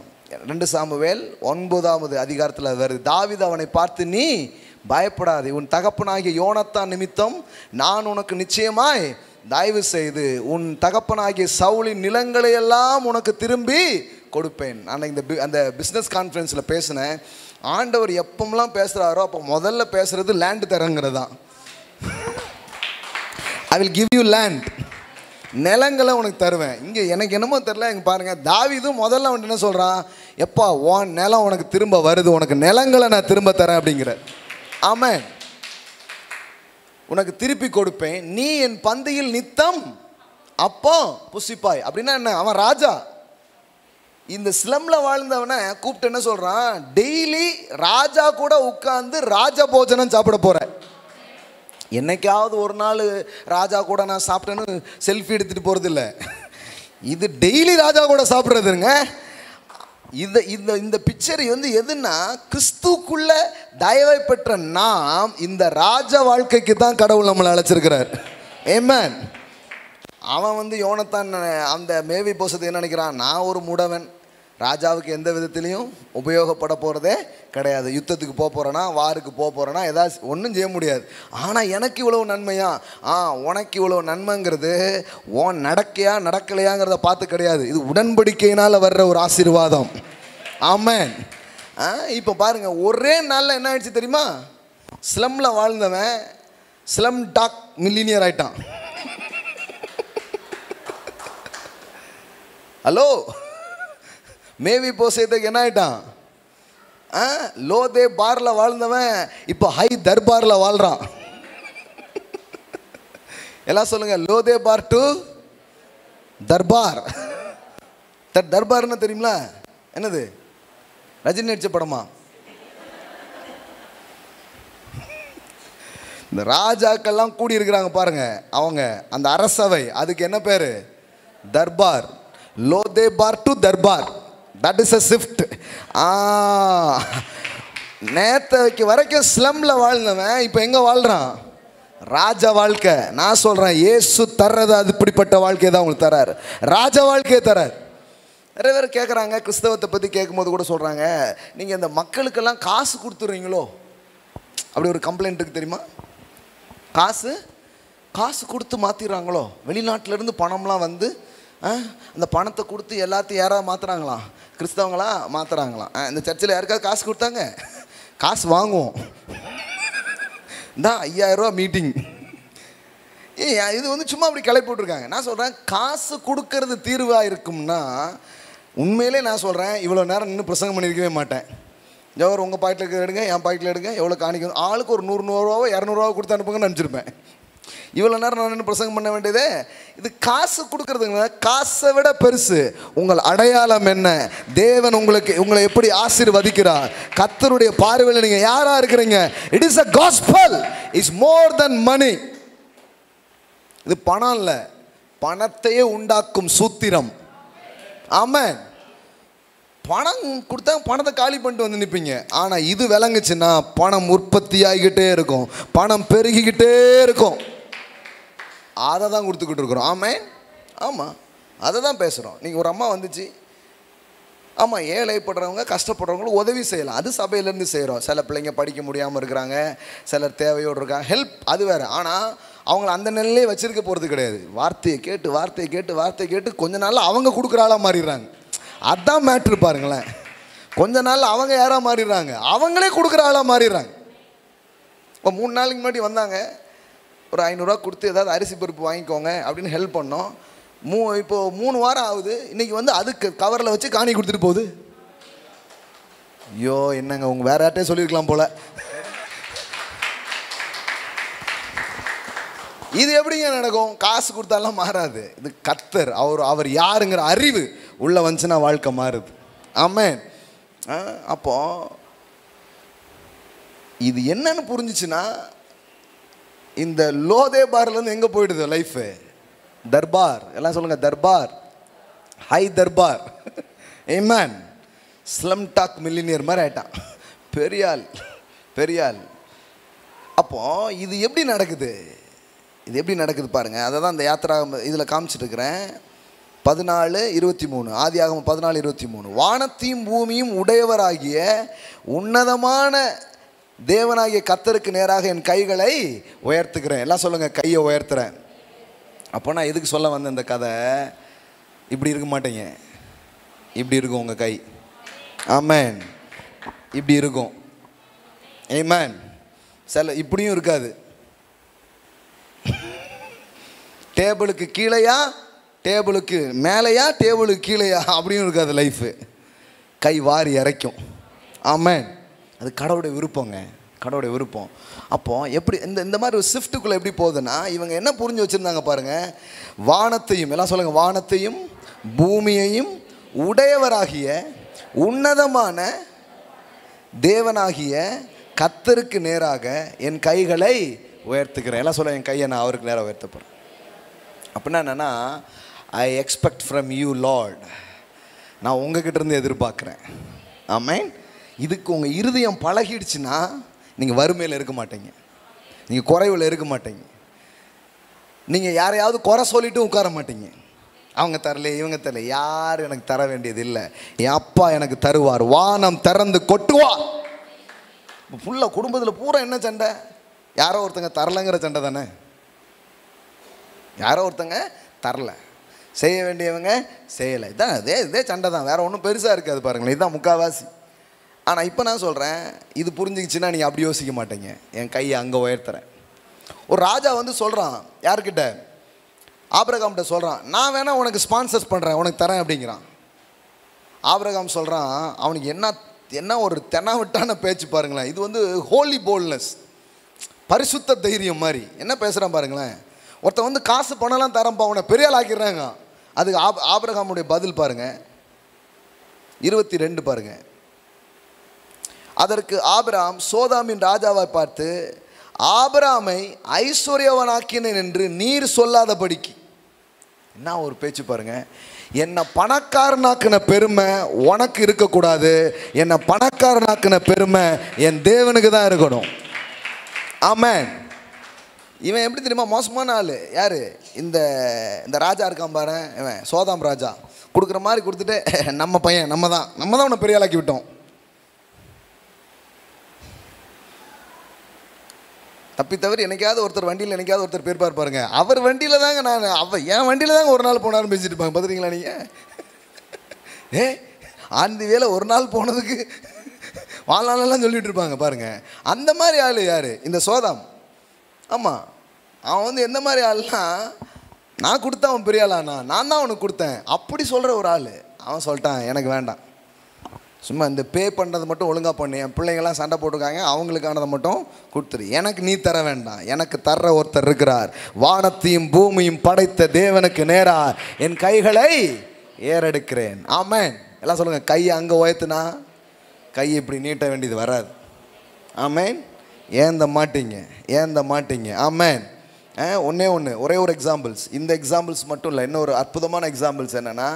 2 சாமுவேல் 9ஆம் அதிகாரத்தில் வருது. தாவீது அவனை பார்த்து, நீ பயப்படாதே, உன் தகப்பனாகிய யோனத்தான் நிமித்தம் நான் உனக்கு நிச்சயமாய் தயவு செய்து உன் தகப்பனாகிய சவுலின் நிலங்களை எல்லாம் உனக்கு திரும்பி கொடுப்பேன். ஆனால் அந்த பிஸ்னஸ் கான்ஃபரன்ஸில் பேசினேன். ஆண்டவர் எப்பமெல்லாம் பேசுகிறாரோ அப்போ முதல்ல பேசுகிறது லேண்டு தரங்கிறது தான். I will give you land, நிலங்களை உனக்கு தருவேன். இங்கே எனக்கு என்னமோ தெரில, இங்கே பாருங்கள், தாவீதும் முதல்ல அவன் என்ன சொல்கிறான், எப்பா உன் நிலம் உனக்கு திரும்ப வருது, உனக்கு நிலங்களை நான் திரும்ப தரேன் அப்படிங்கிற. ஆமென். உனக்கு திருப்பி கொடுப்பேன், நீ என் பந்தியில் நித்தம் அப்போ புசிப்பாய். அப்படின்னா என்ன? அவன் ராஜா. இந்த ஸ்லம்ல வாழ்ந்தவனை கூப்பிட்டு என்ன சொல்கிறான், டெய்லி ராஜா கூட உட்கார்ந்து ராஜ போஜனம் சாப்பிட போகிறேன். என்னைக்காவது ஒரு நாள் ராஜா கூட நான் சாப்பிட்டேன்னு செல்ஃபி எடுத்துகிட்டு போகிறது இல்லை, இது டெய்லி ராஜா கூட சாப்பிட்றதுங்க. இந்த பிக்சர் வந்து எதுன்னா, கிறிஸ்துக்குள்ள தயவை பெற்ற நாம் இந்த ராஜ வாழ்க்கைக்கு தான் கடவுள் நம்மளை அழைச்சிருக்கிறார். ஆமென். அவன் வந்து யோனத்தான் அந்த மேவிபோசத்தை என்ன நினைக்கிறான், நான் ஒரு முடவன், ராஜாவுக்கு எந்த விதத்துலேயும் உபயோகப்பட போகிறதே கிடையாது, யுத்தத்துக்கு போகிறேன்னா வாருக்கு போகிறேன்னா ஏதாச்சும் ஒன்றும் செய்ய முடியாது. ஆனால் எனக்கு இவ்வளவு நன்மையா, உனக்கு இவ்வளவு நன்மைங்கிறது உன் நடக்கையா நடக்கலையாங்கிறத பார்த்து கிடையாது, இது உடன்படிக்கையினால் வர்ற ஒரு ஆசீர்வாதம். ஆமென். இப்போ பாருங்கள், ஒரே நாளில் என்ன ஆயிடுச்சு தெரியுமா? ஸ்லம்மில் வாழ்ந்தவன் ஸ்லம் டாக் மில்லினியர் ஆயிட்டான். ஹலோ, மேவிபோசேத்துக்கு என்ன ஆயிட்டான்? லோதே பார்ல வாழ்ந்தவன் இப்போ ஹை தர்பார்ல வாழ்றான். எல்லாம் சொல்லுங்க, லோதே பார் டு தர்பார். தர்பார்னு தெரியுங்களா? என்னது? ரஜினி நடிச்ச படமா? இந்த ராஜாக்கள்லாம் கூடி இருக்கிறாங்க பாருங்க, அவங்க அந்த அரசவை, அதுக்கு என்ன பேரு? தர்பார். லோதே பார் டு தர்பார், தட் இஸ் அ ஷிஃப்ட். நேற்றைக்கு வரைக்கும் ஸ்லம்ல வாழ்ந்தவன் இப்போ எங்கே வாழ்கிறான்? ராஜ வாழ்க்கை. நான் சொல்கிறேன், இயேசு தர்றது அது இப்படிப்பட்ட வாழ்க்கையை தான் உங்களுக்கு தரார், ராஜ வாழ்க்கையை தரார். நிறைய பேர் கேட்குறாங்க, கிறிஸ்தவத்தை பற்றி கேட்கும்போது கூட சொல்கிறாங்க, நீங்கள் இந்த மக்களுக்கெல்லாம் காசு கொடுத்துட்றீங்களோ அப்படி ஒரு கம்ப்ளைண்ட் இருக்குது தெரியுமா? காசு கொடுத்து மாற்றிடுறாங்களோ, வெளிநாட்டிலேருந்து பணம்லாம் வந்து அந்த பணத்தை கொடுத்து எல்லாத்தையும் யாராவது மாற்றுறாங்களாம், கிறிஸ்தவங்களா மாற்றுறாங்களாம். இந்த சர்ச்சில் யாருக்காவது காசு கொடுத்தாங்க? காசு வாங்குவோம் தான், 5000 ரூபா மீட்டிங். இது வந்து சும்மா அப்படி கிளப்பி விட்ருக்காங்க. நான் சொல்கிறேன், காசு கொடுக்கறது தீர்வாக இருக்கும்னா உண்மையிலே நான் சொல்கிறேன், இவ்வளோ நேரம் நின்று பிரசங்கம் பண்ணியிருக்கவே மாட்டேன். எவ்வளோ உங்கள் பாக்கெட்டில் இருக்கிற எடுங்க, என் பாக்கெட்டில் எடுங்க, எவ்வளோ காணிக்கும், ஆளுக்கு ஒரு 100 ரூபாவோ 200 ரூபாவோ கொடுத்து அனுப்புங்கன்னு நினச்சிருப்பேன். இவ்வளோ நேரம் நான் நின்று பிரசங்கம் பண்ண வேண்டியதே இது. காசு கொடுக்கறதுங்க, காசை விட பெருசு உங்கள் அடையாளம் என்ன, தேவன் உங்களை எப்படி ஆசீர்வதிக்கிறார், கர்த்தருடைய பார்வையில் நீங்கள் யாராக இருக்கிறீங்க. It is a gospel, it's more than money. இது பணம் இல்லை, பணத்தையே உண்டாக்கும் சூத்திரம். ஆமென். பணம் கொடுத்தா பணத்தை காலி பண்ணிட்டு வந்து நிற்பீங்க. ஆனால் இது விளங்குச்சுன்னா பணம் உற்பத்தி ஆகிக்கிட்டே இருக்கும், பணம் பெருகிக்கிட்டே இருக்கும். அதை தான் கொடுத்துக்கிட்டு இருக்கிறோம். ஆமென். ஆமாம், அதை தான் பேசுகிறோம். நீங்கள் ஒரு அம்மா வந்துச்சு, ஆமாம், ஏழைப்படுறவங்க கஷ்டப்படுறவங்களுக்கு உதவி செய்யலாம், அது சபையிலேருந்து செய்கிறோம். சில பிள்ளைங்க படிக்க முடியாமல் இருக்கிறாங்க, சிலர் தேவையோடு இருக்காங்க, ஹெல்ப் அது வேறு. ஆனால் அவங்கள அந்த நிலையிலே வச்சிருக்க போகிறது கிடையாது. வார்த்தையை கேட்டு கொஞ்ச நாளில் அவங்க கொடுக்குற ஆளாக மாறிடுறாங்க. அதுதான் மேட்ரு பாருங்களேன். கொஞ்ச நாள் அவங்க யாராக மாறிடுறாங்க, அவங்களே கொடுக்குற ஆளாக மாறிடுறாங்க. இப்போ 3 நாளைக்கு முன்னாடி வந்தாங்க, ஒரு 500 ரூபா கொடுத்து ஏதாவது அரிசி பருப்பு வாங்கிக்கோங்க அப்படின்னு ஹெல்ப் பண்ணோம். இப்போது 3 வாரம் ஆகுது. இன்றைக்கி வந்து அதுக்கு கவரில் வச்சு காணி கொடுத்துட்டு போகுது. ஐயோ என்னங்க, உங்கள் வேறு யார்ட்டே சொல்லியிருக்கலாம் போல். இது எப்படிங்க நடக்கும்? காசு கொடுத்தாலாம் மாறாது. இது கர்த்தர், அவர் யாருங்கிற அறிவு உள்ளே வந்துச்சுன்னா வாழ்க்கை மாறுது. ஆமென். அப்போ இது என்னன்னு புரிஞ்சிச்சுன்னா, இந்த லோதேபார்லேருந்து எங்கே போயிடுது லைஃபு? தர்பார். எல்லாம் சொல்லுங்கள், தர்பார், ஹை தர்பார். ஆமென். ஸ்லம் டாக் மில்லினியர் மாதிரி ஆயிட்டான், பெரிய ஆள். அப்போ இது எப்படி நடக்குது? இது எப்படி நடக்குது பாருங்கள். அதை தான் இந்த யாத்திரா இதில் காமிச்சிட்டு இருக்கிறேன். 14:23, ஆதியாகமம் 14:23. வானத்தையும் பூமியும் உடையவராகிய உன்னதமான தேவனாகிய கர்த்தருக்கு நேராக என் கைகளை உயர்த்துக்கிறேன். எல்லாம் சொல்லுங்கள், கையை உயர்த்துறேன். அப்போ நான் எதுக்கு சொல்ல வந்தேன் இந்த கதை? இப்படி இருக்க மாட்டேங்க, இப்படி இருக்கும் உங்கள் கை. ஆமென். இப்படி இருக்கும். ஆமென். சில இப்படியும் இருக்காது. டேபிளுக்கு கீழேயா, டேபிளுக்கு மேலேயா, டேபிளுக்கு கீழேயா அப்படியும் இருக்காது லைஃபு. கை வாரி இறைக்கும். ஆமென். அது கடவுளுடைய விருப்பங்க, கடவுளுடைய விருப்பம். அப்போ எப்படி இந்த மாதிரி ஒரு ஷிஃப்ட்டுக்குள்ளே எப்படி போகுதுன்னா, இவங்க என்ன புரிஞ்சு வச்சுருந்தாங்க பாருங்கள். வானத்தையும், எல்லாம் சொல்லுங்கள், வானத்தையும் பூமியையும் உடையவராகிய உன்னதமான தேவனாகிய கர்த்தருக்கு நேராக என் கைகளை உயர்த்துக்கிறேன். எல்லாம் சொல்ல, என் கையை நான் அவருக்கு நேராக உயர்த்தப்படுறேன். அப்படின்னா என்னென்னா, I expect from you Lord. நான் உங்ககிட்ட இருந்து எதிர்பார்க்குறேன். ஆமென். இதுக்கு உங்கள் இருதயம் பழகிடுச்சுன்னா நீங்கள் வறுமையில் இருக்க மாட்டீங்க, நீங்கள் குறைவில் இருக்க மாட்டீங்க, நீங்கள் யாரையாவது குறை சொல்லிவிட்டு உட்கார மாட்டீங்க. அவங்க தரல, இவங்க தரல, யார் எனக்கு தர வேண்டியது இல்லை, என் அப்பா எனக்கு தருவார். வானம் திறந்து கொட்டுவார். ஃபுல்லாக குடும்பத்தில் பூரா என்ன சண்டை? யாரோ ஒருத்தங்க தரலைங்கிற சண்டை தானே. யாரோ ஒருத்தங்க தரல, செய்ய வேண்டியவங்க செய்யலை. இதான் இதே சண்டை தான், வேறு ஒன்றும் பெருசாக இருக்காது பாருங்களேன். இதுதான் முக்கால்வாசி. ஆனால் இப்போ நான் சொல்கிறேன், இது புரிஞ்சுக்கிச்சுன்னா நீங்கள் அப்படி யோசிக்க மாட்டீங்க. என் கையை அங்கே உயர்த்துறேன். ஒரு ராஜா வந்து சொல்கிறான், யார்கிட்ட? ஆபிரகாம்கிட்ட சொல்கிறான், நான் வேணால் உனக்கு ஸ்பான்சர்ஸ் பண்ணுறேன், உனக்கு தரேன் அப்படிங்கிறான். ஆபிரகாம் சொல்கிறான், அவனுக்கு என்ன ஒரு தெனாவட்டான பேச்சு பாருங்களேன். இது வந்து ஹோலி போல்ட்னஸ், பரிசுத்த தைரியம் மாதிரி என்ன பேசுகிறான் பாருங்களேன். ஒருத்தன் வந்து காசு பணம்லாம் தரப்பா, அவனை பெரிய ஆள் ஆக்கிடுறாங்க. அதுக்கு ஆபிரகாமுடைய பதில் பாருங்கள், 22 பாருங்கள். அதற்கு ஆபிரகாம் சோதாமின் ராஜாவை பார்த்து, ஆபிரகாமை ஐஸ்வர்யவனாக்கினேன் என்று நீர் சொல்லாதபடிக்கு. என்ன ஒரு பேச்சு பாருங்க. என்னை பணக்காரனாக்குன பெருமை உனக்கு இருக்கக்கூடாது, என்னை பணக்காரனாக்குன பெருமை என் தேவனுக்கு தான் இருக்கணும். ஆமென். இவன் எப்படி தெரியுமா மோசமான ஆள்? யார்? இந்த ராஜா இருக்கான் பாரு, இவன் சோதாம் ராஜா. கொடுக்குற மாதிரி கொடுத்துட்டு, நம்ம பையன் நம்ம தான் உன்னை பெரிய ஆளாக்கி விட்டோம். தப்பி தவிர என்னைக்காவது ஒருத்தர் வண்டியில் என்னைக்காவது ஒருத்தர் பேர் பாருங்க, அவர் வண்டியில் தாங்க என் வண்டியில் தாங்க ஒரு நாள் போனாலும் பேசிட்டு இருப்பாங்க. பார்த்துருக்கீங்களா நீங்கள்? ஆந்தி வேலை ஒரு நாள் போனதுக்கு வாழ்நாளெல்லாம் சொல்லிட்டு இருப்பாங்க பாருங்க. அந்த மாதிரி ஆள் யார்? இந்த சோதாம். ஆமாம், அவன் வந்து எந்த மாதிரி ஆள்னா, நான் கொடுத்தா அவன் பெரிய ஆளானா, நான் தான் அவனுக்கு கொடுத்தேன் அப்படி சொல்கிற ஒரு ஆள். அவன் சொல்லிட்டான், எனக்கு வேண்டாம், சும்மா இந்த பே பண்ணுறது மட்டும் ஒழுங்காக பண்ணு, என் பிள்ளைங்கள்லாம் சண்டை போட்டிருக்காங்க, அவங்களுக்கானதை மட்டும் கொடுத்துரு, எனக்கு நீ தர வேண்டாம், எனக்கு தர்ற ஒருத்தர் இருக்கிறார். வானத்தையும் பூமியும் படைத்த தேவனுக்கு நேராக என் கைகளை ஏறெடுக்கிறேன். ஆமென். எல்லாம் சொல்லுங்கள், கையை அங்கே உயர்த்துனா கையை இப்படி நீட்ட வேண்டியது வராது. ஆமென். ஏந்த மாட்டீங்க. ஆமென். ஒரே ஒரு எக்ஸாம்பிள்ஸ், இந்த எக்ஸாம்பிள்ஸ் மட்டும் இல்லை, இன்னொரு அற்புதமான எக்ஸாம்பிள்ஸ் என்னென்னா,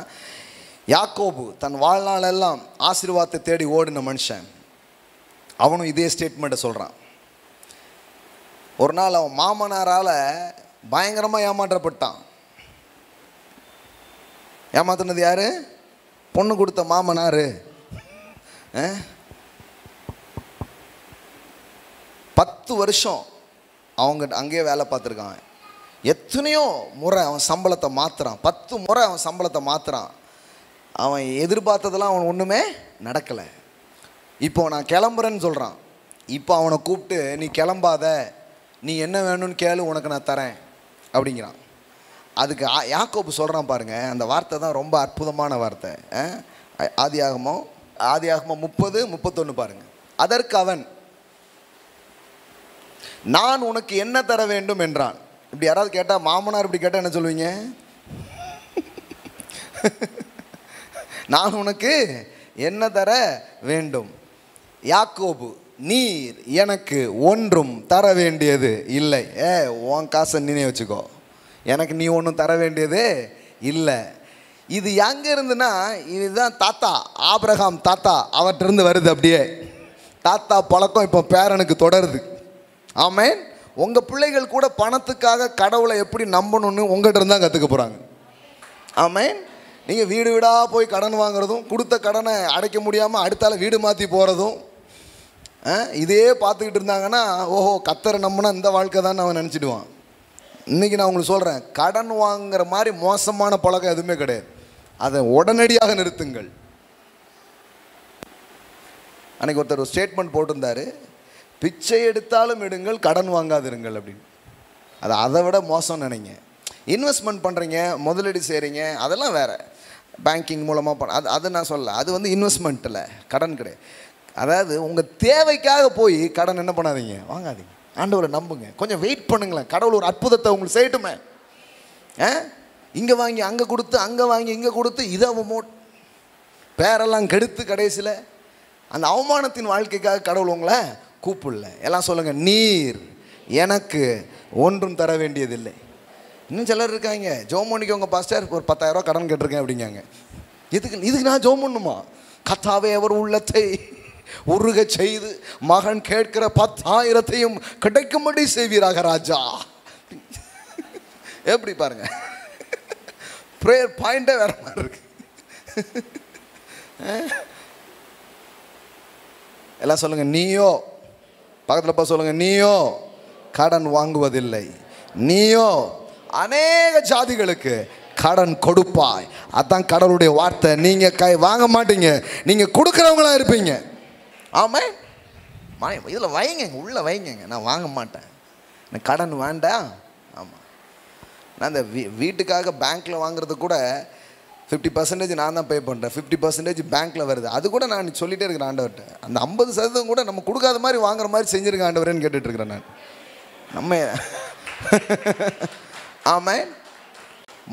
யாக்கோபு தன் வாழ்நாளெல்லாம் ஆசீர்வாதத்தை தேடி ஓடின மனுஷன். அவனும் இதே ஸ்டேட்மெண்ட்டை சொல்கிறான். ஒரு நாள் அவன் மாமனாரால் பயங்கரமாக ஏமாற்றப்பட்டான். ஏமாத்தினது யார்? பொண்ணு கொடுத்த மாமனார். 10 வருஷம் அவங்க அங்கேயே வேலை பார்த்துருக்கான். எத்தனையோ முறை அவன் சம்பளத்தை மாற்றுறான், 10 முறை அவன் சம்பளத்தை மாற்றுறான். அவன் எதிர்பார்த்ததெல்லாம் அவன் ஒன்றுமே நடக்கலை. இப்போ நான் கிளம்புறேன்னு சொல்கிறான். இப்போ அவனை கூப்பிட்டு நீ கிளம்பாத, நீ என்ன வேணும்னு கேளு, உனக்கு நான் தரேன் அப்படிங்கிறான். அதுக்கு யாக்கோபு சொல்கிறான் பாருங்க, அந்த வார்த்தை தான் ரொம்ப அற்புதமான வார்த்தை. ஆதியாகமம் 30:31 பாருங்க. அதற்கு அவன், நான் உனக்கு என்ன தர வேண்டும் என்றான். இப்படி யாராவது கேட்டால், மாமனார் இப்படி கேட்டால் என்ன சொல்லுவீங்க? நான் உனக்கு என்ன தர வேண்டும்? யாக்கோபு, நீர் எனக்கு ஒன்றும் தர வேண்டியது இல்லை. உன் காசை நீனே வச்சுக்கோ, எனக்கு நீ ஒன்றும் தர வேண்டியது இல்லை. இது எங்கே இருந்துன்னா, இதுதான் தாத்தா ஆபிரகாம் தாத்தா அவற்றிருந்து வருது. அப்படியே தாத்தா பழக்கம் இப்போ பேரனுக்கு தொடருது. ஆமேன். உங்கள் பிள்ளைகள் கூட பணத்துக்காக கடவுளை எப்படி நம்பணும்னு உங்கள்கிட்ட இருந்தால் கற்றுக்க போகிறாங்க. ஆமேன். நீங்கள் வீடு வீடாக போய் கடன் வாங்குறதும், கொடுத்த கடனை அடைக்க முடியாமல் அடுத்தால வீடு மாற்றி போகிறதும் இதே பார்த்துக்கிட்டு இருந்தாங்கன்னா, ஓஹோ கத்தரை நம்பினா இந்த வாழ்க்கை தான் அவன் நினச்சிடுவான். இன்றைக்கி நான் உங்களுக்கு சொல்கிறேன், கடன் வாங்குற மாதிரி மோசமான பழக்கம் எதுவுமே கிடையாது. அதை உடனடியாக நிறுத்துங்கள். அன்றைக்கி ஒருத்தர் ஒரு ஸ்டேட்மெண்ட் போட்டிருந்தார், பிச்சை எடுத்தாலும் எடுங்கள், கடன் வாங்காதிருங்கள் அப்படின்னு. அது அதை விட மோசம் நினைங்க. இன்வெஸ்ட்மெண்ட் பண்ணுறீங்க, முதலீடு செய்கிறீங்க, அதெல்லாம் வேறு. பேங்கிங் மூலமாக அது நான் சொல்ல, அது வந்து இன்வெஸ்ட்மெண்ட்டில் கடன் கிடையாது. அதாவது உங்கள் தேவைக்காக போய் கடன் என்ன பண்ணாதீங்க, வாங்காதீங்க. ஆண்டவரை நம்புங்க, கொஞ்சம் வெயிட் பண்ணுங்களேன். கடவுள் ஒரு அற்புதத்தை உங்களுக்கு செய்யட்டுமே. இங்கே வாங்கி அங்கே கொடுத்து, அங்கே வாங்கி இங்கே கொடுத்து, இதை பேரெல்லாம் கெடுத்து கடைசியில் அந்த அவமானத்தின் வாழ்க்கைக்காக கடவுள் உங்களை கூப்பிடல. எல்லாம் சொல்லுங்கள், நீர் எனக்கு ஒன்றும் தர வேண்டியதில்லை. இன்னும் சிலர் இருக்காங்க, ஜோம் பண்ணிக்கோங்க பாஸ்டர், ஒரு 10,000 ரூபா கடன் கேட்டிருக்கேன் அப்படிங்காங்க. இதுக்கு நான் ஜோம் பண்ணுமா? கர்த்தாவே அவர் உள்ளத்தை உருக செய்து மகன் கேட்கிற 10,000 கிடைக்கும்படி செய்வீராக ராஜா. எப்படி பாருங்க, ப்ரேயர் பாயிண்டே வேற மாதிரி இருக்கு. எல்லாம் சொல்லுங்க, நீயோ, பக்கத்தில் பார்த்து சொல்லுங்க, நீயோ கடன் வாங்குவதில்லை, நீயோ அநேக ஜாதிகளுக்கு கடன் கொடுப்பாய். அதான் கடவுளுடைய வார்த்தை. நீங்கள் வாங்க மாட்டீங்க, நீங்கள் கொடுக்குறவங்களா இருப்பீங்க. ஆமாம், இதில் வைங்க, உள்ளே வைங்க, நான் வாங்க மாட்டேன், எனக்கு கடன் வேண்டாம். ஆமாம், நான் இந்த வீட்டுக்காக பேங்க்கில் வாங்குறது கூட 50% நான் தான் பே பண்ணுறேன், 50% பேங்க்கில் வருது. அது கூட நான் சொல்லிகிட்டே இருக்கிறேன் ஆண்டவர்கிட்ட, அந்த 50% கூட நம்ம கொடுக்காத மாதிரி வாங்குற மாதிரி செஞ்சுருக்க ஆண்டவரேன்னு கேட்டுட்ருக்கிறேன் நான். நம்ம ஆமாம்,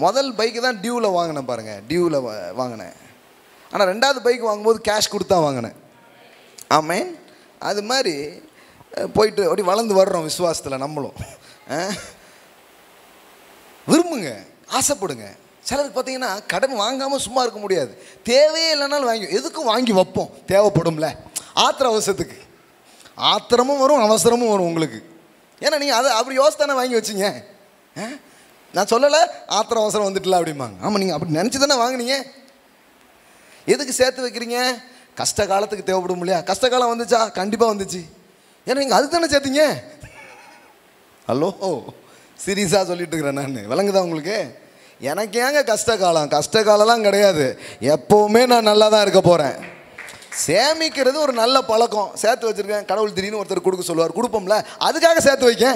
முதல் பைக்கு தான் டியூவில் வாங்கினேன் பாருங்கள், டியூவில் வாங்கினேன். ஆனால் 2வது பைக் வாங்கும்போது கேஷ் கொடுத்தா வாங்கினேன். ஆமேன். அது மாதிரி போயிட்டு அப்படி வளர்ந்து வர்றோம் விசுவாசத்தில். நம்மளும் விரும்புங்க, ஆசைப்படுங்க. சிலருக்கு பார்த்தீங்கன்னா கடன் வாங்காமல் சும்மா இருக்க முடியாது. தேவையே இல்லைனாலும் வாங்கி, எதுக்கும் வாங்கி வைப்போம், தேவைப்படும்ல, ஆத்திர அவசரத்துக்கு. ஆத்திரமும் வரும், அவசரமும் வரும் உங்களுக்கு. ஏன்னா நீங்கள் அதை அப்படி யோசித்தானே வாங்கி வச்சிங்க. நான் சொல்லலை ஆத்திர அவசரம் வந்துட்டுல அப்படிம்பாங்க. ஆமாம், நீங்கள் அப்படி நினச்சி தானே வாங்கினீங்க. எதுக்கு சேர்த்து வைக்கிறீங்க? கஷ்ட காலத்துக்கு தேவைப்படும் இல்லையா? கஷ்ட காலம் வந்துச்சா? கண்டிப்பாக வந்துச்சு. ஏன்னா நீங்கள் அதுக்கு தானே சேர்த்தீங்க. ஹலோ, சீரியஸாக சொல்லிட்டு இருக்கிறேன் நான், விளங்குதா உங்களுக்கு? எனக்கு ஏங்க கஷ்ட காலம்? கஷ்ட காலம்லாம் கிடையாது, எப்போவுமே நான் நல்லா தான் இருக்க போகிறேன். சேமிக்கிறது ஒரு நல்ல பழக்கம், சேர்த்து வச்சுருக்கேன். கடவுள் திடீர்னு ஒருத்தர் கொடுக்க சொல்லுவார், கொடுப்போம்ல, அதுக்காக சேர்த்து வைக்க.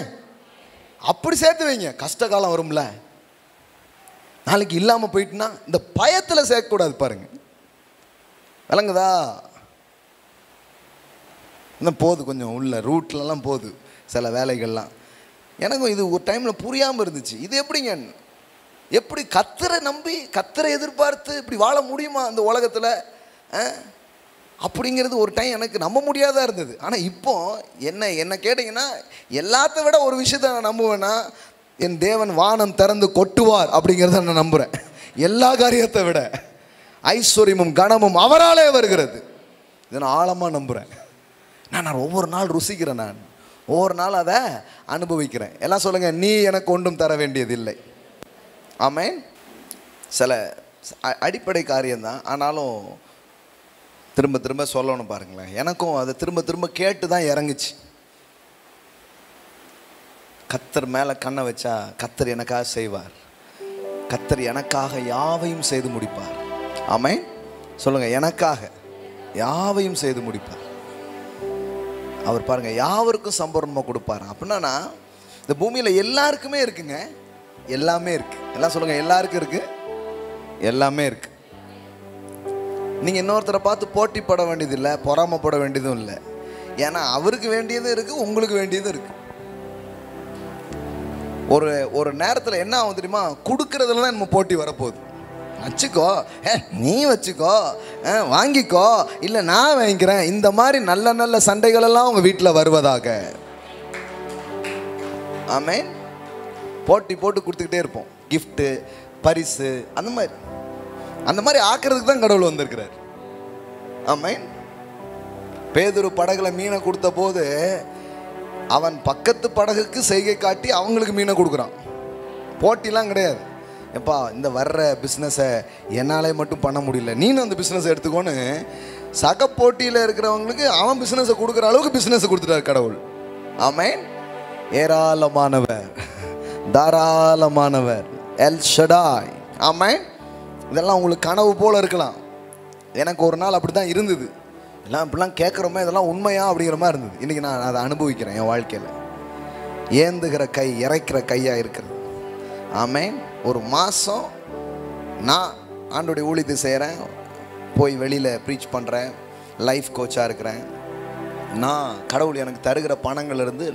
அப்படி சேர்த்து வைங்க, கஷ்ட காலம் வரும்ல, நாளைக்கு இல்லாமல் போயிட்டுனா இந்த பயத்தில் சேர்க்கக்கூடாது பாருங்க. விளங்குதா? இன்னும் போகுது, கொஞ்சம் உள்ள ரூட்லலாம் போகுது சில வேலைகள்லாம். எனக்கும் இது ஒரு டைமில் புரியாமல் இருந்துச்சு. இது எப்படிங்க, எப்படி கத்தரை நம்பி கத்தரை எதிர்பார்த்து இப்படி வாழ முடியுமா அந்த உலகத்தில் அப்படிங்கிறது ஒரு டைம் எனக்கு நம்ப முடியாதா இருந்தது. ஆனால் இப்போ என்ன கேட்டிங்கன்னா, எல்லாத்த விட ஒரு விஷயத்தை நான் நம்புவேன்னா, என் தேவன் வானம் திறந்து கொட்டுவார் அப்படிங்கிறத நான் நம்புகிறேன். எல்லா காரியத்தை விட ஐஸ்வர்யமும் கனமும் அவராலே வருகிறது. இதை நான் ஆழமாக நம்புகிறேன். நான் ஒவ்வொரு நாள் ருசிக்கிறேன், நான் ஒவ்வொரு நாள் அதை அனுபவிக்கிறேன். எல்லாம் சொல்லுங்கள், நீ எனக்கு ஒன்றும் தர வேண்டியதில்லை. ஆமேன். சில அடிப்படை காரியம்தான், ஆனாலும் திரும்ப திரும்ப சொல்லணும் பாருங்களேன். எனக்கும் அதை திரும்ப திரும்ப கேட்டு தான் இறங்குச்சு. கத்தர் மேலே கண்ணை வச்சா கத்தர் எனக்காக செய்வார், கத்தர் எனக்காக யாவையும் செய்து முடிப்பார். ஆமேன். சொல்லுங்கள், எனக்காக யாவையும் செய்து முடிப்பார். அவர் பாருங்க யாவருக்கும் சம்பூர்ணமாக கொடுப்பாரு. அப்படின்னா இந்த பூமியில் எல்லாருக்குமே இருக்குங்க, எல்லாமே இருக்கு. எல்லாம் சொல்லுங்க, எல்லாருக்கும் இருக்கு, எல்லாமே இருக்கு. நீங்கள் இன்னொருத்தரை பார்த்து போட்டி பட வேண்டியது இல்லை, பொறாமப்பட வேண்டியதும் இல்லை. ஏன்னா அவருக்கு வேண்டியதும் இருக்கு, உங்களுக்கு வேண்டியதும் இருக்கு. ஒரு நேரத்தில் என்ன ஆகும் தெரியுமா? கொடுக்கறதுல தான் நம்ம போட்டி வரப்போகுது. வச்சுக்கோ, நீ வச்சுக்கோ, வாங்கிக்கோ, இல்லை நான் வாங்கிக்கிறேன். இந்த மாதிரி நல்ல நல்ல சண்டைகள் எல்லாம் உங்கள் வீட்டில் வருவதாக. ஆமென். போட்டி போட்டு கொடுத்துக்கிட்டே இருப்போம். கிஃப்ட்டு, பரிசு, அந்த மாதிரி ஆக்கிறதுக்கு தான் கடவுள் வந்திருக்கிறார். ஆமென். பேதுரு படகுல மீனை கொடுத்த போது அவன் பக்கத்து படகுக்கு செய்கை காட்டி அவங்களுக்கு மீனை கொடுக்குறான். போட்டிலாம் கிடையாது. எப்பா இந்த வர்ற பிஸ்னஸை என்னாலே மட்டும் பண்ண முடியல, நீனும் அந்த பிஸ்னஸை எடுத்துக்கோன்னு சக போட்டியில் இருக்கிறவங்களுக்கு அவன் பிஸ்னஸை கொடுக்குற அளவுக்கு பிஸ்னஸை கொடுத்துட்டார் கடவுள். ஆமென். ஏராளமானவர், தாராளமானவர், எல் ஷடாய். ஆமென். இதெல்லாம் உங்களுக்கு கனவு போல் இருக்கலாம். எனக்கு ஒரு நாள் அப்படி தான் இருந்தது. எல்லாம் இப்படிலாம் கேட்குறோமே, இதெல்லாம் உண்மையா அப்படிங்கிற மாதிரி இருந்தது. இன்றைக்கி நான் அதை அனுபவிக்கிறேன் என் வாழ்க்கையில். ஏந்துகிற கை இறைக்கிற கையாக இருக்கிறது. ஆமென். ஒரு மாதம் நான் ஆண்டோடைய ஊழியத்தை செய்கிறேன், போய் வெளியில் ப்ரீச் பண்ணுறேன், லைஃப் கோச்சாக இருக்கிறேன். நான் கடவுள் எனக்கு தருகிற பணங்கள்லேருந்து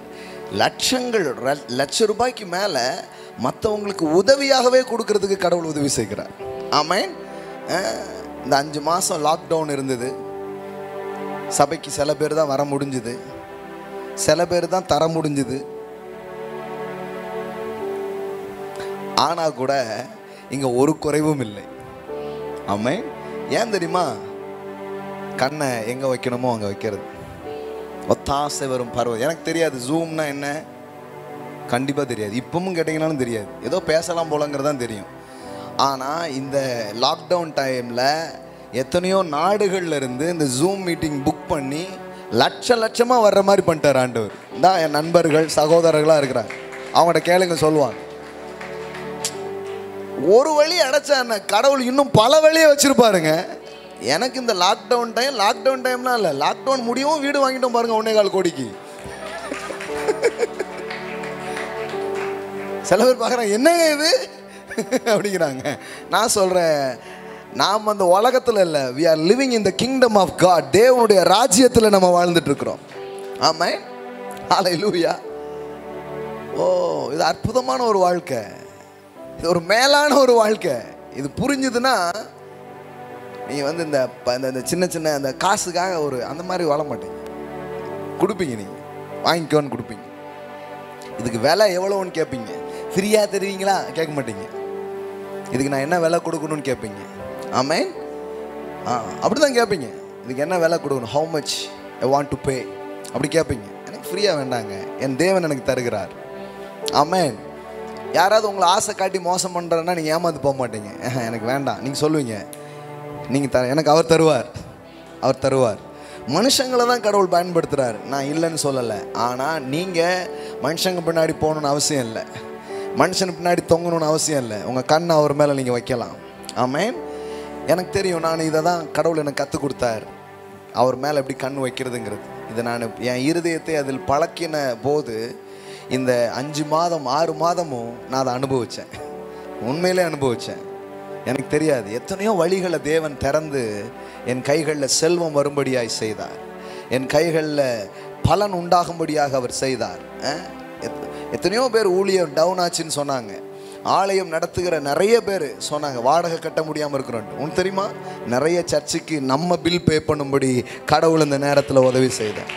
லட்ச ரூபாய்க்கு மேலே மற்றவங்களுக்கு உதவியாகவே கொடுக்கறதுக்கு கடவுள் உதவி செய்கிறார். ஆமென். இந்த 5 மாதம் லாக்டவுன் இருந்தது. சபைக்கு சில பேர் தான் வர முடிஞ்சுது, சில பேர் தான் தர முடிஞ்சுது. ஆனால் கூட இங்கே ஒரு குறைவும் இல்லை. ஆமென். ஏன் தெரியுமா? கண்ணை எங்கே வைக்கணுமோ அங்கே வைக்கிறது. ஒத்தாசை வரும் பருவம். எனக்கு தெரியாது ஜூம்னா என்ன, கண்டிப்பாக தெரியாது. இப்பவும் கேட்டிங்கனாலும் தெரியாது. ஏதோ பேசலாம் போலங்கிறது தான் தெரியும். ஆனால் இந்த லாக்டவுன் டைமில் எத்தனையோ நாடுகளில் இருந்து இந்த ஜூம் மீட்டிங் புக் பண்ணி லட்சமாக வர்ற மாதிரி பண்ணிட்டார் ஆண்டவர். தான் என் நண்பர்கள் சகோதரர்களாக இருக்கிறாங்க, அவங்கள்ட்ட கேளுங்க சொல்லுவாங்க. ஒரு வழி அடைச்சா என்ன, கடவுள் இன்னும் பல வழியை வச்சுருப்பாருங்க. எனக்கு இந்த லாக்டவுன் டைம்லாம் இல்லை, லாக்டவுன் முடியவும் வீடு வாங்கிட்டோம் பாருங்க 1.25 கோடிக்கு. சில பேர் பார்க்குறாங்க என்னங்க இது அப்படிங்கிறாங்க. நான் சொல்கிறேன், நாம் அந்த உலகத்தில் இல்லை, we are living in the kingdom of God. தேவனுடைய ராஜ்யத்தில் நம்ம வாழ்ந்துட்டு இருக்கிறோம். ஆமென். ஹல்லேலூயா. ஓ, இது அற்புதமான ஒரு வாழ்க்கை, இது ஒரு மேலான ஒரு வாழ்க்கை. இது புரிஞ்சுதுன்னா நீங்கள் வந்து இந்த சின்ன சின்ன அந்த காசுக்காக அந்த மாதிரி வாழ மாட்டீங்க. கொடுப்பீங்க, நீங்கள் வாங்கிக்கோன்னு கொடுப்பீங்க. இதுக்கு விலை எவ்வளோன்னு கேட்பீங்க. ஃப்ரீயாக தருவீங்களா கேட்க மாட்டீங்க. இதுக்கு நான் என்ன விலை கொடுக்கணும்னு கேட்பீங்க. ஆமென். அப்படி தான் கேட்பீங்க. இதுக்கு என்ன விலை கொடுக்கணும், how much I want to pay அப்படி கேட்பீங்க. எனக்கு ஃப்ரீயாக வேண்டாங்க, என் தேவன் எனக்கு தருகிறார். ஆமென். யாராவது உங்களை ஆசை காட்டி மோசம் பண்ணுறேன்னா நீங்கள் ஏமாந்து போக மாட்டீங்க. எனக்கு வேண்டாம் நீங்கள் சொல்லுவீங்க, நீங்கள் எனக்கு அவர் தருவார். மனுஷங்களை தான் கடவுள் பயன்படுத்துகிறார், நான் இல்லைன்னு சொல்லலை. ஆனால் நீங்கள் மனுஷங்க பின்னாடி போகணுன்னு அவசியம் இல்லை, மனுஷனுக்கு பின்னாடி தொங்கணும்னு அவசியம் இல்லை. உங்கள் கண்ணை அவர் மேலே நீங்கள் வைக்கலாம். ஆமென். எனக்கு தெரியும், நான் இதை தான் கடவுள் எனக்கு கற்றுக் கொடுத்தார், அவர் மேலே எப்படி கண் வைக்கிறதுங்கிறது. இதை நான் என் இருதயத்தை அதில் பழக்கின போது இந்த 5 மாதம் 6 மாதமும் நான் அதை அனுபவித்தேன். உண்மையிலே அனுபவித்தேன். எனக்கு தெரியாது எத்தனையோ வழிகளை தேவன் திறந்து என் கைகளில் செல்வம் வரும்படியாய் செய்தார், என் கைகளில் பலன் உண்டாகும்படியாக அவர் செய்தார். எத்தனையோ பேர் ஊழியம் டவுன் ஆச்சுன்னு சொன்னாங்க. ஆலயம் நடத்துகிற நிறைய பேர் சொன்னாங்க வாடகை கட்ட முடியாமல் இருக்கிறோம். உனக்கு தெரியுமா, நிறைய சர்ச்சுக்கு நம்ம பில் பே பண்ணும்படி கடவுள் இந்த நேரத்தில் உதவி செய்தார்.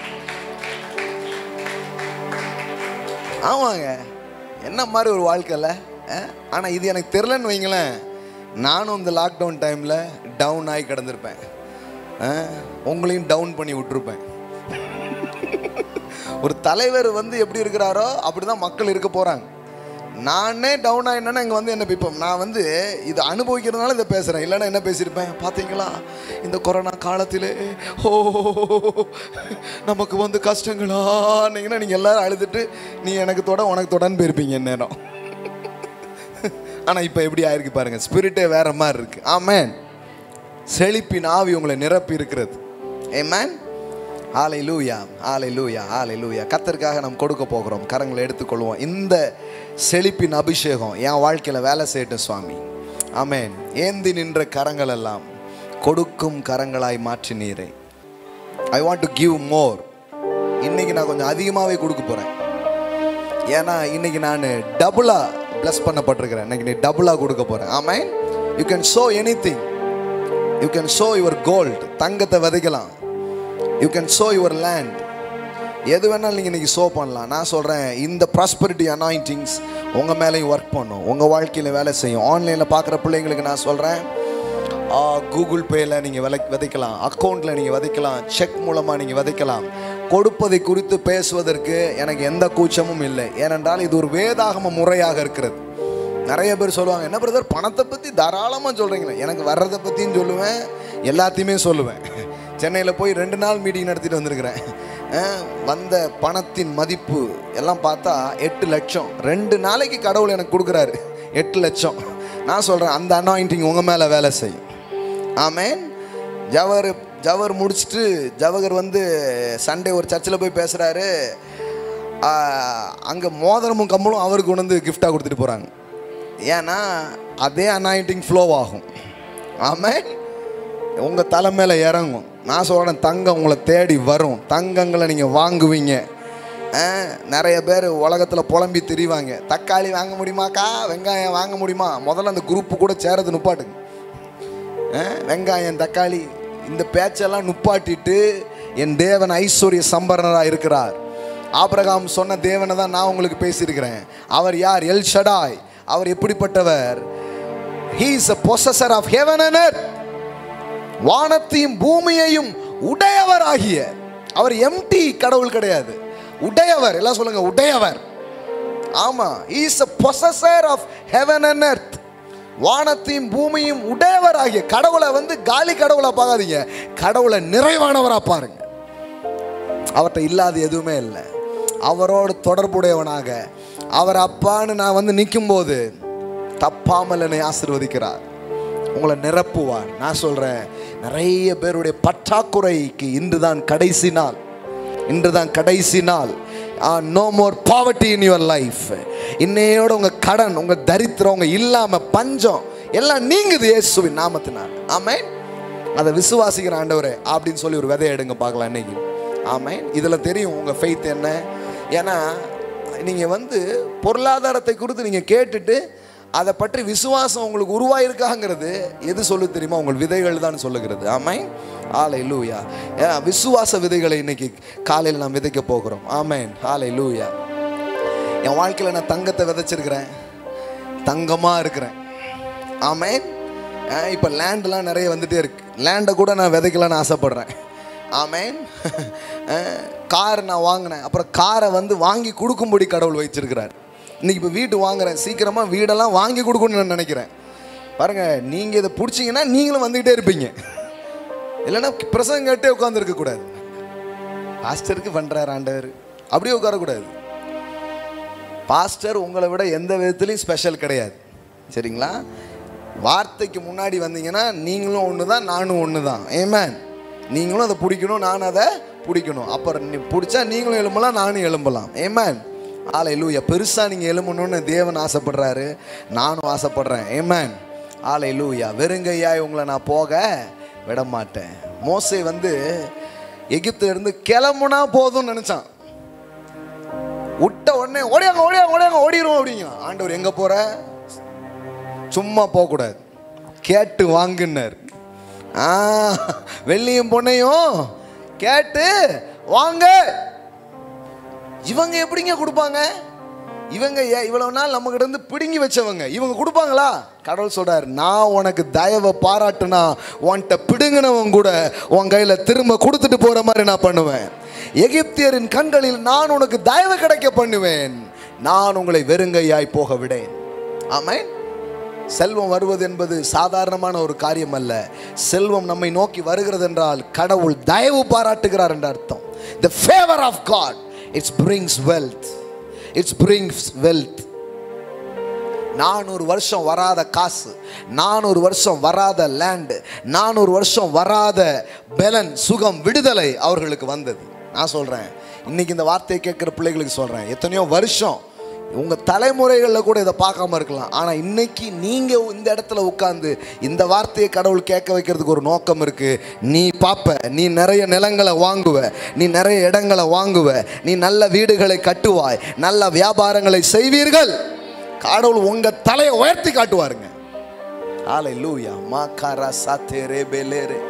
ஆமாங்க, என்ன மாதிரி ஒரு வாழ்க்கையில். ஆனால் இது எனக்கு தெரிலன்னு வைங்களேன், நானும் இந்த லாக்டவுன் டைமில் டவுன் ஆகி கிடந்திருப்பேன், உங்களையும் டவுன் பண்ணி விட்டுருப்பேன். ஒரு தலைவர் வந்து எப்படி இருக்கிறாரோ அப்படி தான் மக்கள் இருக்க போகிறாங்க. நானே டவுன் ஆகினா இங்கே வந்து என்ன பிப்போம். நான் வந்து இது அனுபவிக்கிறதுனால இதை பேசுகிறேன், இல்லைன்னா என்ன பேசியிருப்பேன், பார்த்தீங்களா இந்த கொரோனா காலத்தில் நமக்கு வந்து கஷ்டங்களான்னீங்கன்னா நீங்கள் எல்லோரும் அழுதுட்டு நீ எனக்கு உனக்கு தொடன்னு போயிருப்பீங்க நேரம். ஆனால் இப்போ எப்படி ஆயிருக்கு பாருங்கள், ஸ்பிரிட்டே வேற மாதிரி இருக்குது. ஆமென். செழிப்பின் ஆவி உங்களை நிரப்பி இருக்கிறது. ஆமென். ஹல்லேலூயா, ஹல்லேலூயா, ஹல்லேலூயா. கர்த்தருக்காக நாம் கொடுக்க போகிறோம். கரங்களை எடுத்துக்கொள்வோம். இந்த செழிப்பின் அபிஷேகம் என் வாழ்க்கையில் வேலை செய்யட்டும் சுவாமி. ஆமென். ஏந்தி நின்ற கரங்கள் எல்லாம் கொடுக்கும் கரங்களாய் மாற்றினீரே. I want to give more. இன்னைக்கு நான் கொஞ்சம் அதிகமாகவே கொடுக்க போகிறேன். ஏன்னா இன்னைக்கு நான் டபுளாக ப்ளஸ் பண்ணப்பட்டிருக்கிறேன். இன்னைக்கு நீ டபுளாக கொடுக்க போகிறேன். ஆமென். You can sow anything. You can sow your gold. தங்கத்தை விதைக்கலாம். You can sow your land. எது வேணாலும் நீங்கள் இன்றைக்கி சோ பண்ணலாம். நான் சொல்கிறேன், இந்த ப்ராஸ்பரிட்டி அனாயிண்டிங்ஸ் உங்கள் மேலேயும் ஒர்க் பண்ணும், உங்கள் வாழ்க்கையில் வேலை செய்யும். ஆன்லைனில் பார்க்குற பிள்ளைங்களுக்கு நான் சொல்கிறேன், கூகுள் பேயில் நீங்கள் விதைக்கலாம், அக்கௌண்ட்டில் நீங்கள் விதைக்கலாம், செக் மூலமாக நீங்கள் விதைக்கலாம். கொடுப்பதை குறித்து பேசுவதற்கு எனக்கு எந்த கூச்சமும் இல்லை. ஏனென்றால் இது ஒரு வேதாகம முறையாக இருக்கிறது. நிறைய பேர் சொல்லுவாங்க, என்ன பிரதர் பணத்தை பற்றி தாராளமாக சொல்கிறீங்களே. எனக்கு வர்றதை பற்றியும் சொல்லுவேன், எல்லாத்தையுமே சொல்லுவேன். சென்னையில் போய் 2 நாள் மீட்டிங் நடத்திட்டு வந்திருக்கிறேன். வந்த பணத்தின் மதிப்பு எல்லாம் பார்த்தா 8 லட்சம். 2 நாளைக்கு கடவுள் எனக்கு கொடுக்குறாரு 8 லட்சம். நான் சொல்கிறேன், அந்த அனாயிண்டிங் உங்கள் மேலே வேலை செய்யும். ஆமென். ஜவர் முடிச்சுட்டு ஜவஹர் வந்து சண்டே ஒரு சர்ச்சில் போய் பேசுகிறாரு. அங்கே மோதிரமும் கம்மலும் அவருக்கு கொண்டு வந்து கிஃப்டாக கொடுத்துட்டு போகிறாங்க. ஏன்னா அதே அனாயிண்டிங் ஃப்ளோ ஆகும். ஆமென். உங்கள் தலை மேலே இறங்கும். நான் சொல்கிறேன், தங்கம் உங்களை தேடி வரும். தங்கங்களை நீங்கள் வாங்குவீங்க. நிறைய பேர் உலகத்தில் புலம்பி திரிவாங்க, தக்காளி வாங்க முடியுமாக்கா, வெங்காயம் வாங்க முடியுமா. முதல்ல அந்த குரூப்பு கூட சேரது நுப்பாட்டுங்க. வெங்காயம் தக்காளி இந்த பேச்செல்லாம் நுப்பாட்டிட்டு, என் தேவன் ஐஸ்வர்ய சம்பரணராக இருக்கிறார். ஆபிரகாம் சொன்ன தேவனை தான் நான் உங்களுக்கு பேசியிருக்கிறேன். அவர் யார்? எல் ஷடாய். அவர் எப்படிப்பட்டவர்? He is a possessor of heaven and earth. வானத்தையும் பூமியையும் உடையவராகிய அவர். எம்டி கடவுள் கிடையாது, உடையவர். எல்லாம் சொல்லுங்க, உடையவர். ஆமா, he is a possessor of heaven and earth. வானத்தையும் பூமியும் உடையவராகிய கடவுளை வந்து காலி கடவுளை பார்க்காதீங்க, கடவுளை நிறைவானவரா பாருங்க. அவர்கிட்ட இல்லாத எதுவுமே இல்லை. அவரோடு தொடர்புடையவனாக அவர் அப்பான்னு நான் வந்து நிற்கும் போது தப்பாமல் என்னை ஆசீர்வதிக்கிறார், உங்களை நிரப்புவார். நான் சொல்கிறேன், நிறைய பேருடைய பற்றாக்குறைக்கு இன்றுதான் கடைசி நாள். இன்றுதான் கடைசி நாள். No more poverty in your life. இன்னையோட உங்கள் கடன், உங்கள் தரித்திரம், உங்கள் இல்லாமல் பஞ்சம் எல்லாம் நீங்குது இயேசுவின் நாமத்தினால். ஆமென். அதை விசுவாசிக்கிற ஆண்டவரே அப்படின்னு சொல்லி ஒரு விதையை எடுங்க பார்க்கலாம் இன்னைக்கு. ஆமென். இதில் தெரியும் உங்கள் ஃபெய்த் என்ன. ஏன்னா நீங்கள் வந்து பொருளாதாரத்தை குறித்து நீங்கள் கேட்டுட்டு அதை பற்றி விசுவாசம் உங்களுக்கு உருவாயிருக்காங்கிறது எது சொல்லு தெரியுமா? உங்கள் விதைகள் தான் சொல்லுகிறது. ஆமென். ஹல்லேலூயா. விசுவாச விதைகளை இன்னைக்கு காலையில் நாம் விதைக்க போகிறோம். ஆமென். ஹல்லேலூயா. என் வாழ்க்கையில் நான் தங்கத்தை விதைச்சிருக்கிறேன், தங்கமாக இருக்கிறேன். ஆமென். இப்போ லேண்டெலாம் நிறைய வந்துகிட்டே இருக்கு. லேண்டை கூட நான் விதைக்கலான்னு ஆசைப்படுறேன். ஆமென். கார் நான் வாங்கினேன், அப்புறம் காரை வந்து வாங்கி கொடுக்கும்படி கடவுள் வச்சிருக்கிறார். இன்றைக்கி இப்போ வீட்டு வாங்குறேன், சீக்கிரமாக வீடெல்லாம் வாங்கி கொடுக்கணும்னு நான் நினைக்கிறேன். பாருங்கள், நீங்கள் இதை பிடிச்சிங்கன்னா நீங்களும் வந்துக்கிட்டே இருப்பீங்க. இல்லைன்னா பிரசங்கம் கேட்டே உட்காந்துருக்கக்கூடாது. பாஸ்டருக்கு பண்ணுறாரு ஆண்டவர், அப்படியே உட்காரக்கூடாது. பாஸ்டர் உங்களை விட எந்த விதத்துலையும் ஸ்பெஷல் கிடையாது. சரிங்களா? வார்த்தைக்கு முன்னாடி வந்தீங்கன்னா நீங்களும் ஒன்று தான், நானும் ஒன்று தான். ஆமென். நீங்களும் அதை பிடிக்கணும், நானும் அதை பிடிக்கணும். அப்புறம் நீ பிடிச்சா நீங்களும் எழும்பலாம், நானும் எழும்பலாம். ஆமென். ஹல்லேலூயா. பெருசாக நீங்கள் எழும்பணும்னு தேவன் ஆசைப்படுறாரு, நானும் ஆசைப்படுறேன். ஆமென். ஹல்லேலூயா. வெறுங்கையாய் உங்களை நான் போக விட மாட்டேன். மோசே வந்து எகிப்திலிருந்து கிளம்புனா போதும்னு நினச்சான். விட்ட உடனே ஓடியாங்க ஓடியாங்க ஓடியாங்க ஓடிடுவோம் அப்படிங்க. ஆண்டவர் எங்கே போகிற? சும்மா போகக்கூடாது, கேட்டு வாங்குனார். வெள்ளியும் பொண்ணையும் கேட்டு வாங்க. இவங்க எப்படிங்க கொடுப்பாங்க? இவங்க இவ்வளவு நாள் நம்ம கிட்ட இருந்து பிடுங்கி வச்சவங்க, இவங்க கொடுப்பாங்களா? கடவுள் சொல்றார், நான் உனக்கு தயவை பாராட்டுனா உன்கிட்ட பிடுங்கினவன் கூட உன் கையில் திரும்ப கொடுத்துட்டு போற மாதிரி நான் பண்ணுவேன். எகிப்தியரின் கண்களில் நான் உனக்கு தயவு கிடைக்க பண்ணுவேன். நான் உங்களை வெறுங்கையாய் போக விடேன். ஆமென். செல்வம் வருவது என்பது சாதாரணமான ஒரு காரியம் அல்ல. செல்வம் நம்மை நோக்கி வருகிறது என்றால் கடவுள் தயவு பாராட்டுகிறார் என்ற அர்த்தம். The favor of God, it brings wealth. It brings wealth. 400 வருஷம் வராத காசு, 400 வருஷம் வராத லேண்டு, 400 வருஷம் வராத பலன், சுகம், விடுதலை அவர்களுக்கு வந்தது. நான் சொல்கிறேன், இன்றைக்கி இந்த வார்த்தையை கேட்குற பிள்ளைகளுக்கு சொல்கிறேன், எத்தனையோ வருஷம் உங்கள் தலைமுறைகளில் கூட இதை பார்க்காம இருக்கலாம். ஆனால் இன்னைக்கு நீங்கள் இந்த இடத்துல உட்காந்து இந்த வார்த்தையை கடவுள் கேட்க வைக்கிறதுக்கு ஒரு நோக்கம் இருக்குது. நீ பார்ப்ப, நீ நிறைய நிலங்களை வாங்குவ, நீ நிறைய இடங்களை வாங்குவ, நீ நல்ல வீடுகளை கட்டுவாய், நல்ல வியாபாரங்களை செய்வீர்கள். கடவுள் உங்கள் தலையை உயர்த்தி காட்டுவாருங்க. ஹல்லேலூயா. மாகாரா சாத்தேரே பெலேரே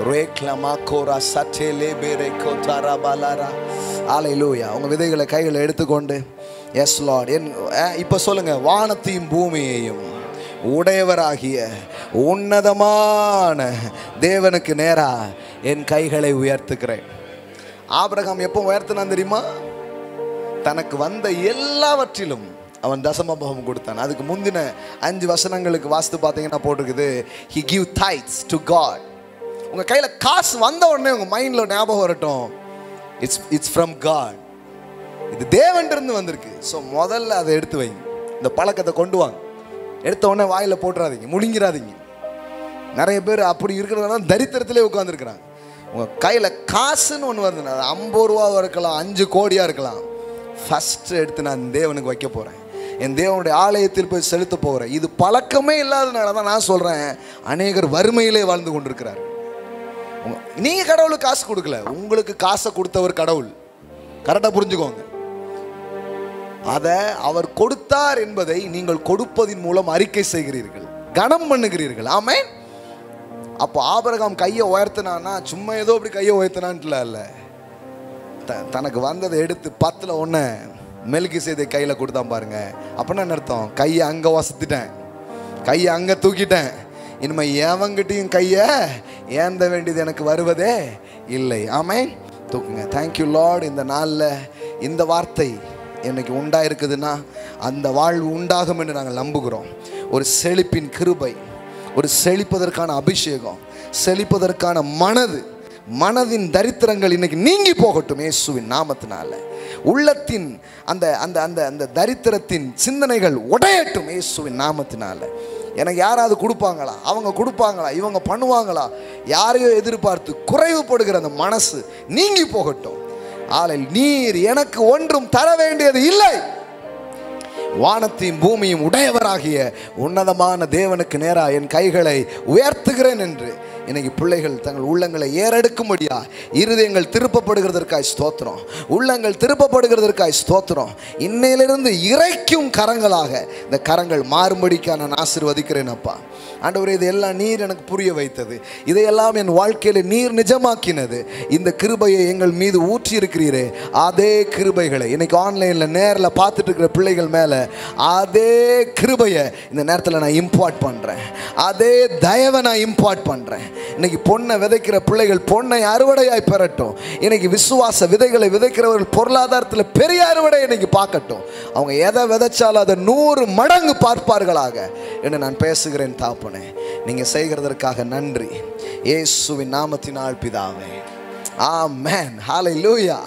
ரேக்லமா கோரா சட்டேலே பெரே கோதாரா பாலாரா. ஹல்லேலூயா. உங்கள் விதைகளை கையில் எடுத்துக்கொண்டு எஸ் லார்ட், இப்போ சொல்லுங்க, வானத்தையும் பூமியையும் உடையவராகிய உன்னதமான தேவனுக்கு நேரா என் கைகளை உயர்த்துக்கிறேன். ஆபிரகாம் எப்போ உயர்த்தினான் தெரியுமா? தனக்கு வந்த எல்லாவற்றிலும் அவன் தசமபாகம் கொடுத்தான். அதுக்கு முந்தின 5 வசனங்களுக்கு வாஸ்து பார்த்தீங்கன்னா போட்டிருக்குது, he give tithes to God. உங்கள் கையில் காசு வந்த உடனே உங்கள் மைண்டில் ஞாபகம் வரட்டும், இட்ஸ் ஃப்ரம் காட், இது தேவன்கிட்ட வந்திருக்கு. ஸோ முதல்ல அதை எடுத்து வைங்க, இந்த பழக்கத்தை கொண்டு வாங்க. எடுத்த உடனே வாயில் போட்டுறாதீங்க, முழுங்கிறாதீங்க. நிறைய பேர் அப்படி இருக்கிறதுனால தரித்திரத்திலே உட்காந்துருக்குறாங்க. உங்கள் கையில் காசுன்னு ஒன்று வருதுன்னா, அது 50 ரூபாவாக இருக்கலாம், 5 கோடியாக இருக்கலாம். ஃபஸ்ட்டு எடுத்து நான் தேவனுக்கு வைக்க போகிறேன், என் தேவனுடைய ஆலயத்தில் போய் செலுத்த போகிறேன். இது பழக்கமே இல்லாதனால தான் நான் சொல்கிறேன், அநேகர் வறுமையிலே வாழ்ந்து கொண்டிருக்கிறார். நீங்கள் கடவுளுக்கு காசு கொடுக்கல, உங்களுக்கு காசை கொடுத்தவர் கடவுள். கரெக்டாக புரிஞ்சுக்கோங்க. அதை அவர் கொடுத்தார் என்பதை நீங்கள் கொடுப்பதின் மூலம் அறிக்கை செய்கிறீர்கள், கனம் பண்ணுகிறீர்கள். ஆமென். அப்போ ஆபிரகாம் கையை உயர்த்தினான்னா சும்மா ஏதோ அப்படி கையை உயர்த்தினான்ட்டுல இல்லை, தனக்கு வந்ததை எடுத்து 10ல் 1 மெல்கிசேதை கையில் கொடுத்தான் பாருங்க. அப்படின்னா என்ன அர்த்தம்? கையை அங்கே வசத்திட்டேன், கையை அங்கே தூக்கிட்டேன், இனிமேல் எவங்கிட்டையும் கையை ஏந்த வேண்டியது எனக்கு வருவதே இல்லை. ஆமென். தூக்குங்க. Thank you Lord. இந்த நாளில் இந்த வார்த்தை என்னைக்கு உண்டாயிருக்குதுன்னா அந்த வாழ்வு உண்டாகும் என்று நாங்கள் நம்புகிறோம். ஒரு செழிப்பின் கிருபை, ஒரு செழிப்பதற்கான அபிஷேகம், செழிப்பதற்கான மனதின் தரித்திரங்கள் இன்னைக்கு நீங்கி போகட்டும் இயேசுவின் நாமத்தினால. உள்ளத்தின் அந்த அந்த அந்த அந்த தரித்திரத்தின் சிந்தனைகள் உடையட்டும் இயேசுவின் நாமத்தினால. எனக்கு யாராவது கொடுப்பாங்களா, அவங்க கொடுப்பாங்களா, இவங்க பண்ணுவாங்களா, யாரையோ எதிர்பார்த்து குறைவுபடுகிற அந்த மனசு நீங்கி போகட்டும். ஆலையில் நீர் எனக்கு ஒன்றும் தர வேண்டியது இல்லை, வானத்தையும் பூமியும் உடையவராகிய உன்னதமான தேவனுக்கு நேராக என் கைகளை உயர்த்துகிறேன் என்று இன்னைக்கு பிள்ளைகள் தங்கள் உள்ளங்களை ஏறெடுக்கும்படியா இருதயங்கள் திருப்பப்படுகிறதற்காய் ஸ்தோத்திரம், உள்ளங்கள் திருப்பப்படுகிறதற்காய் ஸ்தோத்திரம். இன்னையிலிருந்து இறைக்கும் கரங்களாக இந்த கரங்கள் மாறும்படிக்காக நான் ஆசீர்வதிக்கிறேன் அப்பா. ஆண்டவரே, இதையெல்லாம் நீர் எனக்கு புரிய வைத்தது, இதையெல்லாம் என் வாழ்க்கையில் நீர் நிஜமாக்கினது. இந்த கிருபையை எங்கள் மீது ஊற்றி இருக்கிறீரே, அதே கிருபைகளை இன்னைக்கு ஆன்லைனில் நேரில் பார்த்துட்டு இருக்கிற பிள்ளைகள் மேலே அதே கிருபையை இந்த நேரத்தில் நான் இம்பார்ட் பண்ணுறேன், அதே தயவை நான் இம்பார்ட் பண்ணுறேன். இன்னைக்கு பொண்ணை விதைக்கிற பிள்ளைகள் பொண்ணை அறுவடையாய் பெறட்டும். இன்னைக்கு விசுவாச விதைகளை விதைக்கிறவர்கள் பொருளாதாரத்தில் பெரிய அறுவடை இன்னைக்கு பார்க்கட்டும். அவங்க எதை விதைச்சாலும் அதை 100 மடங்கு பார்ப்பார்களாக என்று நான் பேசுகிறேன் தாப்பனே. நீங்கள் செய்கிறதற்காக நன்றி, இயேசுவின் நாமத்தினால் பிதாவே. ஆமென். ஹல்லேலூயா.